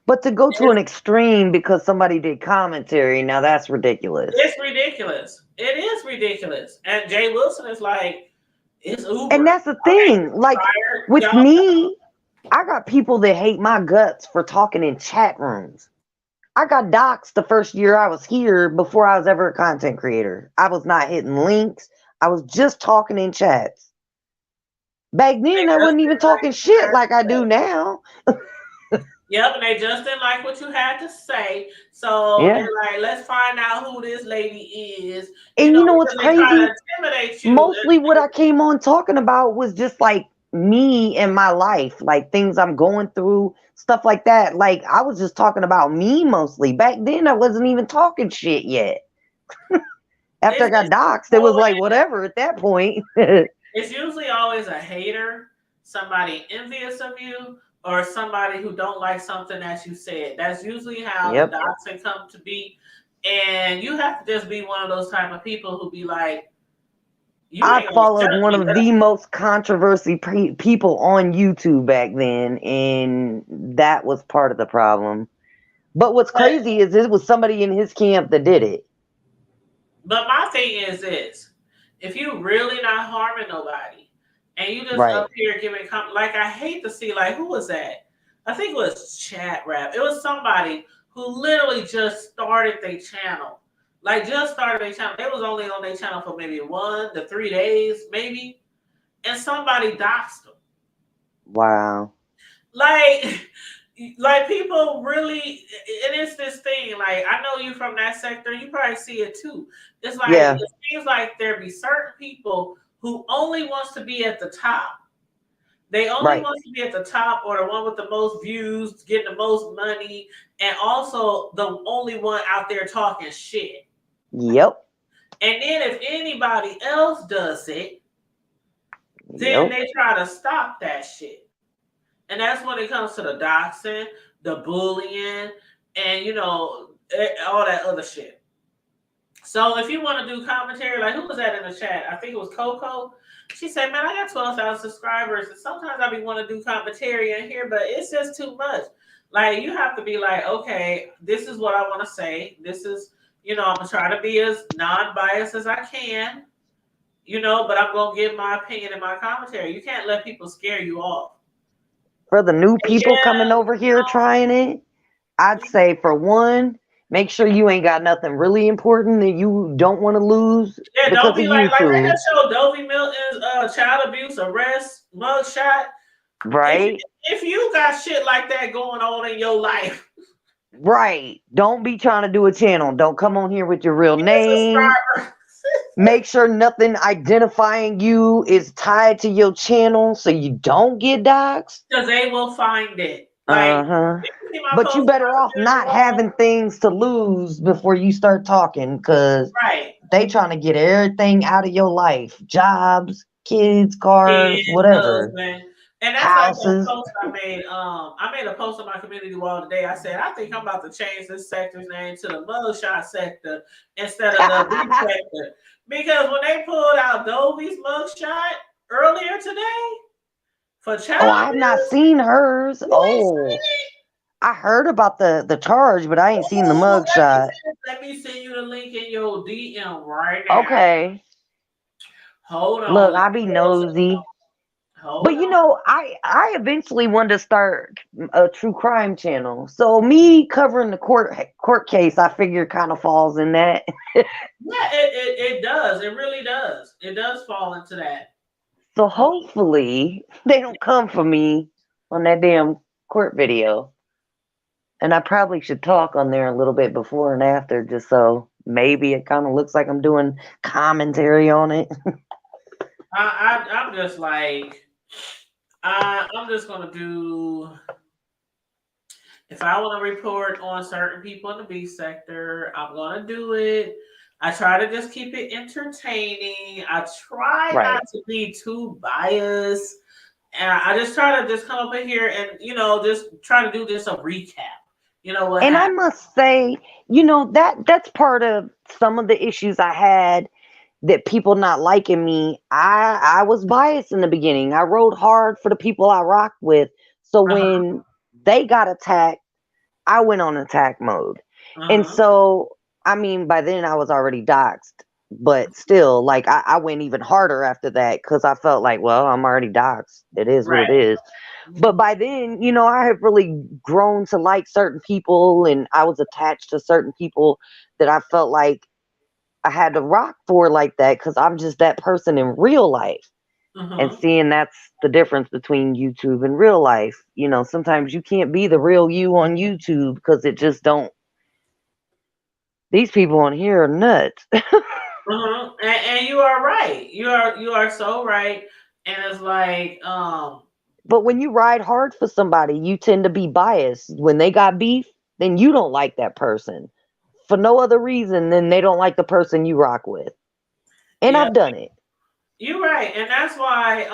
But to go to an extreme because somebody did commentary, now that's ridiculous. It's ridiculous. It is ridiculous. And Jay Wilson is like, it's Uber. And that's the thing. Like, with me, I got people that hate my guts for talking in chat rooms. I got doxxed the first year I was here before I was ever a content creator. I was not hitting links. I was just talking in chats. Back then, I wasn't even talking shit like I do now. Yep, and they just didn't like what you had to say. So they're like, let's find out who this lady is. And you know what's crazy? Mostly what I came on talking about was just like me and my life, like things I'm going through, stuff like that. Like I was just talking about me mostly. Back then, I wasn't even talking shit yet. After I got doxxed, it was like whatever at that point. It's usually always a hater, somebody envious of you, or somebody who don't like something that you said. That's usually how the doxing come to be. And you have to just be one of those type of people who be like, I followed one of the most controversy people on YouTube back then, and that was part of the problem. But what's crazy is it was somebody in his camp that did it. But my thing is this. If you really not harming nobody, and you just up here giving like I hate to see, like, who was that? I think it was Chat Rap. It was somebody who literally just started their channel. Like just started their channel. They was only on their channel for maybe 1 to 3 days, maybe. And somebody doxed them. Wow. Like people really, and it's this thing, like I know you from that sector, you probably see it too. It's like it seems like there be certain people who only wants to be at the top. They only want to be at the top or the one with the most views, getting the most money, and also the only one out there talking shit. Yep. And then if anybody else does it, then Yep. they try to stop that shit. And that's when it comes to the doxing, the bullying, and all that other shit. So if you want to do commentary, like who was that in the chat? I think it was Coco. She said, "Man, I got 12,000 subscribers, and sometimes I be want to do commentary in here, but it's just too much. Like you have to be like, okay, this is what I want to say. This is, I'm gonna try to be as non-biased as I can, but I'm gonna give my opinion in my commentary. You can't let people scare you off." For the new people coming Yeah, over here trying it, I'd say for one, make sure you ain't got nothing really important that you don't want to lose yeah. Don't because of be like they YouTube, just showed Dovey Milton's child abuse arrest mugshot. If right? if you got shit like that going on in your life, Right. Don't be trying to do a channel. Don't come on here with your real be a name. subscriber. Make sure nothing identifying you is tied to your channel so you don't get doxxed. Because they will find it. Like, Uh-huh. if you see my But you post on better my off community not having things to lose before you start talking because right? they trying to get everything out of your life. Jobs, kids, cars, Kids, whatever. husband. And that's like that Houses. post I made. I made a post on my community wall today. I said, I think I'm about to change this sector's name to the mugshot sector instead of the beef sector. Because when they pulled out Dovey's mugshot earlier today for Oh, child I've not abuse, seen hers. you ain't Oh, seen it? I heard about the charge, but I ain't seen the Oh, mugshot. let me send you the link in your DM right now. Okay. Hold on. Look, Let I me be pull some. nosy. But Hold you on. know, I eventually wanted to start a true crime channel. So me covering the court case, I figure kind of falls in that. Yeah, it does. It really does. It does fall into that. So hopefully they don't come for me on that damn court video. And I probably should talk on there a little bit before and after, just so maybe it kind of looks like I'm doing commentary on it. I'm just like, I'm just gonna do. If I want to report on certain people in the B sector, I'm gonna do it. I try to just keep it entertaining. I try Right. not to be too biased. And I just try to just come up in here and just try to do just a recap. You know what And I happened? must say, that's part of some of the issues I had that people not liking me. I was biased in the beginning. I rode hard for the people I rocked with. So Uh-huh. when they got attacked, I went on attack mode. And Uh-huh. so, I mean, by then I was already doxxed. But still, like, I went even harder after that because I felt like, well, I'm already doxxed. It is what it Right. is. But by then, I have really grown to like certain people and I was attached to certain people that I felt like I had to rock for like that because I'm just that person in real life. And Uh-huh. seeing that's the difference between YouTube and real life. Sometimes you can't be the real you on YouTube because it just don't. These people on here are nuts. Uh-huh. And you are right. You are so right. And it's like, But when you ride hard for somebody, you tend to be biased. When they got beef, then you don't like that person for no other reason than they don't like the person you rock with. And yeah, I've done it. you're right. And that's why,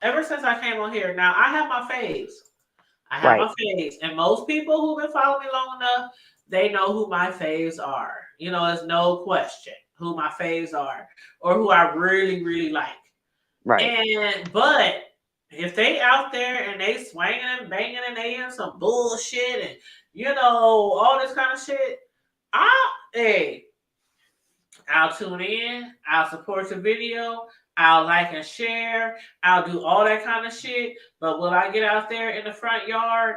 ever since I came on here, now I have my faves. I have Right. my faves. And most people who've been following me long enough, they know who my faves are. There's no question who my faves are or who I really, really like. Right. But if they out there and they swinging and banging and they in some bullshit and all this kind of shit, hey, I'll tune in, I'll support your video, I'll like and share, I'll do all that kind of shit. But will I get out there in the front yard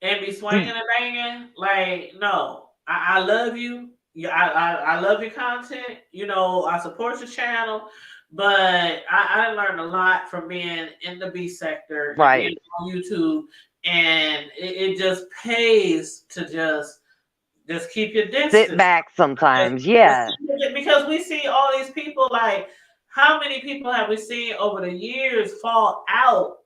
and be swinging and banging? Like, no. I love you. Yeah, I love your content. I support your channel. But I learned a lot from being in the B sector and being Right. on YouTube. And it just pays to just keep your Sit distance. back sometimes. Yeah. Because we see all these people, like, how many people have we seen over the years fall out?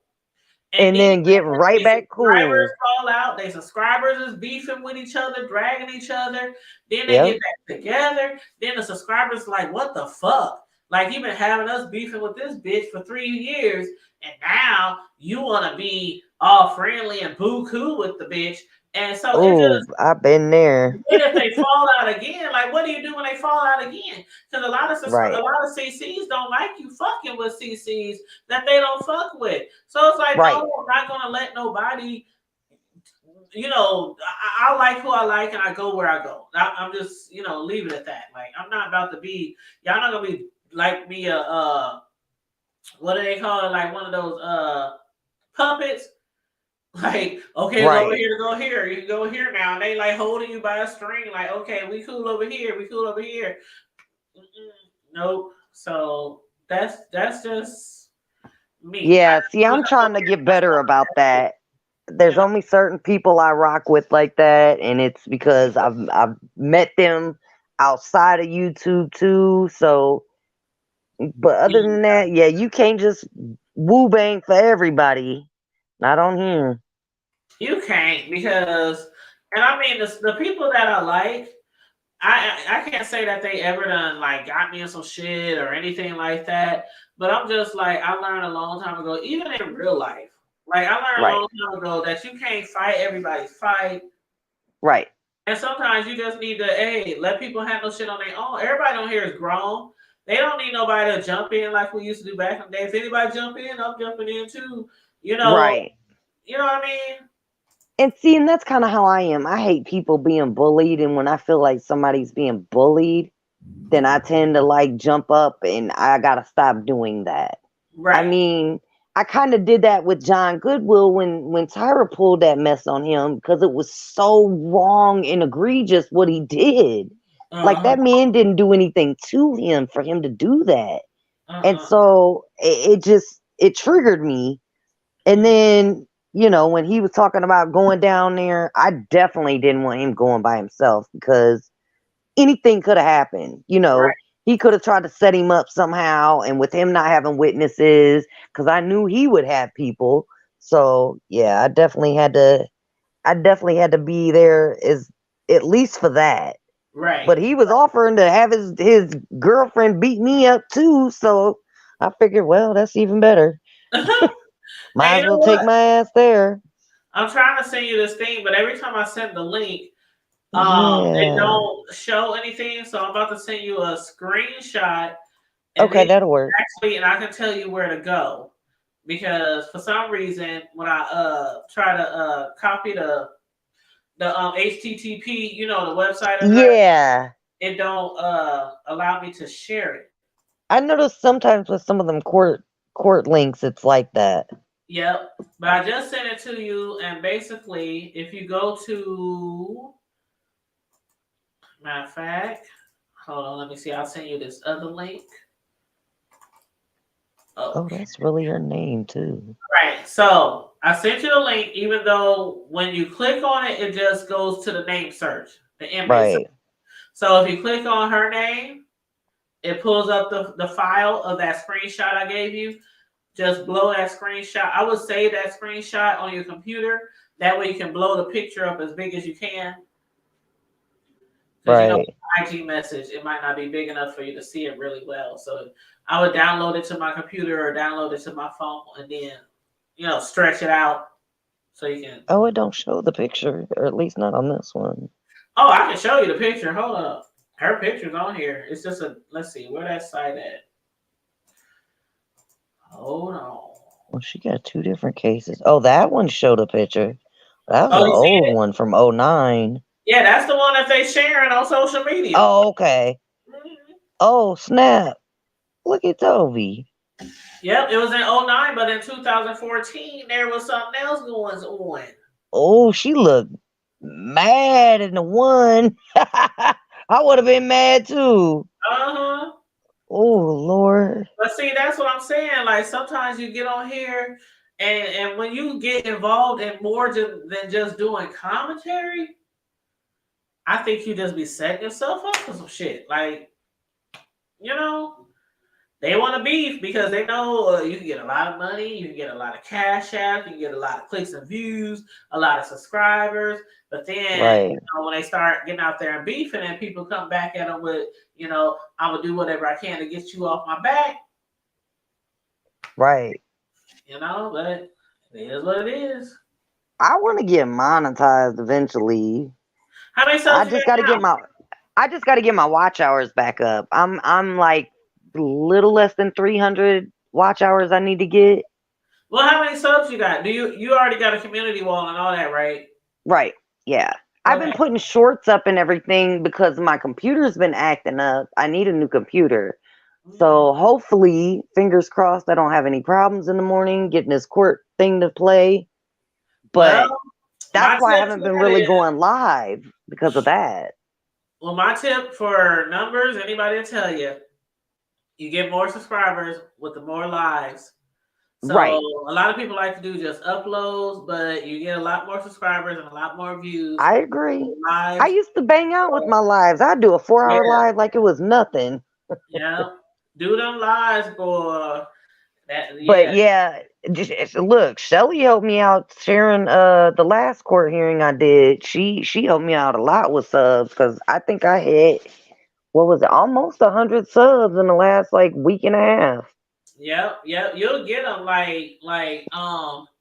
And Then get right their back subscribers cool. fall out. Their subscribers is beefing with each other, dragging each other. Then they Yep. get back together. Then the subscribers like, what the fuck? Like you've been having us beefing with this bitch for 3 years, and now you want to be all friendly and boo cool with the bitch. And so it Oh, just, I've been there. and if they fall out again, like what do you do when they fall out again? Because a Right. lot of CCs don't like you fucking with CCs that they don't fuck with. So it's like, Right. no, I'm not gonna let nobody. I like who I like, and I go where I go. I'm just, leave it at that. Like I'm not about to be. Y'all not gonna be like me. What do they call it? Like one of those puppets. Like, okay, go over Right. here to go here. You can go here now. And they like holding you by a string. Like, okay, we cool over here. We cool over here. Nope. So that's just me. Yeah, see, I'm trying to get better about that. There's Yeah. only certain people I rock with like that, and it's because I've met them outside of YouTube too. So, but other than that, yeah, you can't just woo bang for everybody. Not on here. You can't because, and I mean the people that I like, I can't say that they ever done like got me in some shit or anything like that. But I'm just like I learned a long time ago, even in real life. Like I learned a Right. long time ago that you can't fight everybody's fight. Right. And sometimes you just need to, hey, let people handle shit on their own. Everybody on here is grown. They don't need nobody to jump in like we used to do back in the day. If anybody jump in, I'm jumping in too. You know, Right. you know what I mean? And see, and that's kind of how I am. I hate people being bullied, and when I feel like somebody's being bullied, then I tend to like jump up, and I gotta stop doing that. I Right. mean, I kind of did that with John Goodwill when Tyra pulled that mess on him because it was so wrong and egregious what he did. Like Uh-huh. that man didn't do anything to him for him to do that, and Uh-huh. so it just it triggered me. And Mhm. then when he was talking about going down there, I definitely didn't want him going by himself because anything could have happened. Right. He could have tried to set him up somehow, and with him not having witnesses, because I knew he would have people. So yeah, I definitely had to be there as at least for that. Right. But he was offering to have his girlfriend beat me up too, so I figured, well, that's even better. And Might you as know well take what? my ass there. I'm trying to send you this thing, but every time I send the link, it Yeah. don't show anything. So I'm about to send you a screenshot, and Okay, then that'll work. actually, and I can tell you where to go because for some reason when I try to copy the HTTP, the website address, Yeah. it don't allow me to share it. I noticed sometimes with some of them court links, it's like that. Yep. But I just sent it to you, and basically, if you go to, matter of fact, hold on, let me see. I'll send you this other link. Oh, Okay. that's really her name too. Right. So I sent you the link, even though when you click on it, it just goes to the name search, the image. Right. So if you click on her name, it pulls up the file of that screenshot I gave you. Just blow that screenshot. I would save that screenshot on your computer. That way you can blow the picture up as big as you can. Because Right. IG message, it might not be big enough for you to see it really well. So I would download it to my computer or download it to my phone and then, stretch it out so you can. Oh, it don't show the picture, or at least not on this one. Oh, I can show you the picture. Hold up. Her picture's on here. It's just let's see, where that site at? Hold on. Well, she got two different cases. Oh, that one showed a picture. That was Oh, an you see old it? one from '09. Yeah, that's the one that they sharing on social media. Oh, okay. Mhm. Oh, snap. Look at Toby. Yep, it was in '09, but in 2014, there was something else going on. Oh, she looked mad in the one. I would have been mad too. Uh-huh. Oh, Lord. But see, that's what I'm saying. Like sometimes you get on here and when you get involved in more than just doing commentary, I think you just be setting yourself up for some shit. Like, you know, They want to beef because they know you can get a lot of money, you can get a lot of cash out, you can get a lot of clicks and views, a lot of subscribers. But then, when they start getting out there and beefing, and people come back at them with, I'm gonna do whatever I can to get you off my back. Right. But it is what it is. I want to get monetized eventually. How many subs I just got to get my watch hours back up. I'm like a little less than 300 watch hours I need to get. Well, how many subs you got? Do you already got a community wall and all that, right? Right. Yeah. I've been putting shorts up and everything because my computer's been acting up. I need a new computer. So hopefully, fingers crossed, I don't have any problems in the morning getting this court thing to play. But that's why I haven't been really going live because of that. Well, my tip for numbers, anybody will tell you, you get more subscribers with the more lives. So a lot of people like to do just uploads, but you get a lot more subscribers and a lot more views. I agree. I used to bang out with my lives. I'd do a 4-hour live like it was nothing. Yeah. Do them lives, boy. But yeah, look, Shelly helped me out sharing the last court hearing I did. She helped me out a lot with subs because I think I hit, what was it, almost 100 subs in the last like week and a half. Yep, you'll get them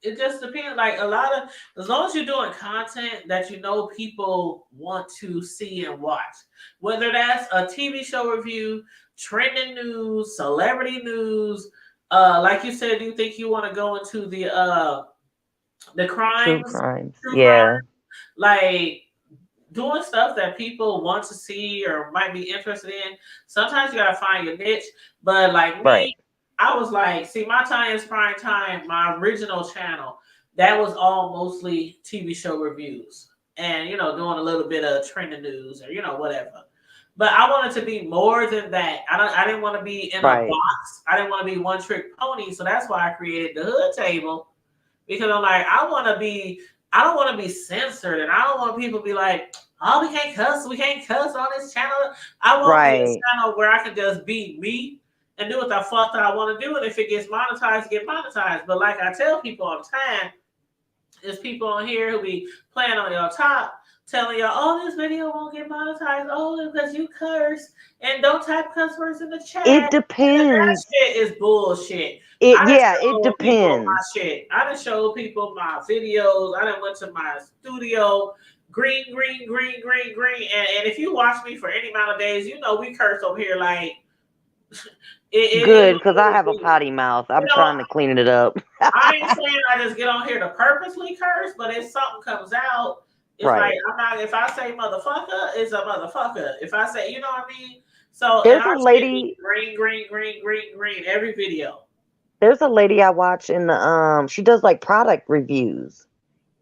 it just depends. Like a lot of, as long as you're doing content that people want to see and watch, whether that's a TV show review, trending news, celebrity news, like you said, you think you want to go into the crimes, true crimes, yeah, like doing stuff that people want to see or might be interested in. Sometimes you gotta find your niche, but like me. I was like, see, my Tanya's PrimeTime, my original channel, that was all mostly TV show reviews and, doing a little bit of trending news or, whatever. But I wanted to be more than that. I didn't want to be in a box. I didn't want to be one trick pony. So that's why I created the hood table, because I'm like, I don't want to be censored, and I don't want people to be like, oh, we can't cuss on this channel. I want to be a channel where I can just be me and do what the fuck that I want to do. And if it gets monetized, get monetized. But like I tell people all the time, there's people on here who be playing on your top, telling y'all, oh, this video won't get monetized. Oh, because you curse and don't type cuss words in the chat. It depends. That shit is bullshit. It depends. My shit. I done showed people my videos. I done went to my studio. Green. And if you watch me for any amount of days, we curse over here like... Good, because I have a potty mouth. I'm trying to clean it up. I ain't saying I just get on here to purposely curse, but if something comes out, it's like, I'm not. If I say motherfucker, it's a motherfucker. If I say, you know what I mean? So there's a lady green every video. There's a lady I watch in the she does like product reviews.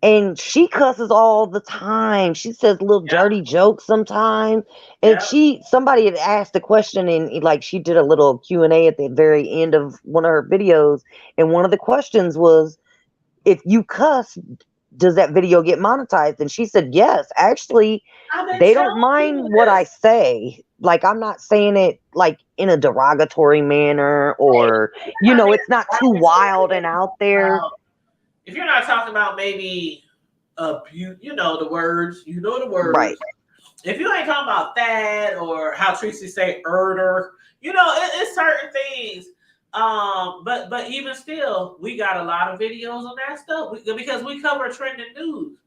And she cusses all the time. She says little dirty jokes sometimes. And somebody had asked a question, and like she did a little Q&A at the very end of one of her videos. And one of the questions was, if you cuss, does that video get monetized? And she said, yes, actually, they don't mind what I say. Like, I'm not saying it like in a derogatory manner, or, it's not too wild and out there. If you're not talking about maybe the words, right? If you ain't talking about that, or how Tracy say "erder," it's certain things. But even still, we got a lot of videos on that stuff because we cover trending news.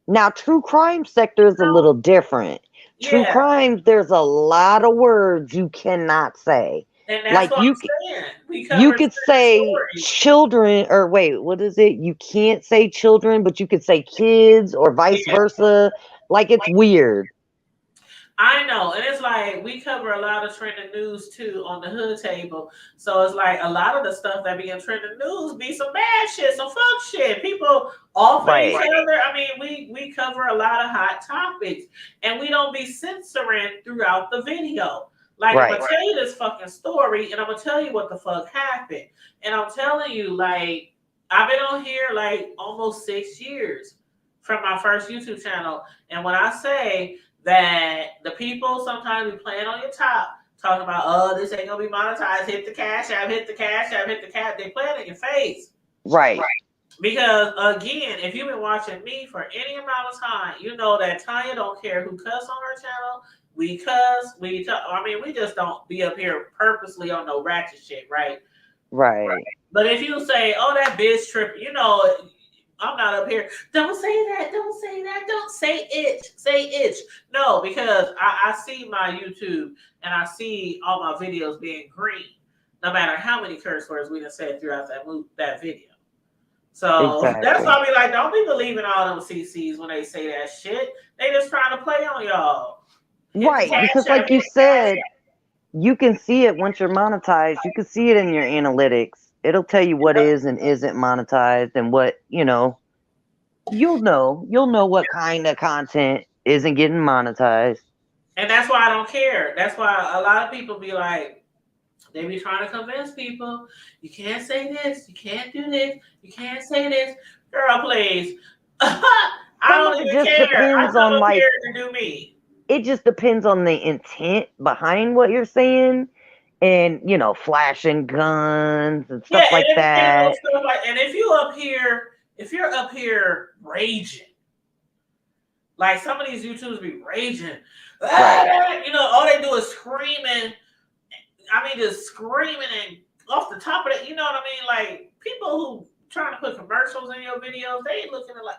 Now, true crime sector is a little different. True crime, there's a lot of words you cannot say. And that's what I'm saying. You could say children, or wait, what is it? You can't say children, but you could say kids, or vice versa. Like, it's weird. I know. And it's like, we cover a lot of trending news too on the hood table. So it's like a lot of the stuff that be in trending news be some bad shit, some fuck shit. People offer each other. I mean, we cover a lot of hot topics, and we don't be censoring throughout the video. Like, I'm going to tell you this fucking story, and I'm going to tell you what the fuck happened. And I'm telling you, like, I've been on here, like, almost 6 years from my first YouTube channel. And when I say that the people sometimes be playing on your top, talking about, oh, this ain't gonna be monetized. Hit the cash app, hit the cash app, hit the cash. They play it in your face. Right. Because again, if you've been watching me for any amount of time, you know that Tanya don't care who cuss on her channel. We cuss. We just don't be up here purposely on no ratchet shit, right? Right. But if you say, "Oh, that bitch tripping," I'm not up here. Don't say that. Don't say that. Don't say it. Say it. No, because I see my YouTube and I see all my videos being green, no matter how many curse words we done said throughout that video. So that's why I be like, don't be believing all them CCs when they say that shit. They just trying to play on y'all. Right, because like you said, you can see it once you're monetized. You can see it in your analytics. It'll tell you what is and isn't monetized and what, you'll know what kind of content isn't getting monetized. And that's why I don't care. That's why a lot of people be like, they be trying to convince people, you can't say this, you can't do this, you can't say this. Girl, please. I don't even care. I come up here to do me. It just depends on the intent behind what you're saying. And, flashing guns and stuff like that. And if you're up here raging, like some of these YouTubers be raging, right. All they do is screaming. I mean, just screaming and off the top of it, you know what I mean? Like people who trying to put commercials in your videos, they ain't looking at like,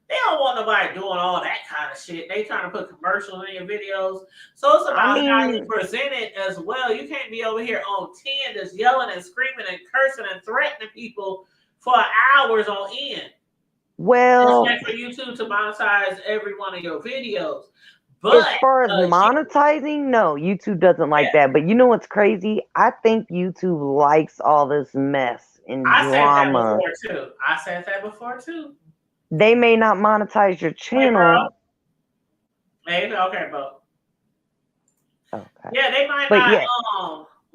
they don't want nobody doing all that kind of shit. They trying to put commercials in your videos. So it's about how you present it as well. You can't be over here on 10 just yelling and screaming and cursing and threatening people for hours on end. Well, it's for YouTube to monetize every one of your videos. But as far as monetizing, no, YouTube doesn't like that. But you know what's crazy? I think YouTube likes all this mess and drama. I said that before too. They may not monetize your channel. Maybe okay, bro. Okay. Yeah, they might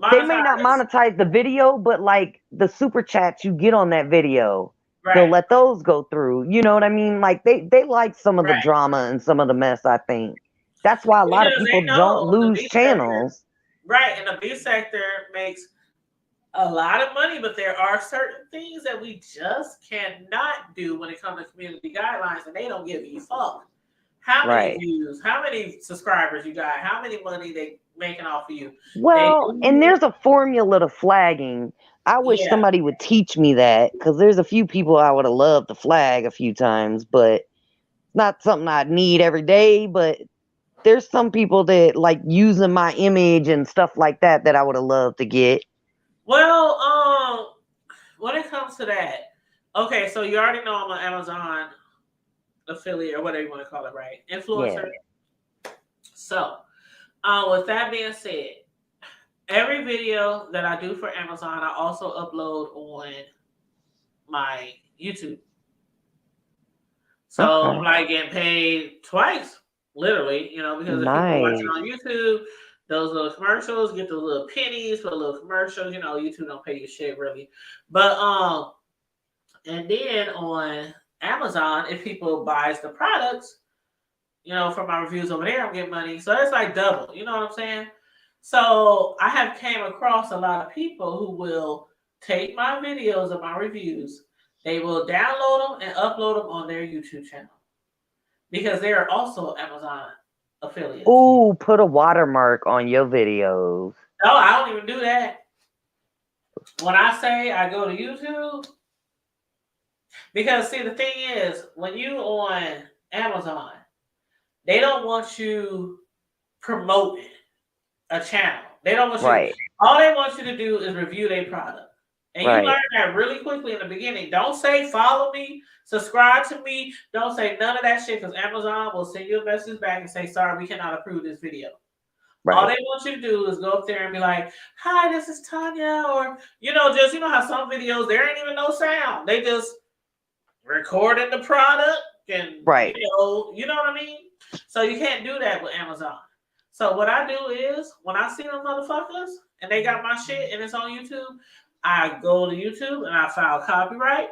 they may not monetize the video, but like the super chats you get on that video, they'll let those go through. You know what I mean? Like they like some of the drama and some of the mess, I think. That's why a lot of people don't lose channels. Right, and the B sector makes a lot of money, but there are certain things that we just cannot do when it comes to community guidelines, and they don't give you fuck. How many views, how many subscribers you got, how many money they making off of you. Well, and there's a formula to flagging. I wish somebody would teach me that, because there's a few people I would have loved to flag a few times, but not something I need every day. But there's some people that like using my image and stuff like that I would have loved to get. Well, when it comes to that, okay, so you already know I'm an Amazon affiliate or whatever you want to call it, right? Influencer. Yeah. So, with that being said, every video that I do for Amazon, I also upload on my YouTube. So I'm like getting paid twice, literally, because if people watching on YouTube, those little commercials, get those little pennies for little commercials. YouTube don't pay you shit really. But and then on Amazon, if people buys the products, for my reviews over there, I'm getting money. So it's like double. You know what I'm saying? So I have came across a lot of people who will take my videos of my reviews. They will download them and upload them on their YouTube channel because they are also Amazon affiliates. Ooh, put a watermark on your videos. No, I don't even do that. When I say I go to YouTube, because see, the thing is, when you on Amazon, they don't want you promoting a channel. They don't want you. All they want you to do is review their product. And you learn that really quickly in the beginning. Don't say follow me, subscribe to me. Don't say none of that shit, because Amazon will send you a message back and say, sorry, we cannot approve this video. All they want you to do is go up there and be like, hi, this is Tanya. Or, just, how some videos, there ain't even no sound. They just recording the product and, you know what I mean? So you can't do that with Amazon. So what I do is, when I see them motherfuckers and they got my shit and it's on YouTube, I go to YouTube and I file copyright,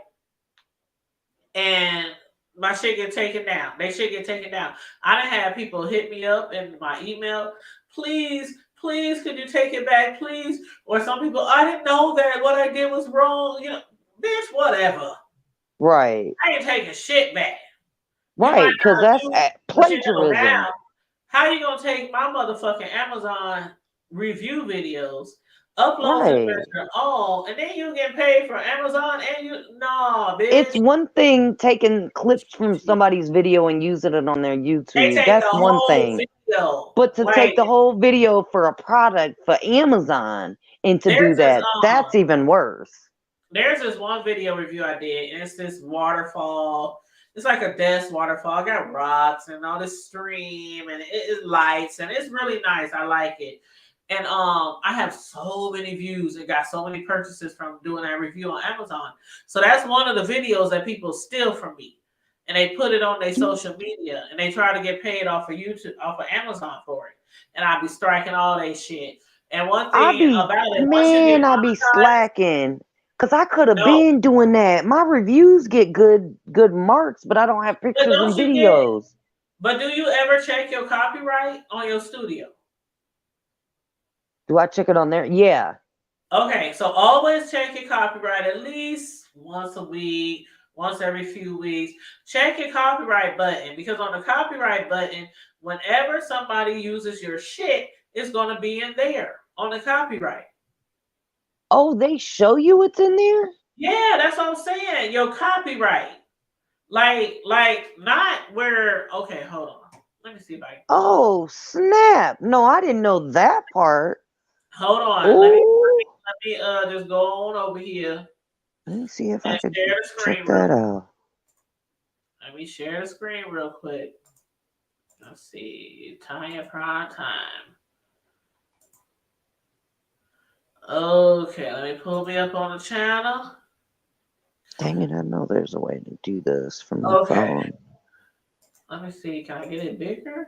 and my shit get taken down. They shit get taken down. I done had people hit me up in my email. Please please, could you take it back, please? Or some people, I didn't know that what I did was wrong. You know, bitch, whatever. Right. I ain't taking shit back. Right, because that's plagiarism. Now, how you gonna take my motherfucking Amazon review videos, upload them as your own, and then you get paid for Amazon and you no, bitch. It's one thing taking clips from somebody's video and using it on their YouTube. That's one thing. But to take the whole video for a product for Amazon and to do that, that's even worse. There's this one video review I did, and it's this waterfall. It's like a desk waterfall. I got rocks and all this stream, and it lights, and it's really nice. I like it. And I have so many views and got so many purchases from doing that review on Amazon. So that's one of the videos that people steal from me, and they put it on their social media, and they try to get paid off of YouTube, off of Amazon for it. And I be striking all that shit. And one thing about it, man, I be slacking. Cause I could have been doing that. My reviews get good marks, but I don't have pictures and videos. But do you ever check your copyright on your studio? Do I check it on there? Yeah. Okay, so always check your copyright at least once a week, once every few weeks. Check your copyright button, because on the copyright button, whenever somebody uses your shit, it's going to be in there on the copyright. Oh, they show you it's in there? Yeah, that's what I'm saying. Your copyright. Like not where, okay, hold on. Let me see if I can. Oh, snap. No, I didn't know that part. Hold on. Let me just go on over here. Let me see if I can check that out. Let me share the screen real quick. Let's see. Tanya PrimeTime. Okay, let me pull me up on the channel. Dang it, I know there's a way to do this from the phone. Let me see. Can I get it bigger?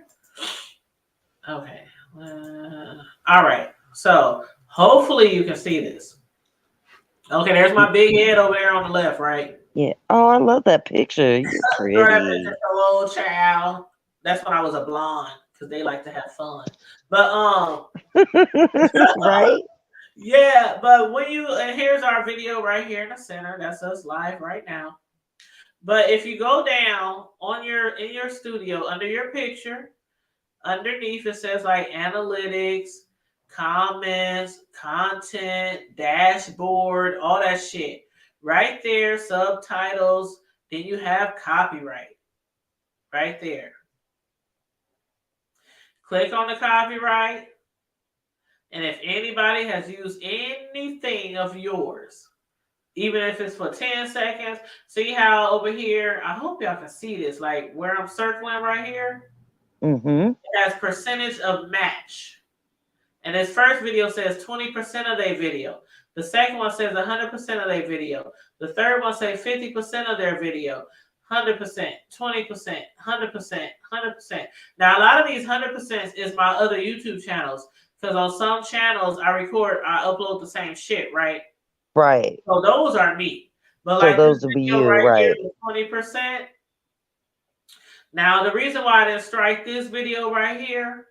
Okay. All right. So hopefully you can see this. Okay, there's my big head over there on the left, right? Yeah. Oh, I love that picture. You're pretty. That picture, hello, child. That's when I was a blonde, because they like to have fun. But right. Yeah, but when you, and here's our video right here in the center. That's us live right now. But if you go down on in your studio, under your picture, underneath it says like analytics, comments, content, dashboard, all that shit. Right there, subtitles. Then you have copyright. Right there. Click on the copyright. And if anybody has used anything of yours, even if it's for 10 seconds, see how over here, I hope y'all can see this, like where I'm circling right here, it has percentage of match. And this first video says 20% of their video. The second one says 100% of their video. The third one says 50% of their video. 100%, 20%, 100%, 100%. Now, a lot of these 100% is my other YouTube channels. Because on some channels, I upload the same shit, right? Right. So those are me. But so like those would be you, right? Here, 20%. Now, the reason why I didn't strike this video right here,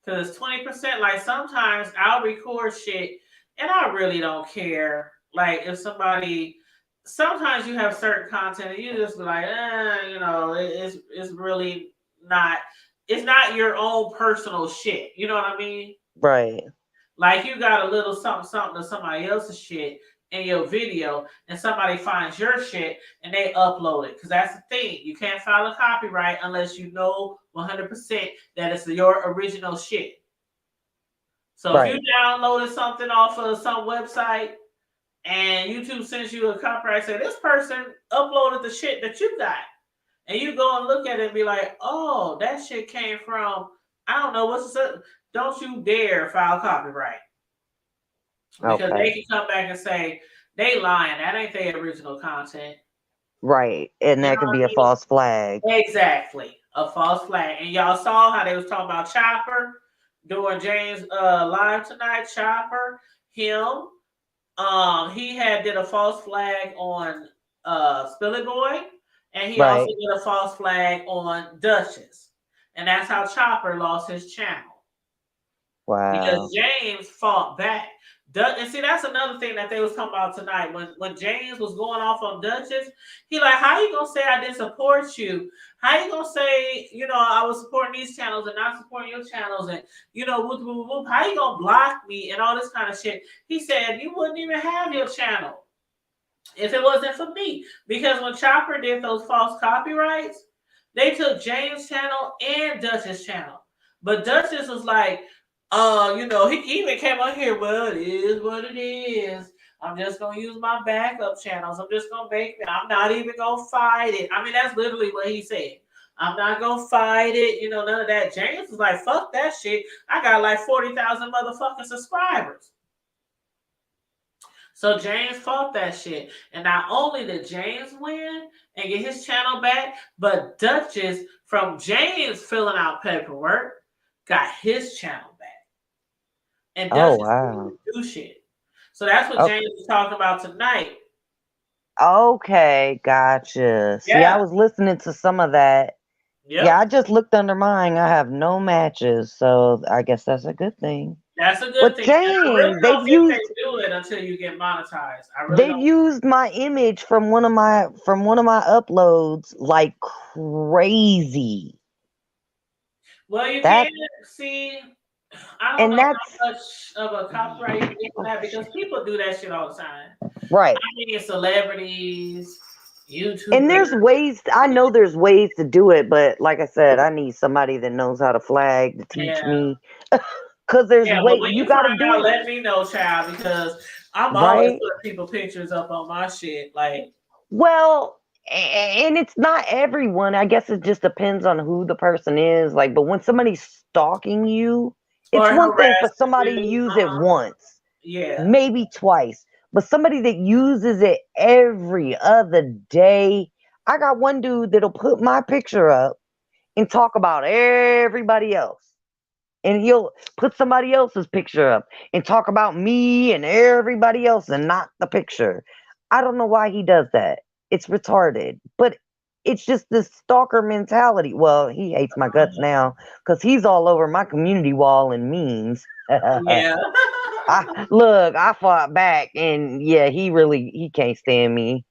because it's 20%, like sometimes I'll record shit and I really don't care. Like if sometimes you have certain content and you just be like, you know, it's really not, it's not your own personal shit. You know what I mean? Right. Like you got a little something to somebody else's shit in your video, and somebody finds your shit and they upload it. Because that's the thing. You can't file a copyright unless you know 100% that it's your original shit. So if you downloaded something off of some website and YouTube sends you a copyright, say this person uploaded the shit that you got. And you go and look at it and be like, oh, that shit came from, I don't know, what's the, don't you dare file copyright. Because they can come back and say, they lying. That ain't their original content. Right. And that could be a false flag. Exactly. A false flag. And y'all saw how they was talking about Chopper during James live tonight. Chopper, him. He did a false flag on Spilly Boy. And he also did a false flag on Duchess. And that's how Chopper lost his channel. Wow. because James fought back. And see, that's another thing that they was talking about tonight. When James was going off on Duchess, he like, how you gonna say I didn't support you? How you gonna say, I was supporting these channels and not supporting your channels, and whoop, whoop, whoop. How you gonna block me and all this kind of shit? He said you wouldn't even have your channel if it wasn't for me. Because when Chopper did those false copyrights, they took James' channel and Duchess' channel. But Duchess was like, he even came on here, well, it is what it is. I'm just going to use my backup channels. I'm just going to make it. I'm not even going to fight it. I mean, that's literally what he said. I'm not going to fight it. None of that. James was like, fuck that shit. I got like 40,000 motherfucking subscribers. So James fought that shit. And not only did James win and get his channel back, but Duchess, from James filling out paperwork, got his channel back. And Duchess didn't do shit. So that's what James was talking about tonight. Okay, gotcha. See, I was listening to some of that. Yep. Yeah, I just looked under mine. I have no matches, so I guess that's a good thing. That's a good thing. James, I really don't think they do it until you get monetized. They've used my image from one of my uploads like crazy. Well, you can't see. I don't know how much of a copyright you get for that because people do that shit all the time. Right. I mean, celebrities, YouTubers. And there's ways. I know there's ways to do it, but like I said, I need somebody that knows how to flag to teach me. Because there's ways when you gotta do it. Let me know, child, because I'm always putting people pictures up on my shit. Like, well, and it's not everyone. I guess it just depends on who the person is. Like, but when somebody's stalking you, it's one thing for somebody to use it once, maybe twice, but somebody that uses it every other day. I got one dude that'll put my picture up and talk about everybody else. And he'll put somebody else's picture up and talk about me and everybody else and not the picture. I don't know why he does that. It's retarded. But it's just this stalker mentality. Well, he hates my guts now because he's all over my community wall and memes. Yeah. I fought back and he can't stand me.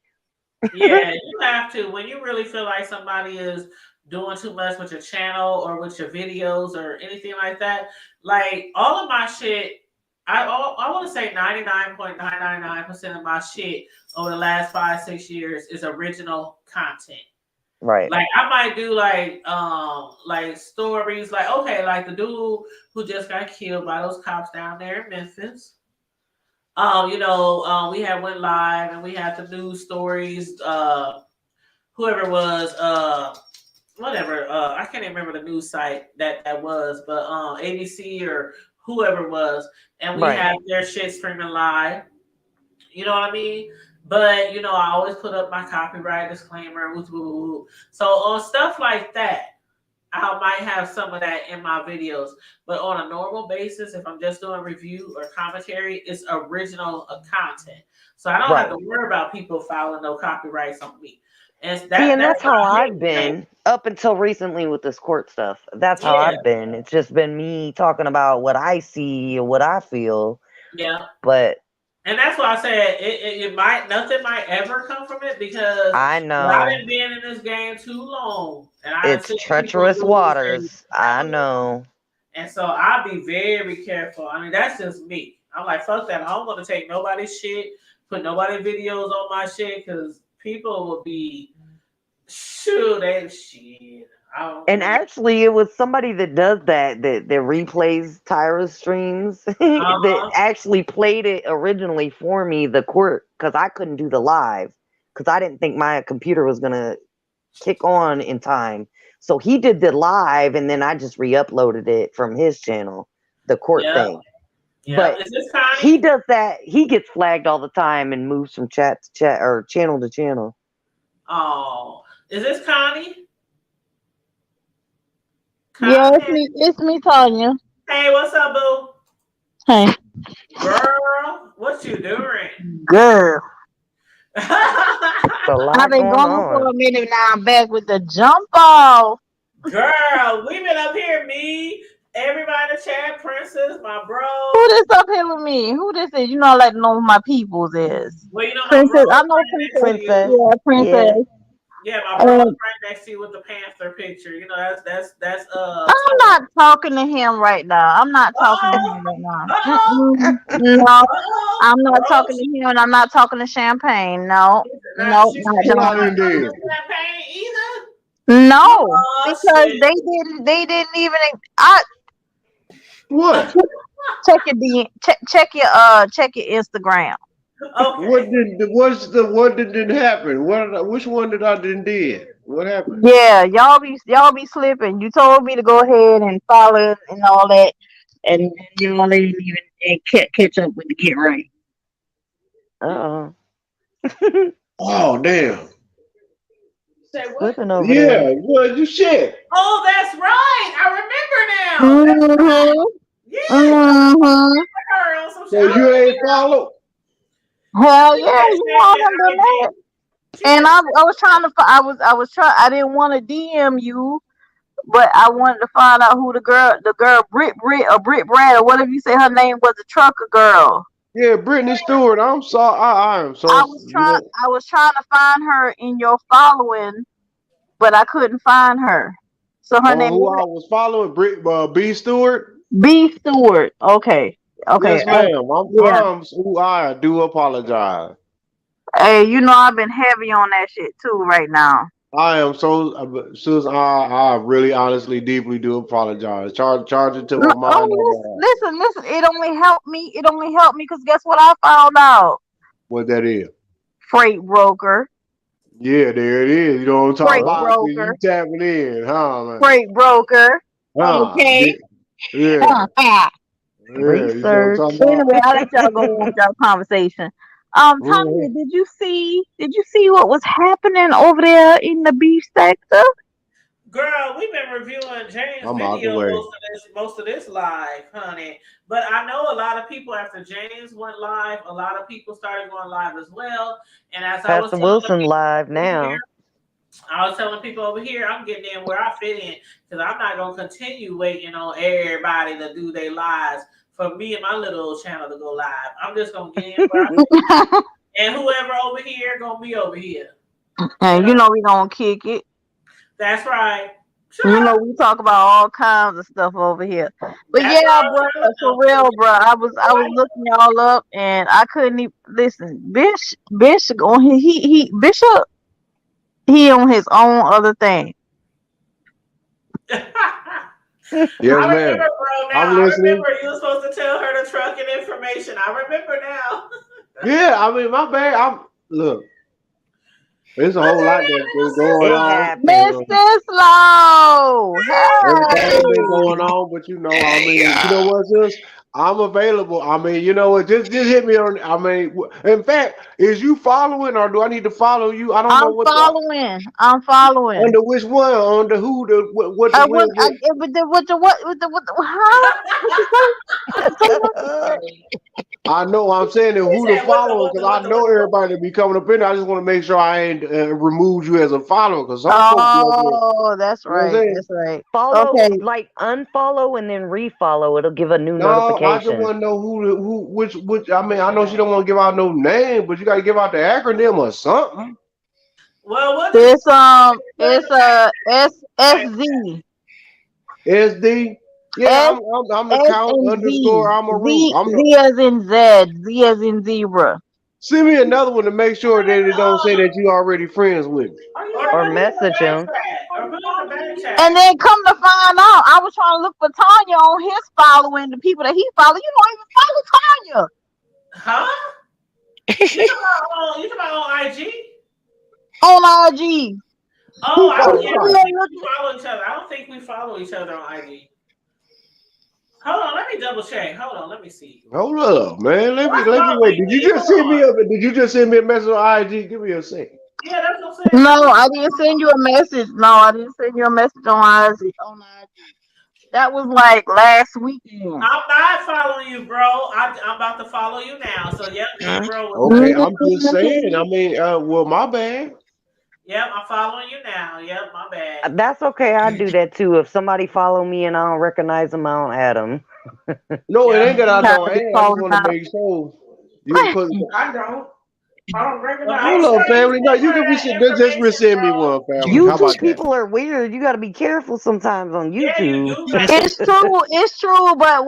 Yeah, you have to. When you really feel like somebody is doing too much with your channel or with your videos or anything like that, like all of my shit, I want to say 99.999% of my shit over the last 5-6 years is original content. Right. Like I might do like stories like, okay, like the dude who just got killed by those cops down there in Memphis. We had went live and we had the news stories, whoever it was, whatever, I can't even remember the news site that was, but ABC or whoever it was, and we had their shit streaming live. You know what I mean? But I always put up my copyright disclaimer. So on stuff like that, I might have some of that in my videos, but on a normal basis, if I'm just doing review or commentary, it's original content. So I don't have to worry about people filing no copyrights on me. And that's how I've been up until recently with this court stuff. That's how I've been. It's just been me talking about what I see or what I feel. Yeah. And that's why I said nothing might ever come from it because I know I've been in this game too long. And it's treacherous waters. I know. And so I'll be very careful. I mean, that's just me. I'm like, fuck that. I don't want to take nobody's shit, put nobody's videos on my shit because people will be shit. And actually, it was somebody that does that replays Tyra's streams that actually played it originally for me, the court, because I couldn't do the live because I didn't think my computer was going to kick on in time. So he did the live and then I just re-uploaded it from his channel, the court thing. Yeah. But he does that. He gets flagged all the time and moves from chat to chat or channel to channel. Oh, is this Connie? Yeah, it's me, Tanya. Hey, what's up, boo? Hey. Girl, what you doing? Girl. I've been going for a minute now. I'm back with the jump off. Girl, we've been up here, me Everybody in the chat, Princess, my bro. Who this up here with me? Who this is? You know, I like to know who my peoples is. Well, you know my Princess. bro I is know right next to Princess. you. Yeah, Princess. Yeah, my bro is right next to you with the Panther picture. You know, that's I'm not talking to him right now. I'm not talking to him right now. No, I'm not talking to him, and I'm not talking to Champagne. No, no, not Who I doing done did? Champagne either. No, Oh, because shit. they didn't even. I What? check your Instagram. Okay. What didn't happen? Which one did I didn't did? What happened? Yeah, y'all be slipping. You told me to go ahead and follow and all that, and y'all didn't even catch up with the get right. Oh damn. Slipping over Yeah, there. what you shit? Oh, that's right. I remember now. That's right. Yeah. Her on some So you ain't follow? Hell She yeah, said you check know your them done that. IG. And I was trying to I was trying I didn't want to DM you, but I wanted to find out who the girl Brit Brad or whatever you say her name was, the trucker girl. Yeah, Brittany Stewart. I'm sorry. I am so. I was trying to find her in your following, but I couldn't find her. So her name Who is I was following? B Stewart. B Stewart. Okay. Okay. Yes, ma'am. Yeah. I do apologize. Hey, you know I've been heavy on that shit too right now. I am so, sis. I really, honestly, deeply do apologize. Charge it to my mind. Listen. It only helped me. It only helped me because guess what I found out? What that is? Freight broker. Yeah, there it is. You know what I'm talking Freight about? broker. You tapping in, huh, man? Freight broker. Okay. Yeah. Yeah. You know what I'm Research. talking about? Anyway, I'll let y'all go on with y'all conversation. Tanya, did you see what was happening over there in the beef sector? Girl, we've been reviewing James' I'm out the video way. most of this live, honey. But I know a lot of people after James went live, a lot of people started going live as well. And as I was Pastor telling Wilson live now. here, I was telling people over here, I'm getting in where I fit in because I'm not gonna continue waiting on everybody to do their lives for me and my little channel to go live. I'm just gonna get in where I fit in. And whoever over here gonna be over here. And you know we gonna kick it. That's right. You know we talk about all kinds of stuff over here. But That's yeah, bro, for real, bro. I was looking y'all up and I couldn't even listen. Bishop on Bishop he on his own other thing. Yes, I ma'am. remember, bro. Now I'm listening. I remember you were supposed to tell her the trucking information. I remember now. Yeah, I mean, my bad. Look. There's a whole lot that's been going It on. happened. Mr. Slow. Everything's been Hey. going on, but you know what, sis? I'm available. I mean, you know what? Just hit me on. I mean, in fact, is you following or do I need to follow you? I don't know what. I'm following. Under which one? Under who? The what? The when? With the huh? I know I'm saying who to follow because I know everybody to be coming up in there. I just want to make sure I ain't removed you as a follower because some folks. That's right. That's right. Follow, Okay. like unfollow and then refollow. It'll give a new No, notification. I just want to know which. I mean, I know she don't want to give out no name, but you got to give out the acronym or something. Well, what it's SSZ. SD. Yeah, I'm the count underscore. I'm a root. Z as in Z. Z as in zebra. Send me another one to make sure that it don't say that you already friends with me. Or message him. And then come to find out, I was trying to look for Tanya on his following, the people that he follow. You don't even Huh? follow Tanya. You talking about on IG? On IG. Oh, I don't think we follow each other. I don't think we follow each other on IG. Hold on, let me double check. Hold on, let me see. Hold up, man. Let me wait. Did you just send me a message on IG? Give me a second. Yeah, that's what I'm saying. No, I didn't send you a message. No, I didn't send you a message on IG. That was like last weekend. I'm not following you, bro. I'm about to follow you now. So yeah, bro. Okay, I'm just saying. I mean, well, my bad. Yep, I'm following you now. Yep, my bad. That's okay. I do that too. If somebody follow me and I don't recognize them, I don't add them. No, it Yep. ain't that I Trying don't. to be Hey, I just calling want to out. make sure you because I don't. I don't Well, hold make Right. sure on, you family. No, send you her can that just information, resend me bro. one, family. How YouTube about that? people are weird. You got to be careful sometimes on Yeah, you YouTube. do got to be. It's true. It's true. But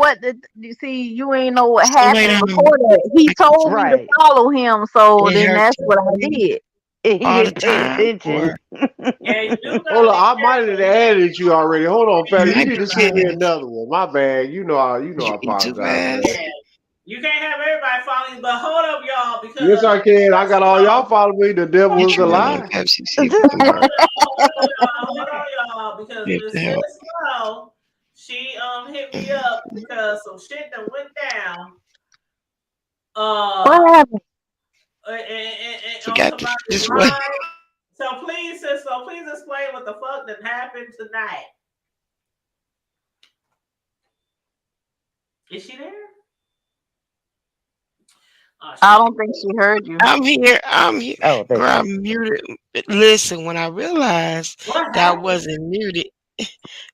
you see, you ain't know what So wait happened on before that. He told me to Right. follow him, so it then hurt that's to what I me did. And he all the didn't pay time, attention. or Yeah, you do got Hold to on, be I might have careful. added you already. Hold on, you family. You might need be to send me fast. another one. My bad. I You too apologize, fast. man. Yeah. You can't have everybody following you, but hold up, y'all, Yes, because I can. I got all y'all following me. The devil Get is a you one of them lie. Pepsi six hold bar. on, y'all, because Get Miss the help. Slow, she hit me up because some shit that went down What uh happened? on Forgot somebody's this one. live. So please, sis, please explain what the fuck that happened tonight. Is she there? Oh, she I ain't. don't think she heard you. I'm here. I'm here. Oh, there Girl, she I'm muted. Listen, when I realized What that I happened? wasn't muted,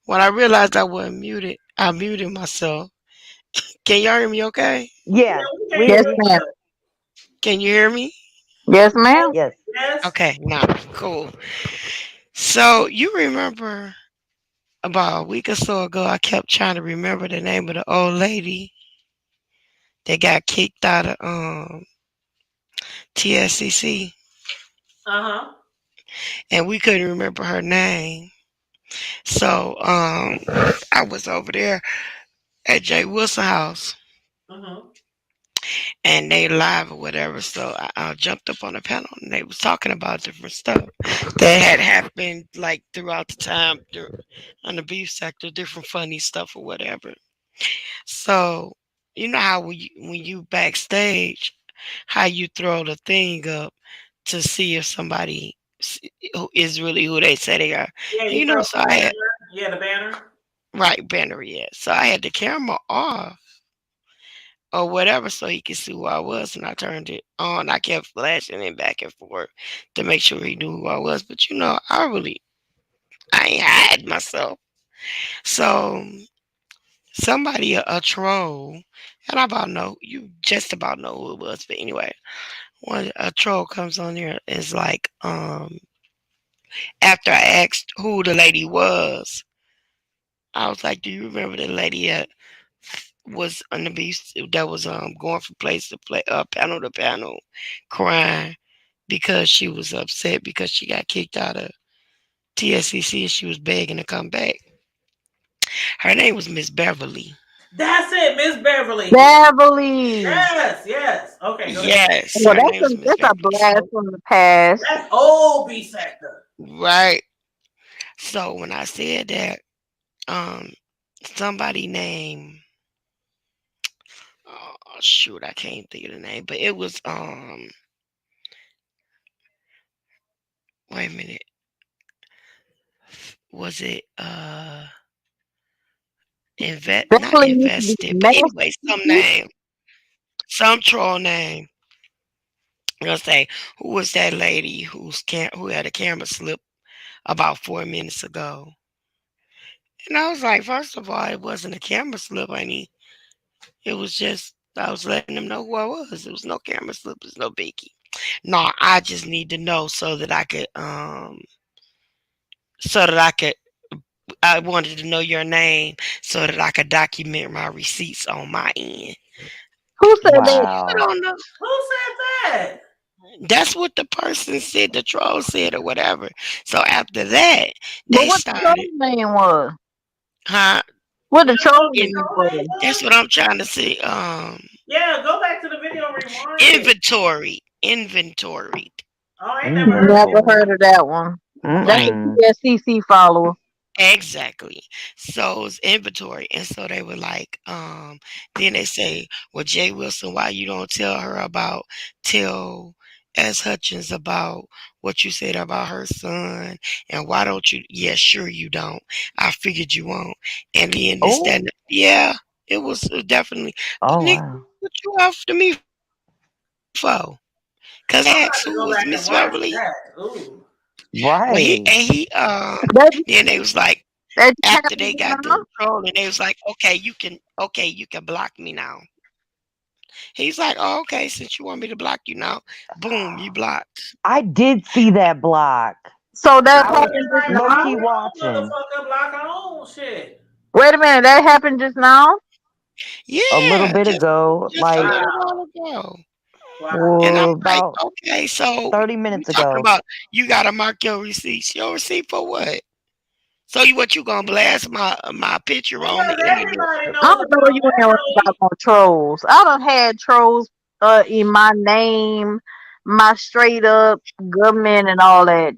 when I realized I wasn't muted, I muted myself. Can y'all hear me okay? Yeah, Yeah, we we can't hear Yes, hear you. ma'am. you. Can you hear me? Yes, ma'am. Yes. Yes. Okay, now, cool. So, you remember about a week or so ago, I kept trying to remember the name of the old lady that got kicked out of TSCC, Uh-huh. and we couldn't remember her name. So, I was over there at Jay Wilson house, Uh-huh. and they live or whatever. So I jumped up on the panel, and they was talking about different stuff that had happened like throughout the time on the beef sector, different funny stuff or whatever. So you know how when you backstage, how you throw the thing up to see if somebody who is really who they say they are. Yeah, And you throw so the I had banner. Yeah, the banner. right banner, yeah. So I had the camera off or whatever so he could see who I was, and I turned it on. I kept flashing it back and forth to make sure he knew who I was. But I ain't hide myself. So somebody a troll, and you just about know who it was. But anyway, when a troll comes on here, is like after I asked who the lady was, I was like, "Do you remember the lady that was on the beach that was going from place to place, panel to panel, crying because she was upset because she got kicked out of TSCC and she was begging to come back. Her name was Miss Beverly. That's it, Miss Beverly. Beverly. Yes, yes. Okay, go ahead. Yes, Well, her name was Miss that's a Beverly. blast So from the past. That's old B sector. right. So when I said that, um, somebody named oh shoot, I can't think of the name, but it was wait a minute, was it not Beverly used to be invested, but anyway, messy. some troll name. I'm gonna say who was that lady who had a camera slip about 4 minutes ago? And I was like, first of all, it wasn't a camera slip, honey. It was just I was letting them know who I was. There was no camera slip. There's no biggie. No, I just need to know so that I could I wanted to know your name so that I could document my receipts on my end. Who said that? I Wow. don't know. Who said that? That's what the person said, the troll said, or whatever. So after that, But they what the troll started, name was? huh? What You the don't know troll what the In, name troll name was? that's was? what I'm trying to see. Yeah, go back to the video and rewind it. Inventory. Oh, I ain't never heard of Never it. Mm-mm. heard of that one. That's a Mm-mm. TSCC follower. Exactly. So it's inventory. And so they were like, then they say, well, Jay Wilson, why you don't tell S. Hutchins about what you said about her son? And why don't you? Yeah, sure you don't. I figured you won't. And then this, that, Oh. yeah, it was definitely. But Oh Nick, wow. what you after me for? Because I I'm asked about to who go was back and Miss watch Beverly. that. Ooh. Right. Then they was like, That after happened they just got now? done trolling, they was like, okay, you can block me now. He's like, oh, okay, since you want me to block you now, boom, you blocked. I did see that block. So that I was happened just low now? key watching. Motherfucker, block our own shit. Wait a minute, that happened just now? A little Yeah, bit ago, just a like little Wow. while ago. And I'm Wow. like, about okay, so 30 you minutes talking ago. about you gotta mark your receipts. Your receipt for what? So you gonna blast my picture on the Because internet? everybody I knows don't know about you that ain't worried though. about no trolls. I done had trolls in my name, my straight up government and all that.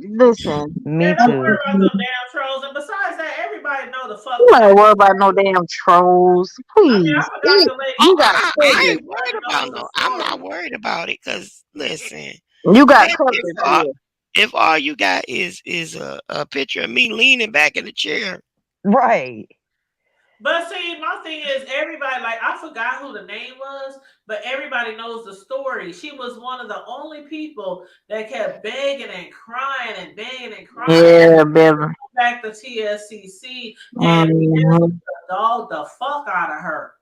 Listen, Me Man, don't too. worry about you them damn trolls. And besides that, everybody know the fuck who ain't that. worried about no damn trolls. I mean, I Please. forgot to let Oh, You got I covered. ain't worried everybody about knows the no. I'm not story. worried about it because listen, You got baby, covered here. if all you got is a picture of me leaning back in the chair, Right. But see, my thing is everybody like I forgot who the name was, but everybody knows the story. She was one of the only people that kept begging and crying and begging and crying Yeah, baby. back to TSCC, and we just Mm-hmm. dogged the fuck out of her.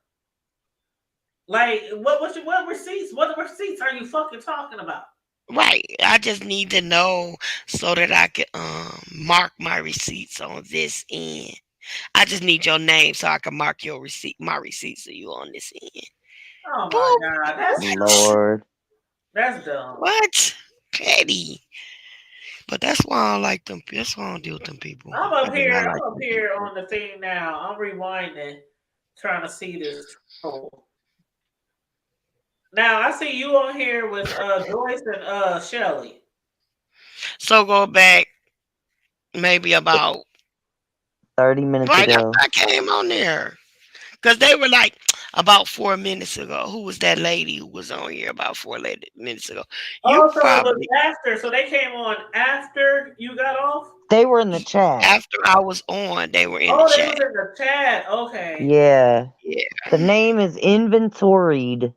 Like, what receipts? What receipts are you fucking talking about? right? I just need to know so that I can mark my receipts on this end. I just need your name so I can mark my receipts so you on this end. Oh my Boop. god, that's dumb. Lord. That's dumb. What? Petty. But that's why I don't like them. That's why I don't deal with them people. I'm I up do not here. like I'm up them here people. on the thing now. I'm rewinding, trying to see this troll. Now I see you on here with Joyce and Shelly. So go back maybe about 30 minutes right after ago. I came on there. Because they were like about 4 minutes ago. Who was that lady who was on here about minutes ago? You Oh, so it was probably, after. So they came on after you got off. They were in the chat. after I was on, they were in the Oh, they chat. was in the chat. Okay. Yeah. Yeah. The name is inventoried.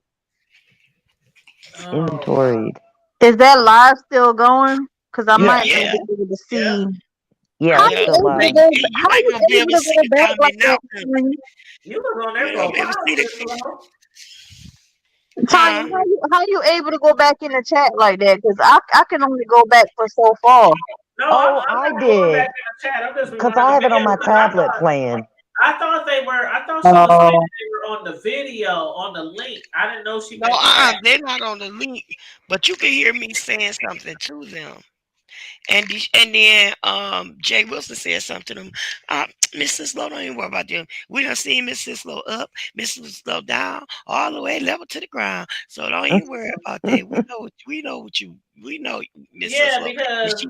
Oh wow. Inventoried. Is that live still going? Because I Yeah. might Yeah. not be able to Yeah. see. Yeah, How it's Yeah. you still able to live. go? You How ain't you gonna be able able to to see go the back like comment now. that, Tanya? You was on You there ain't for gonna a be able to see while, the Miss Flo. Tanya, huh? how you able to go back in the chat like that? Because I can only go back for so far. No, Oh, I'm I not going back did. in the chat. I'm just Because rewinding I the have it on video my because tablet playing. I thought they were. I thought she was saying Oh, that they were on the video on the link. I didn't know she No, meant chat. they're not on the link, but you can hear me saying something to them. And then Jay Wilson said something to him. Mrs. Low, don't even worry about them. We done seen Mrs. Low up, Mrs. Low down, all the way level to the ground. So don't even worry about that. We know Mrs. Yeah, Low. And because she,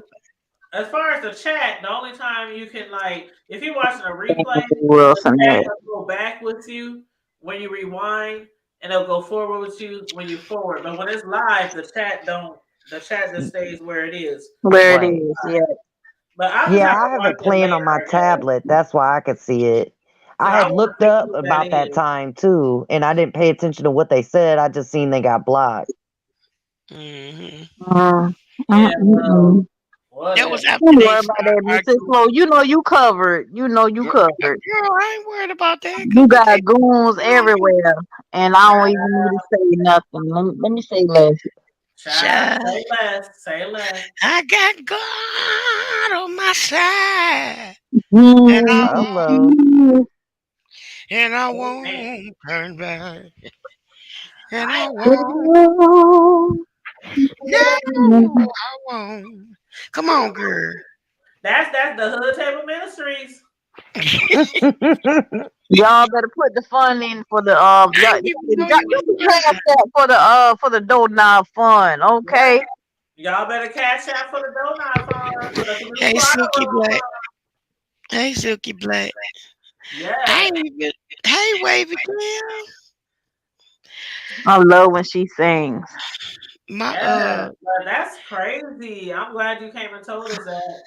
as far as the chat, the only time you can like, if you're watching a replay, the Wilson. chat will go back with you when you rewind, and it'll go forward with you when you forward. But when it's live, the chat don't. The chat just stays where it is. Where it Right. is, yeah. But I just Yeah, have to I have watch it it playing on later, my I guess, tablet. That's why I could see it. I because I had want looked to see up who that about that is. time too, and I didn't pay attention to what they said. I just seen they got blocked. hmm Mm, Yeah, well, That was whatever. after Don't they worry about started that, Mrs. arguing. Flo. You know you covered. You know you covered. Girl, I ain't worried about that because You what they got goons everywhere, and I don't even need to say nothing. Let me say less. Child, child, say less. Say less. I got God on my side, and Hello. I Amen. won't turn back, and I I won't. No, I won't. Come on, girl. that's the Hood Table Ministries. Y'all better put the fund in for the I y'all, didn't even know you was you can running. cash that for the doughnut fund, Yeah. okay? Y'all better cash out for the donut fund for the Hey, community fire Silky room Black. fund. Hey, Silky Black. I Yes. ain't even. Hey, Wavy Girl. I love when she sings. My Yes. But that's crazy. I'm glad you came and told us that.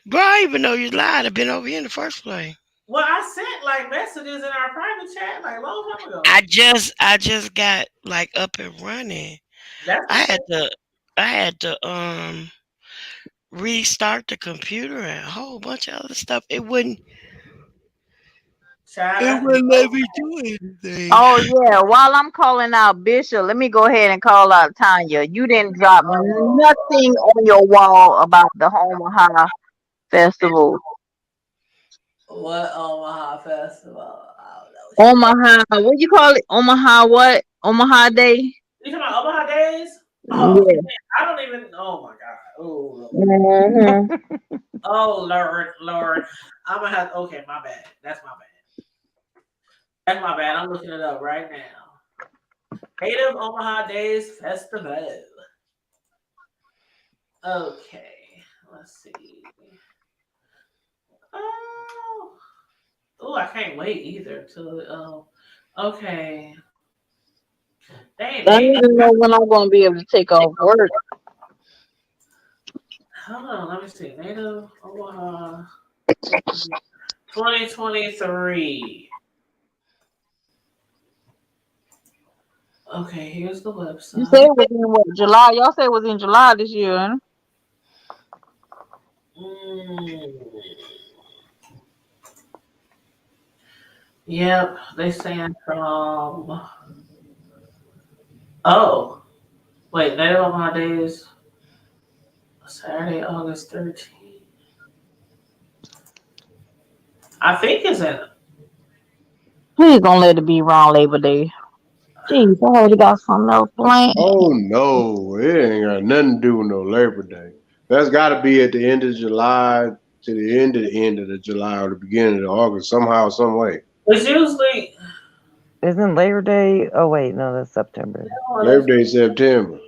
bro, I didn't even know you lied. I've been over here in the first place. Well, I sent like messages in our private chat like a long time ago. I just got like up and running. That's I what's had up. to I had to restart the computer and a whole bunch of other stuff. It wouldn't Child, let me do anything. Oh yeah. While I'm calling out Bishop, let me go ahead and call out Tanya. You didn't drop nothing on your wall about the Omaha festival. what Omaha Festival? I don't know. Omaha, what you call it? Omaha what? Omaha Day? You talking about Omaha Days? Oh, Yeah. man, I don't even. Oh my God. Oh, Mm-hmm. oh Lord. I'm gonna have. Okay, my bad. That's my bad. That's my bad. I'm looking it up right now. Native Omaha Days Festival. Okay, let's see. Oh, oh, I can't wait either. Okay. Dang, I man. need to know when I'm gonna be able to take off work. Hold on, let me see. Native Omaha 2023. Okay, here's the You say website. it was in what, July? Y'all say it was in July this year, huh? Mm. Yep, they saying from. Oh, wait, Native Omaha Days, Saturday, August 13th. I think it's in. Please don't let it be around Labor Day. Jeez, I already got something else planned. Oh no, it ain't got nothing to do with no Labor Day. That's got to be at the end of July to the end of the July or the beginning of August somehow, some way. It's usually. Isn't Labor Day? Oh wait, no, that's September. Labor Day, September.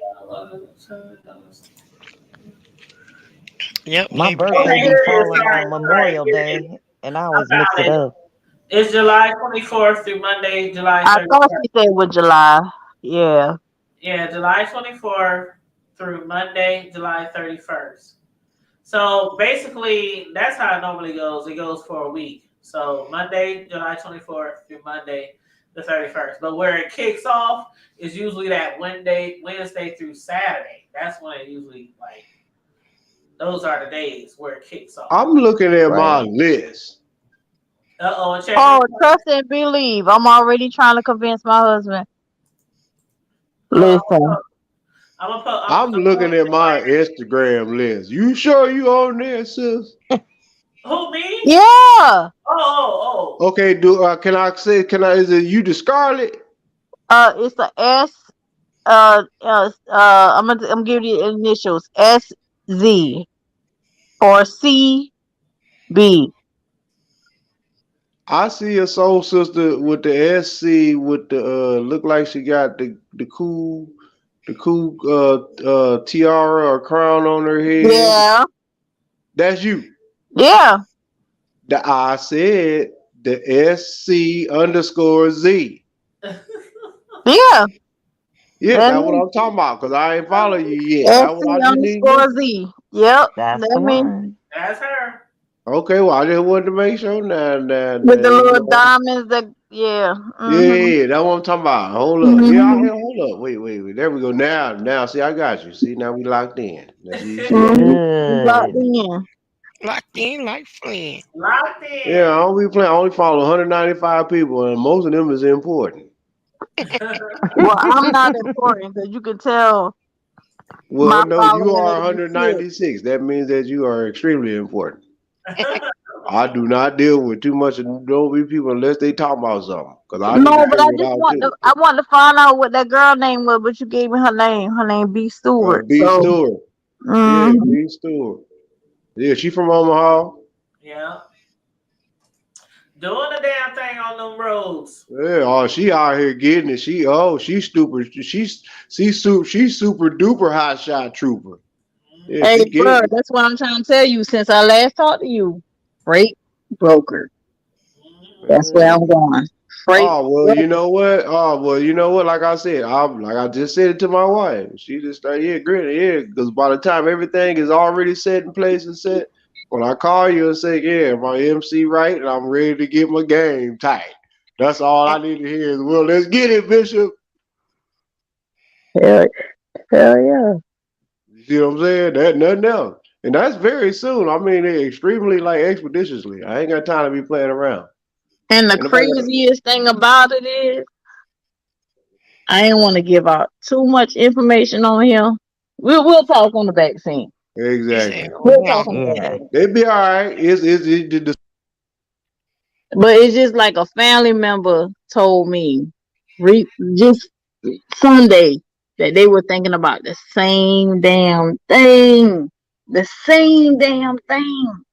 Yep, My Labor Okay, Day. birthday be here it is. falling Sorry, on sorry. Memorial Here it is. Day, and I I always mix found it it. up. It's July 24th through Monday, July I thought 31st. she said it was July. Yeah. Yeah, July 24th through Monday, July 31st. So basically, that's how it normally goes. It goes for a week. So Monday, July 24th through Monday, the 31st. But where it kicks off is usually that Wednesday through Saturday. That's when it usually like those are the days where it kicks off. I'm looking at my Right. list. And check Oh, it. trust and believe. I'm already trying to convince my husband. Uh, Listen. I'm gonna put. I'm I'm looking at my Instagram list. You sure you on there, sis? who me? Yeah. Oh. Okay, can I say is it you the Scarlet? It's a S. I'm giving you the initials SZ or CB. I see a soul sister with the SC with the look like she got the cool tiara or crown on her head. Yeah. That's you. Yeah. I said the SC_Z. Yeah. Yeah, That that's what me. I'm talking about. Cause I ain't follow you yet. That's SC what I just need to know. underscore Z. Yep. That's That the me. one. That's her. Okay, well I just wanted to make sure now, With the you little know. diamonds that, yeah. Mm-hmm. Yeah, that's what I'm talking about. Hold up. Mm-hmm. Hold up. Wait. There we go. Now, see, I got you. See, now we locked in. Now, see, Mm-hmm. Locked Good. in. Locked in like friend. Locked yeah, in. I don't be playing. I only follow 195 people, and most of them is important. Well, I'm not important because you can tell my Well, no, you following are ain't shit. 196. That means that you are extremely important. I do not deal with too much of those people unless they talk about something, because I need to No, but I figure it just out want to. too. I want to find out what that girl name was, but you gave me her name. Her name B Stewart. B So, Stewart. Yeah, mm, B Stewart. Yeah, she from Omaha. Yeah. Doing the damn thing on them roads. Yeah, oh, she out here getting it. She's stupid. She's super duper hot shot trooper. Yeah, hey, she bro, getting it. that's what I'm trying to tell you. Since I last talked to you, freight broker. That's where Yeah. I'm going. Freight Oh well, you broker. know what? Oh well, you know what? Like I said, I just said it to my wife. She just started grinning, because by the time everything is already set in place and set, when I call you and say, yeah, my MC right, and I'm ready to get my game tight. That's all I need to hear is, well, let's get it, Bishop. Hell, hell yeah. You see what I'm saying? That nothing else. And that's very soon. I mean, extremely like expeditiously. I ain't got time to be playing around. And the And nobody, craziest thing about it is, I didn't want to give out too much information on him. We'll talk on the vaccine. You said, exactly. oh, We'll talk him. on the Yeah. vaccine. They be all right. It's But it's just like a family member told me just Sunday that they were thinking about the same damn thing. The same damn thing.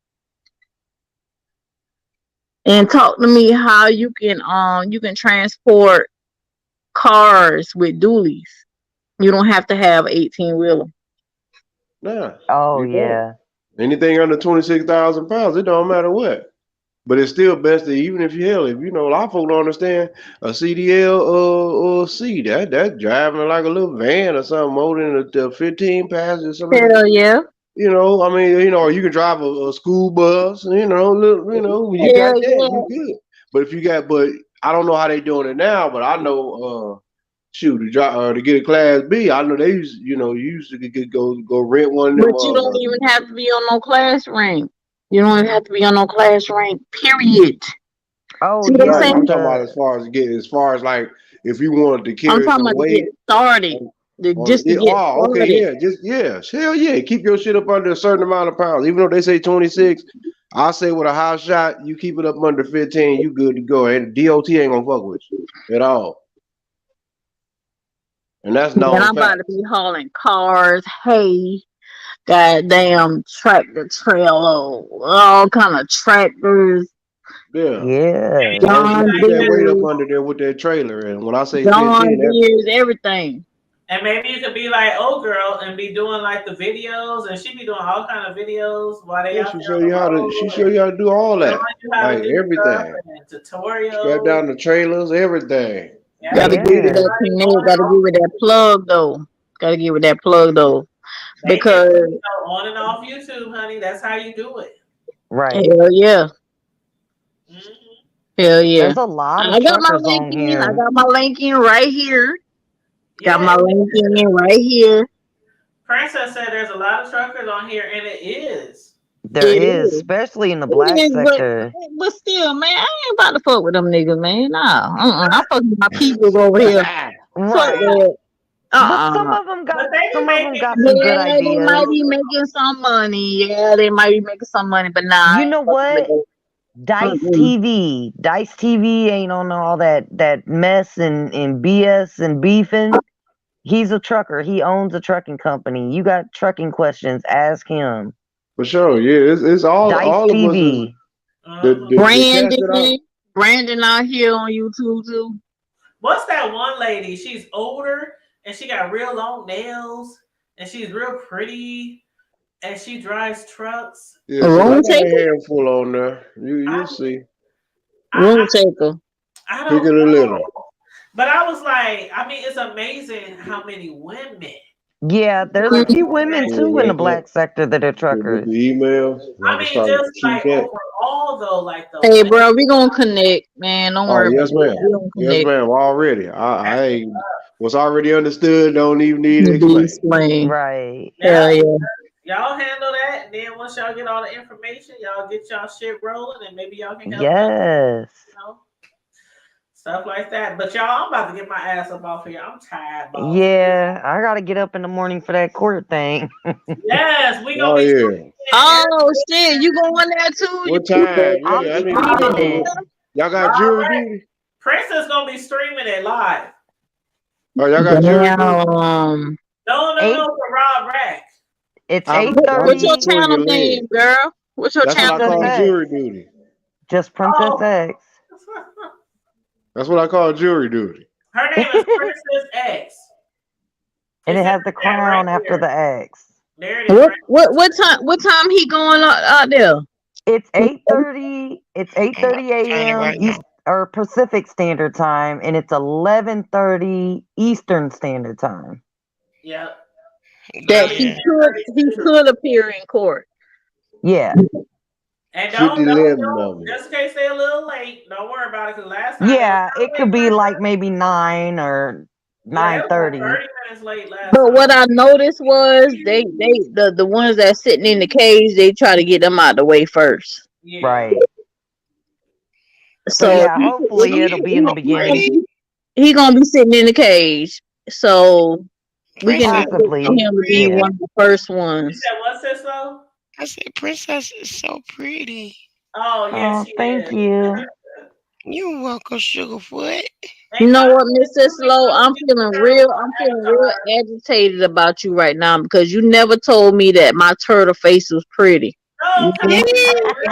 And talk to me how you can transport cars with dualies. You don't have to have 18-wheeler. nah. Oh You don't. yeah. Anything under 26,000 pounds, it don't matter what. But it's still best that even if you hell, if you know, a lot of folks don't understand a CDL or C that driving like a little van or something more than a 15 passenger something. Hell yeah. You know, I mean, you know, you can drive a school bus. You know, when you Hell got that, yeah. you good. But if you got, but I don't know how they doing it now. But I know, shoot, to drive to get a Class B, I know they used, you used to go rent one of them. But you don't even have to be on no class rank. You don't even have to be on no class rank, period. Oh See what I'm yeah. Right, I'm saying? talking about as far as like if you wanted to I'm carry talking some about to get weight started. on Just to it. get Oh, okay, started. yeah, hell yeah, keep your shit up under a certain amount of pounds. Even though they say 26, I say with a high shot, you keep it up under 15, you good to go. And DOT ain't gonna fuck with you at all. And that's And known I'm about fact. to be hauling cars, hay, goddamn tractor trailer, all kind of tractors, Yeah. Yeah. As long as you John keep that weight up Deere, under there with that trailer. And when I say John 15, that's Deere's, everything. And maybe you could be like old girl and be doing like the videos, and she be doing all kind of videos while they yeah, out there on the she road show and you how to do all showing that. you how to Like do stuff everything. and Strap tutorials. down the trailers, everything. Yeah, Gotta you give it get Yeah. that everybody connect, on and gotta off. give it that plug though. Gotta give it that plug though. They can Because on and off YouTube, honey. That's how you do it. Right. hell yeah. Hmm. Hell yeah. There's a lot of I got my truckers link on in. I here. got my link in right here. Got Yeah, my link in right here. Princess said there's a lot of truckers on here, and it is. There It is, is. especially in the It black is, sector. but still, man, I ain't about to fuck with them niggas, man. Nah, I'm fucking with my people over here. Fuck Right. that. But some Uh-uh. of them But got they be some of them making got good some good Yeah, they might ideas. be making some money. Yeah, they might be making some money, but nah, I You ain't know fucking with what? it. Dice Mm-mm. TV. Dice TV ain't on all that mess and BS and beefing. He's a trucker. He owns a trucking company. You got trucking questions, ask him. For sure, yeah. It's Dice all of us is TV. the cats that out. Brandon out here on YouTube too. What's that one lady? She's older and she got real long nails and she's real pretty and she drives trucks. Yeah, A see, I room got a taker. handful on there. You'll I, see. I, Room taker. I Pick don't it a little. know. But I was like, I mean, it's amazing how many women. Yeah, there's a Like, few women Yeah, too in the that black sector that are with truckers. the emails. I I can mean, start to just keep like that. overall though, like the Hey, women. bro, we gonna connect, man. Don't Oh worry about yes, it. ma'am. We gonna Yes, connect. ma'am. Already. I That's ain't what's already understood. Don't even need to You be explain. explain. Right. Hell yeah. yeah. Y'all handle that, and then once y'all get all the information, y'all get y'all shit rolling, and maybe y'all can help out, Yes. stuff like that. But y'all, I'm about to get my ass up off here. I'm tired, boss. Yeah, I gotta get up in the morning for that court thing. Yes, we gonna Oh be yeah. Oh shit, you going there too? What time? I'm Yeah, I need to streaming know. it. Y'all got jury duty? Princess gonna be streaming it live. Oh, y'all got jury duty? Damn. No, for Rob Rack. It's I'm eight What's your just thirty. pulling channel your leg. name, girl? What's your That's what I channel Princess call name? X. jury duty. Just Princess Oh, X. That's what I call jury duty. her name is Princess X. And It's it in has the the chat right crown after here. the X. There it is, right What time he going out there? It's 8:30. It's I'm about 8:30 to find it a.m. right now. East or Pacific Standard Time, and it's 11:30 Eastern Standard Time. Yep. I That mean, Yeah. he could appear in court. Yeah. and 5011 don't, number. just in case they're a little late, don't worry about it. Because last time they were Yeah, kind of it late, could be Princess. like maybe 9 or Yeah, it was like 9:30. 30 minutes late last But time. what I noticed was the ones that sitting in the cage, they try to get them out the way first. Yeah. Right. But So yeah, hopefully it'll be in the beginning. he gonna be sitting in the cage. So we can Princess, expect Possibly. him to be Yeah. one of the first You ones. said what, sis, though? I said, Princess is so pretty. Oh, yes, Oh, she thank is. you. You welcome, Sugarfoot. You And know Tanya what, Mr. is really Slow? good I'm with feeling the real. turtle I'm feeling real avatar. agitated about you right now because you never told me that my turtle face was pretty. No, Yeah, Connie is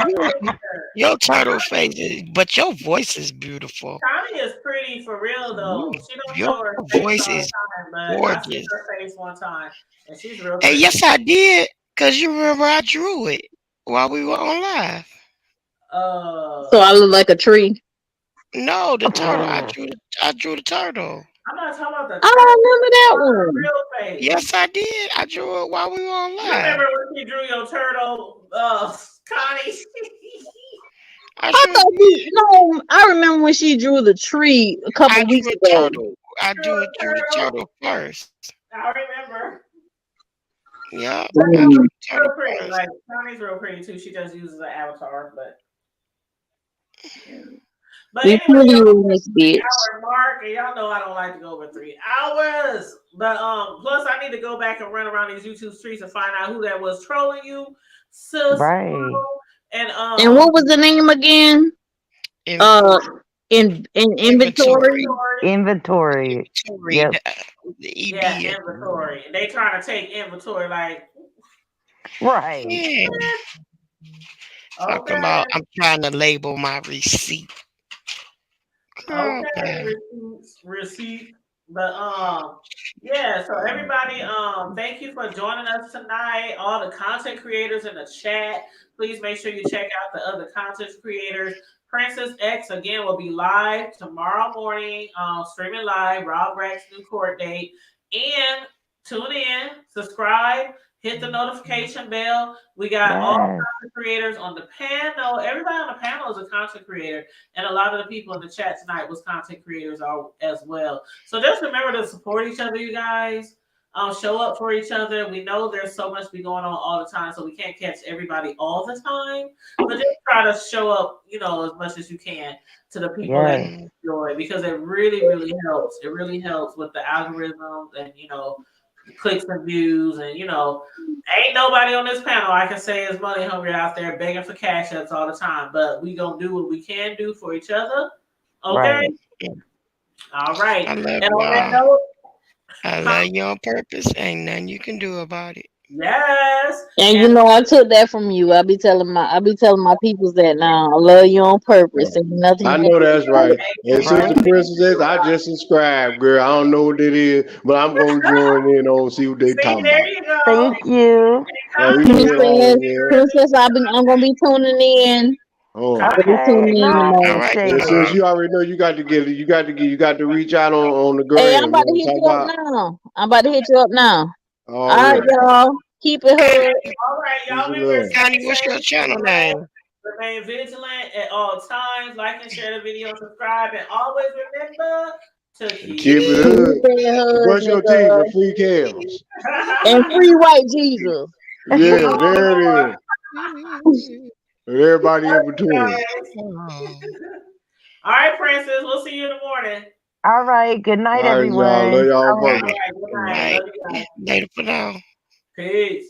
real pretty. your turtle face, but your voice is beautiful. Connie is pretty for real though. She don't Your show her face voice all the is time, but I see gorgeous. her face one time, and she's real Hey, pretty. yes, I did. Because you remember I drew it while we were on live. So I look like a tree. No, the turtle. I drew the turtle. I'm not talking about the I turtle. don't remember that Her one. real face. Yes, I did. I drew it while we were on You live. remember when she drew your turtle, Connie? I I sure thought did. no, I remember when she drew the tree a couple I weeks drew a ago. turtle. I drew the turtle first. I remember. Yep, But I drew the real turtle pretty. first. Like Connie's real pretty too. She just uses an avatar, but yeah. But We anyway, pretty y'all, in this bitch. hour mark, and y'all know I don't like to go over 3 hours. But plus I need to go back and run around these YouTube streets and find out who that was trolling you, sis. Right. And And what was the name again? In, In inventory. Inventory. Yep. The ED. Yeah, inventory. And they trying to take inventory like Right. Yeah. Talking about I'm trying to label my receipt. Girl, Okay, receipt. But yeah, so everybody, thank you for joining us tonight. All the content creators in the chat, please make sure you check out the other content creators. Princess X again will be live tomorrow morning, streaming live, Rob Rack's new court date. And tune in, subscribe, hit the notification bell. We got all content creators on the panel. Everybody on the panel is a content creator. And a lot of the people in the chat tonight was content creators as well. So just remember to support each other, you guys. Show up for each other. We know there's so much be going on all the time, so we can't catch everybody all the time. But just try to show up, as much as you can to the people that you enjoy, because it really, really helps. It really helps with the algorithms and clicks and views, and ain't nobody on this panel I can say is money hungry out there begging for cash apps all the time, but we gonna do what we can do for each other. Okay. Right. All right. I love And on that y'all. note, I love you on purpose. Ain't nothing you can do about it. yes. And I took that from you. I be telling my peoples that now. I love you on purpose. Ain't nothing. I know that's right. And Sister Right. Princess, I just subscribed, girl. I don't know what it is, but I'm gonna join in on see what they See, talking there about. you go. Thank you. Oh yeah, oh yeah. Princess, I'm gonna be tuning in. Oh. I'll be Okay. tuning in No, I tomorrow. All right, appreciate And it. since you already know, you got to reach out on the Hey, I'm gram. You about know to what hit I'm you up talking about? now. I'm about to hit you up now. All right, Already. y'all. Keep it hood. All right, y'all Peace and remember, love. Connie, what's your channel name? remain vigilant at all times. Like and share the video, subscribe, and always remember to keep Keep it Keep hood. it hood, Brush your teeth nigga. and free cams. And free white Jesus. Yeah, Oh, there it Lord. is. And everybody in between. Guys. All right, Princess. We'll see you in the morning. All right. Good night, All right, y'all. Love everyone. y'all on All purpose. right, good night. Right. Love you guys. Later for now. Peace.